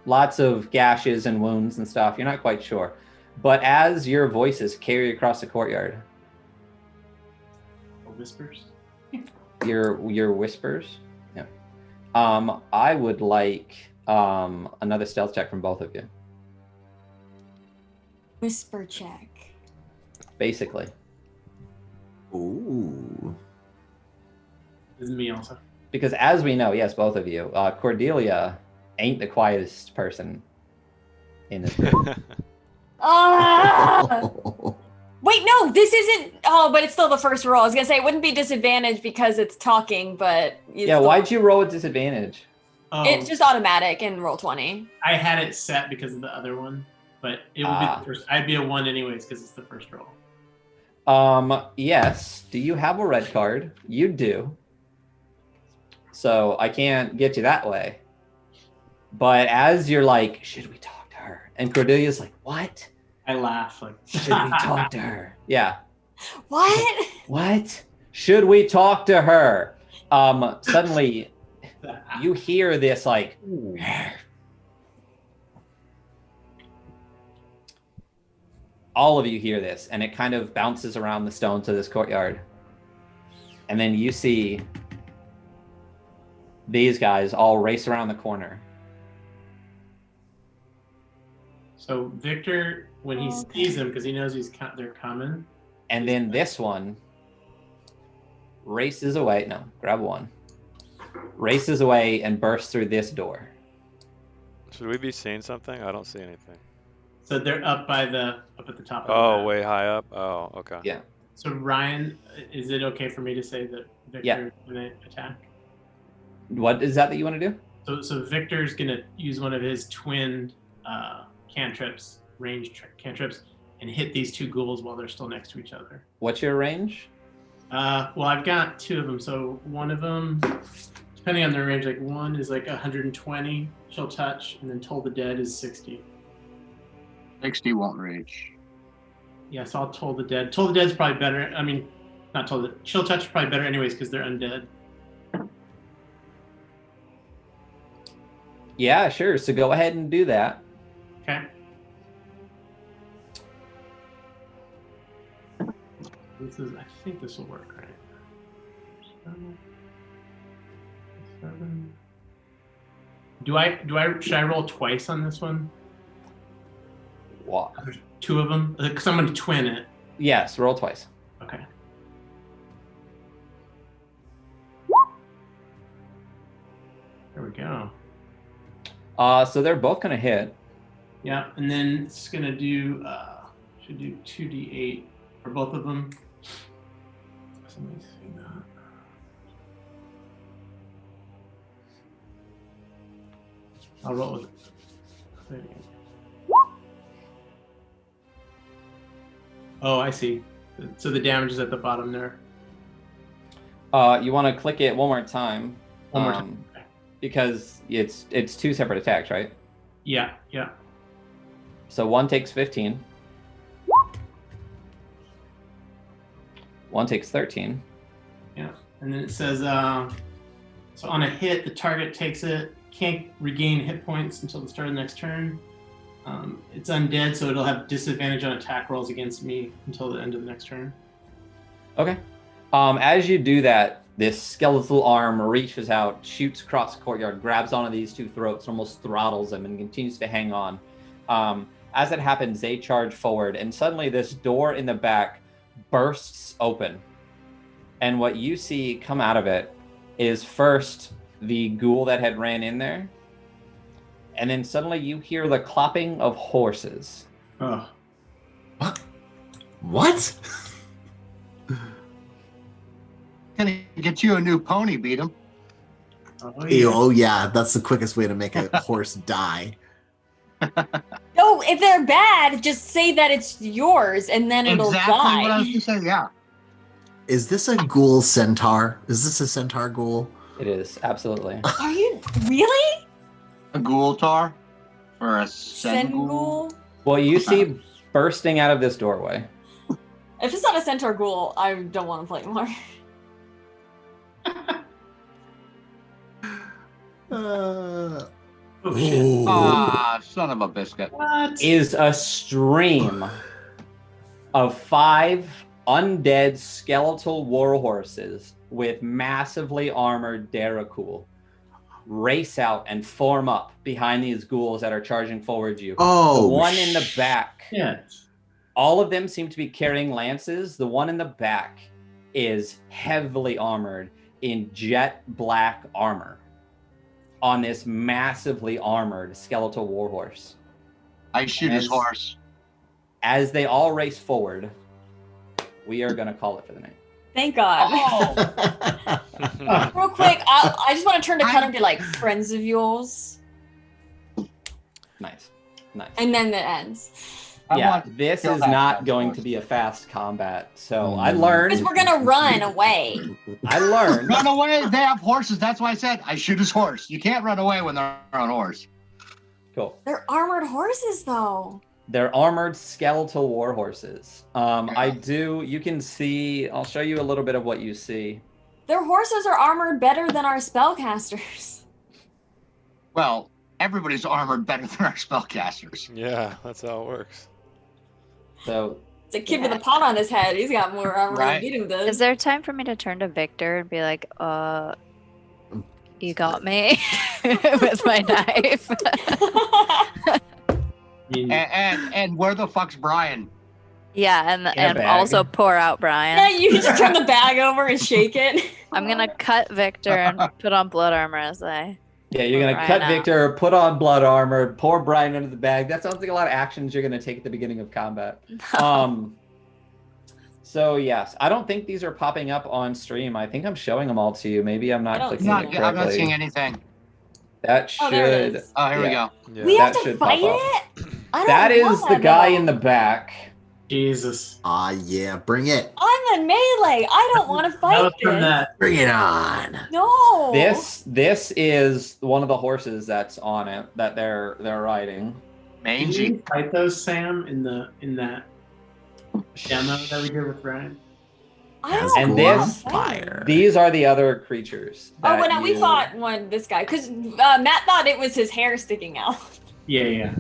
Lots of gashes and wounds and stuff. You're not quite sure. But as your voices carry across the courtyard, Or whispers? your whispers. Yeah. I would like another stealth check from both of you. Whisper check. Basically. Ooh. This is me also. Because as we know, yes, both of you, Cordelia ain't the quietest person in this group. Ah! Wait, no, this isn't. Oh, but it's still the first roll. I was gonna say it wouldn't be disadvantage because it's talking, but Yeah, why'd you roll with disadvantage? Oh, It's just automatic in roll 20. I had it set because of the other one, but it would be the first. I'd be a 1 anyways because it's the first roll. Yes. Do you have a red card? You do. So I can't get you that way. But as you're like, should we talk to her? And Cordelia's like, what? I laugh like, should we talk to her? Yeah. What? What? Should we talk to her? Suddenly you hear this like all of you hear this, and it kind of bounces around the stones of this courtyard. And then you see these guys all race around the corner. So Victor, when he sees them, because he knows they're coming. And then this one races away. No, grab one. Races away and bursts through this door. Should we be seeing something? I don't see anything. So they're up at the top. Oh, way high up. Oh, okay. Yeah. So Ryan, is it okay for me to say that Victor is going to attack? What is that you want to do? So Victor's going to use one of his twin cantrips, ranged cantrips, and hit these 2 ghouls while they're still next to each other. What's your range? Well, I've got 2 of them. So one of them, depending on their range, like one is like 120, she'll touch, and then Toll the Dead is 60. 60 won't reach. Yeah, so I'll Toll the Dead. Toll the Dead's probably better. I mean, not Toll the Chill Touch is probably better anyways because they're undead. Yeah, sure. So go ahead and do that. Okay. I think this will work, right? 7. Should I roll twice on this one? What? There's 2 of them. Because I'm going to twin it. Yes, roll twice. Okay. There we go. So they're both gonna hit. Yeah, and then it's gonna do should do 2d8 for both of them. So let me see that. I'll roll with it. Oh, I see. So the damage is at the bottom there. You want to click it one more time. One more time. Okay. Because it's 2 separate attacks, right? Yeah, yeah. So one takes 15. One takes 13. Yeah, and then it says, so on a hit, the target takes it, can't regain hit points until the start of the next turn. It's undead, so it'll have disadvantage on attack rolls against me until the end of the next turn. Okay. As you do that, this skeletal arm reaches out, shoots across the courtyard, grabs onto these 2 throats, almost throttles them, and continues to hang on. As it happens, they charge forward, and suddenly this door in the back bursts open. And what you see come out of it is first the ghoul that had ran in there, and then suddenly you hear the clopping of horses. Oh. What? Can get you a new pony, beat him. Oh yeah, that's the quickest way to make a horse die. No, if they're bad, just say that it's yours, and then it'll die. Exactly what I was going to say. Yeah. Is this a ghoul centaur? Is this a centaur ghoul? It is, absolutely. Are you really? A ghoul tar? Or a Senghoul? Well, you see bursting out of this doorway. If it's not a centaur ghoul, I don't want to play more. Oh shit. Ah, son of a biscuit. What? Is a stream of 5 undead skeletal war horses with massively armored Daracool race out and form up behind these ghouls that are charging forward you. Oh, the one in the back. Yes. All of them seem to be carrying lances. The one in the back is heavily armored in jet black armor on this massively armored skeletal warhorse. I shoot his horse. As they all race forward, we are going to call it for the night. Thank God. Oh. Real quick, I just want to turn to Cutter and be like, friends of yours. Nice. Nice. And then it ends. Yeah, this is not going to be a fast combat. So I learned. Because we're gonna run away. I learned. Run away. They have horses. That's why I said I shoot his horse. You can't run away when they're on horse. Cool. They're armored horses, though. They're armored skeletal war horses. You can see, I'll show you a little bit of what you see. Their horses are armored better than our spellcasters. Well, everybody's armored better than our spellcasters. Yeah, that's how it works. So it's a kid with a pot on his head. He's got more armor than Beatum does. Is there time for me to turn to Victor and be like, you got me with my knife? and where the fuck's Brian? Yeah, and also pour out Brian. Yeah, you just turn the bag over and shake it. I'm gonna cut Victor and put on blood armor as I. Yeah, you're gonna cut Victor, put on blood armor, pour Brian into the bag. That sounds like a lot of actions you're gonna take at the beginning of combat. No. So yes, I don't think these are popping up on stream. I think I'm showing them all to you. Maybe I'm not clicking it correctly. I'm not seeing anything. That should. There it is. Oh, here we go. Yeah. We have to fight it? That is the guy in the back. Jesus. Yeah, bring it. I'm in melee. I don't want to fight this. Bring it on. No. This is one of the horses that's on it that they're riding. Mangy. Did you fight those, Sam, in that demo that we did with Brian? These are the other creatures. When we fought this guy, because Matt thought it was his hair sticking out. Yeah.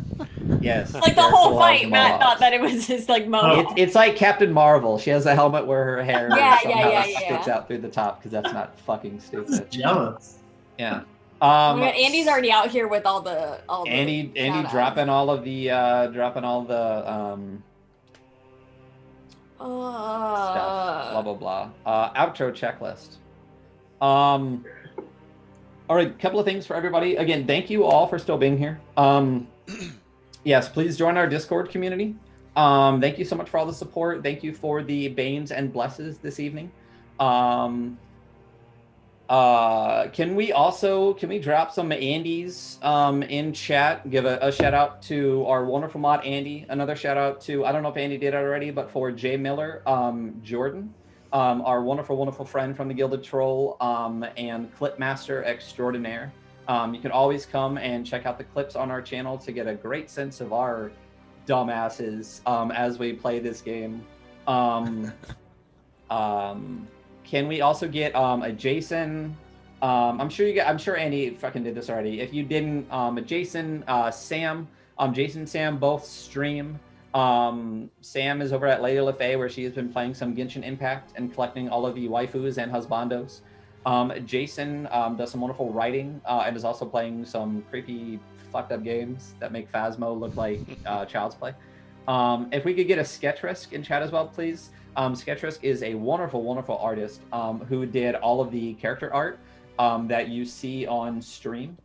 Yes. Like the whole fight, Matt thought that it was his mohawk. It's like Captain Marvel. She has a helmet where her hair sticks out through the top because that's not fucking stupid. Jealous. Yeah. Andy's already out here with all the Andy dropping all the stuff. Blah blah blah. Outro checklist. All right, couple of things for everybody. Again, thank you all for still being here. Yes, please join our Discord community. Thank you so much for all the support. Thank you for the Banes and Blesses this evening. Can we drop some Andys in chat? Give a shout out to our wonderful mod Andy. Another shout out to, I don't know if Andy did it already, but for Jay Miller, Jordan, our wonderful friend from the Gilded Troll, and clip master extraordinaire. You can always come and check out the clips on our channel to get a great sense of our dumbasses as we play this game. Can we also get a Jason? I'm sure Andy fucking did this already. If you didn't, a Jason, Sam, Jason and Sam both stream. Sam is over at Lady Lefay where she has been playing some Genshin Impact and collecting all of the waifus and husbandos. Jason does some wonderful writing and is also playing some creepy, fucked up games that make Phasmo look like child's play. If we could get a Sketchrisk in chat as well, please. Sketchrisk is a wonderful artist who did all of the character art that you see on stream.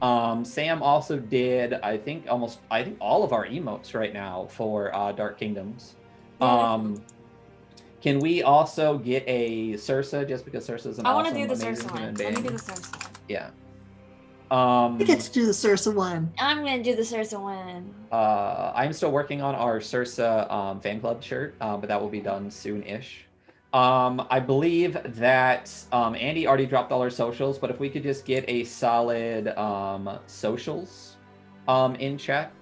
Sam also did, I think all of our emotes right now for Dark Kingdoms. Can we also get a Sursa, just because Sursa's an awesome, I want to do the amazing Sursa one. human Let me being? do the Sursa one. Yeah. I get to do the Sursa one. I'm going to do the Sursa one. I'm still working on our Sursa fan club shirt, but that will be done soon-ish. I believe that Andy already dropped all our socials, but if we could just get a solid socials in chat.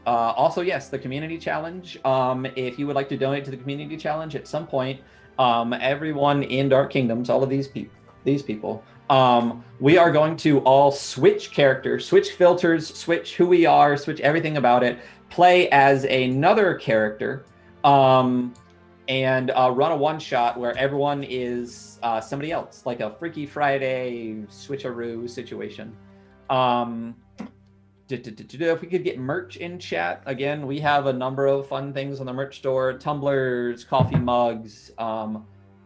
Also, yes, the community challenge. If you would like to donate to the community challenge at some point, everyone in Dark Kingdoms, all of these people, we are going to all switch characters, switch filters, switch who we are, switch everything about it, play as another character, and run a one-shot where everyone is somebody else, like a Freaky Friday switcheroo situation. If we could get merch in chat, again, we have a number of fun things on the merch store: tumblers, coffee mugs.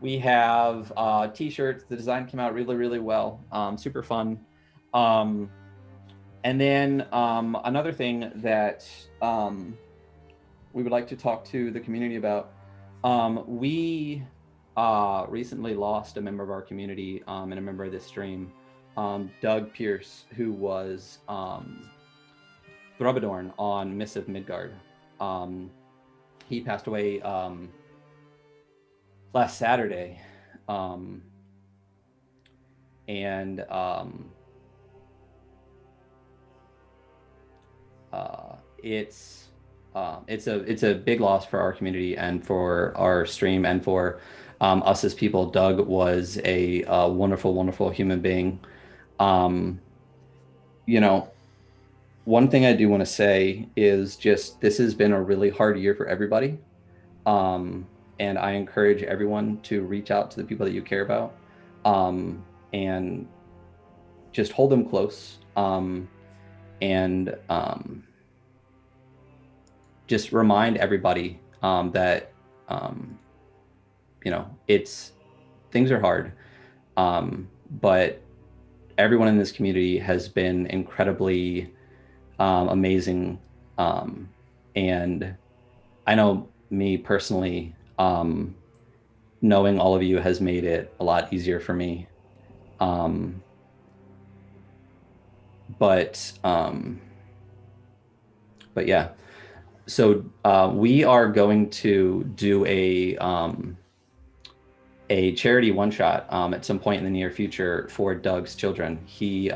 We have t-shirts. The design came out really well. Super fun. And then another thing that we would like to talk to the community about. We recently lost a member of our community and a member of this stream, Doug Pierce, who was Throbadorn on Mists of Midgard. He passed away last Saturday, and it's a big loss for our community and for our stream and for us as people. Doug was a wonderful, wonderful human being. You know, one thing I do want to say is just this has been a really hard year for everybody. And I encourage everyone to reach out to the people that you care about, and just hold them close, and just remind everybody that things are hard, but everyone in this community has been incredibly amazing, and I know me personally, knowing all of you has made it a lot easier for me. But yeah, so we are going to do a charity one-shot at some point in the near future for Doug's children. He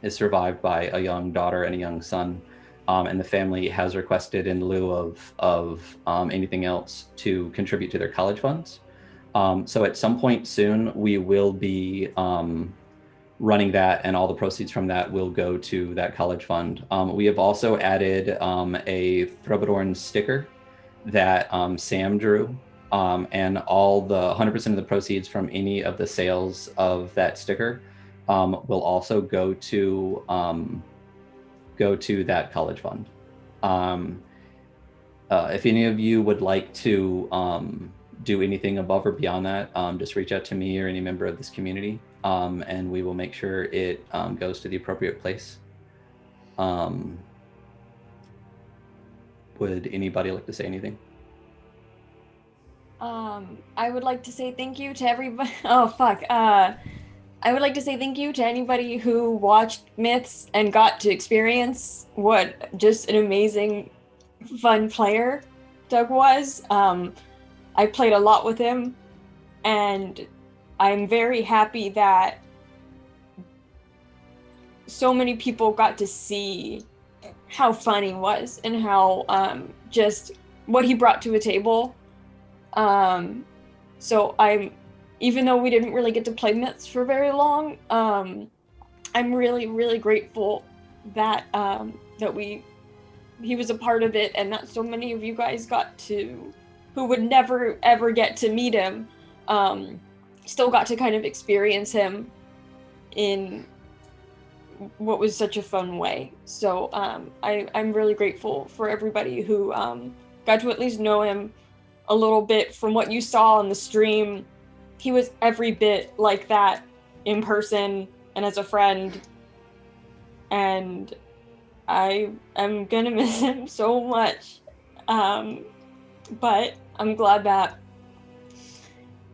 is survived by a young daughter and a young son, and the family has requested, in lieu of anything else, to contribute to their college funds. So at some point soon, we will be running that, and all the proceeds from that will go to that college fund. We have also added a Throbadorn sticker that Sam drew, and all the 100% of the proceeds from any of the sales of that sticker will also go to that college fund. If any of you would like to do anything above or beyond that, just reach out to me or any member of this community, and we will make sure it goes to the appropriate place. Would anybody like to say anything? I would like to say thank you to everybody. Oh, fuck. I would like to say thank you to anybody who watched Myths and got to experience what just an amazing, fun player Doug was. I played a lot with him, and I'm very happy that so many people got to see how fun he was and how just what he brought to a table. So even though we didn't really get to play Myths for very long, I'm really, really grateful that he was a part of it, and that so many of you guys who would never ever get to meet him, still got to kind of experience him in what was such a fun way. So I'm really grateful for everybody who got to at least know him a little bit. From what you saw on the stream, he was every bit like that in person and as a friend, and I am gonna miss him so much, but I'm glad that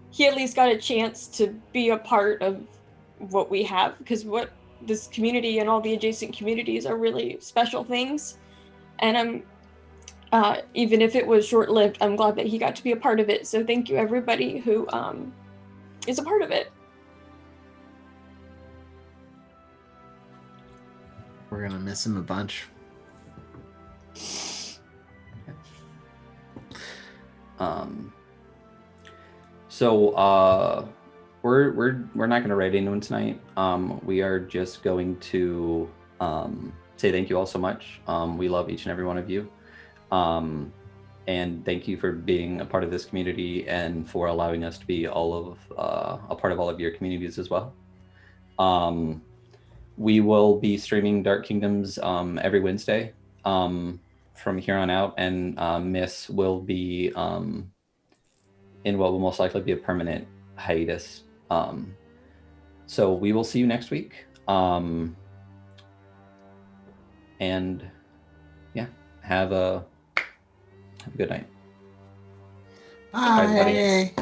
he at least got a chance to be a part of what we have, because what this community and all the adjacent communities are really special things, and I'm even if it was short-lived, I'm glad that he got to be a part of it. So thank you everybody who is a part of it. We're gonna miss him a bunch. So we're not going to raid anyone tonight. We are just going to say thank you all so much. We love each and every one of you, and thank you for being a part of this community and for allowing us to be a part of all of your communities as well. We will be streaming Dark Kingdoms every Wednesday from here on out, and Miss will be in what will most likely be a permanent hiatus. So we will see you next week. And yeah, have a good night. Bye. Bye, everybody.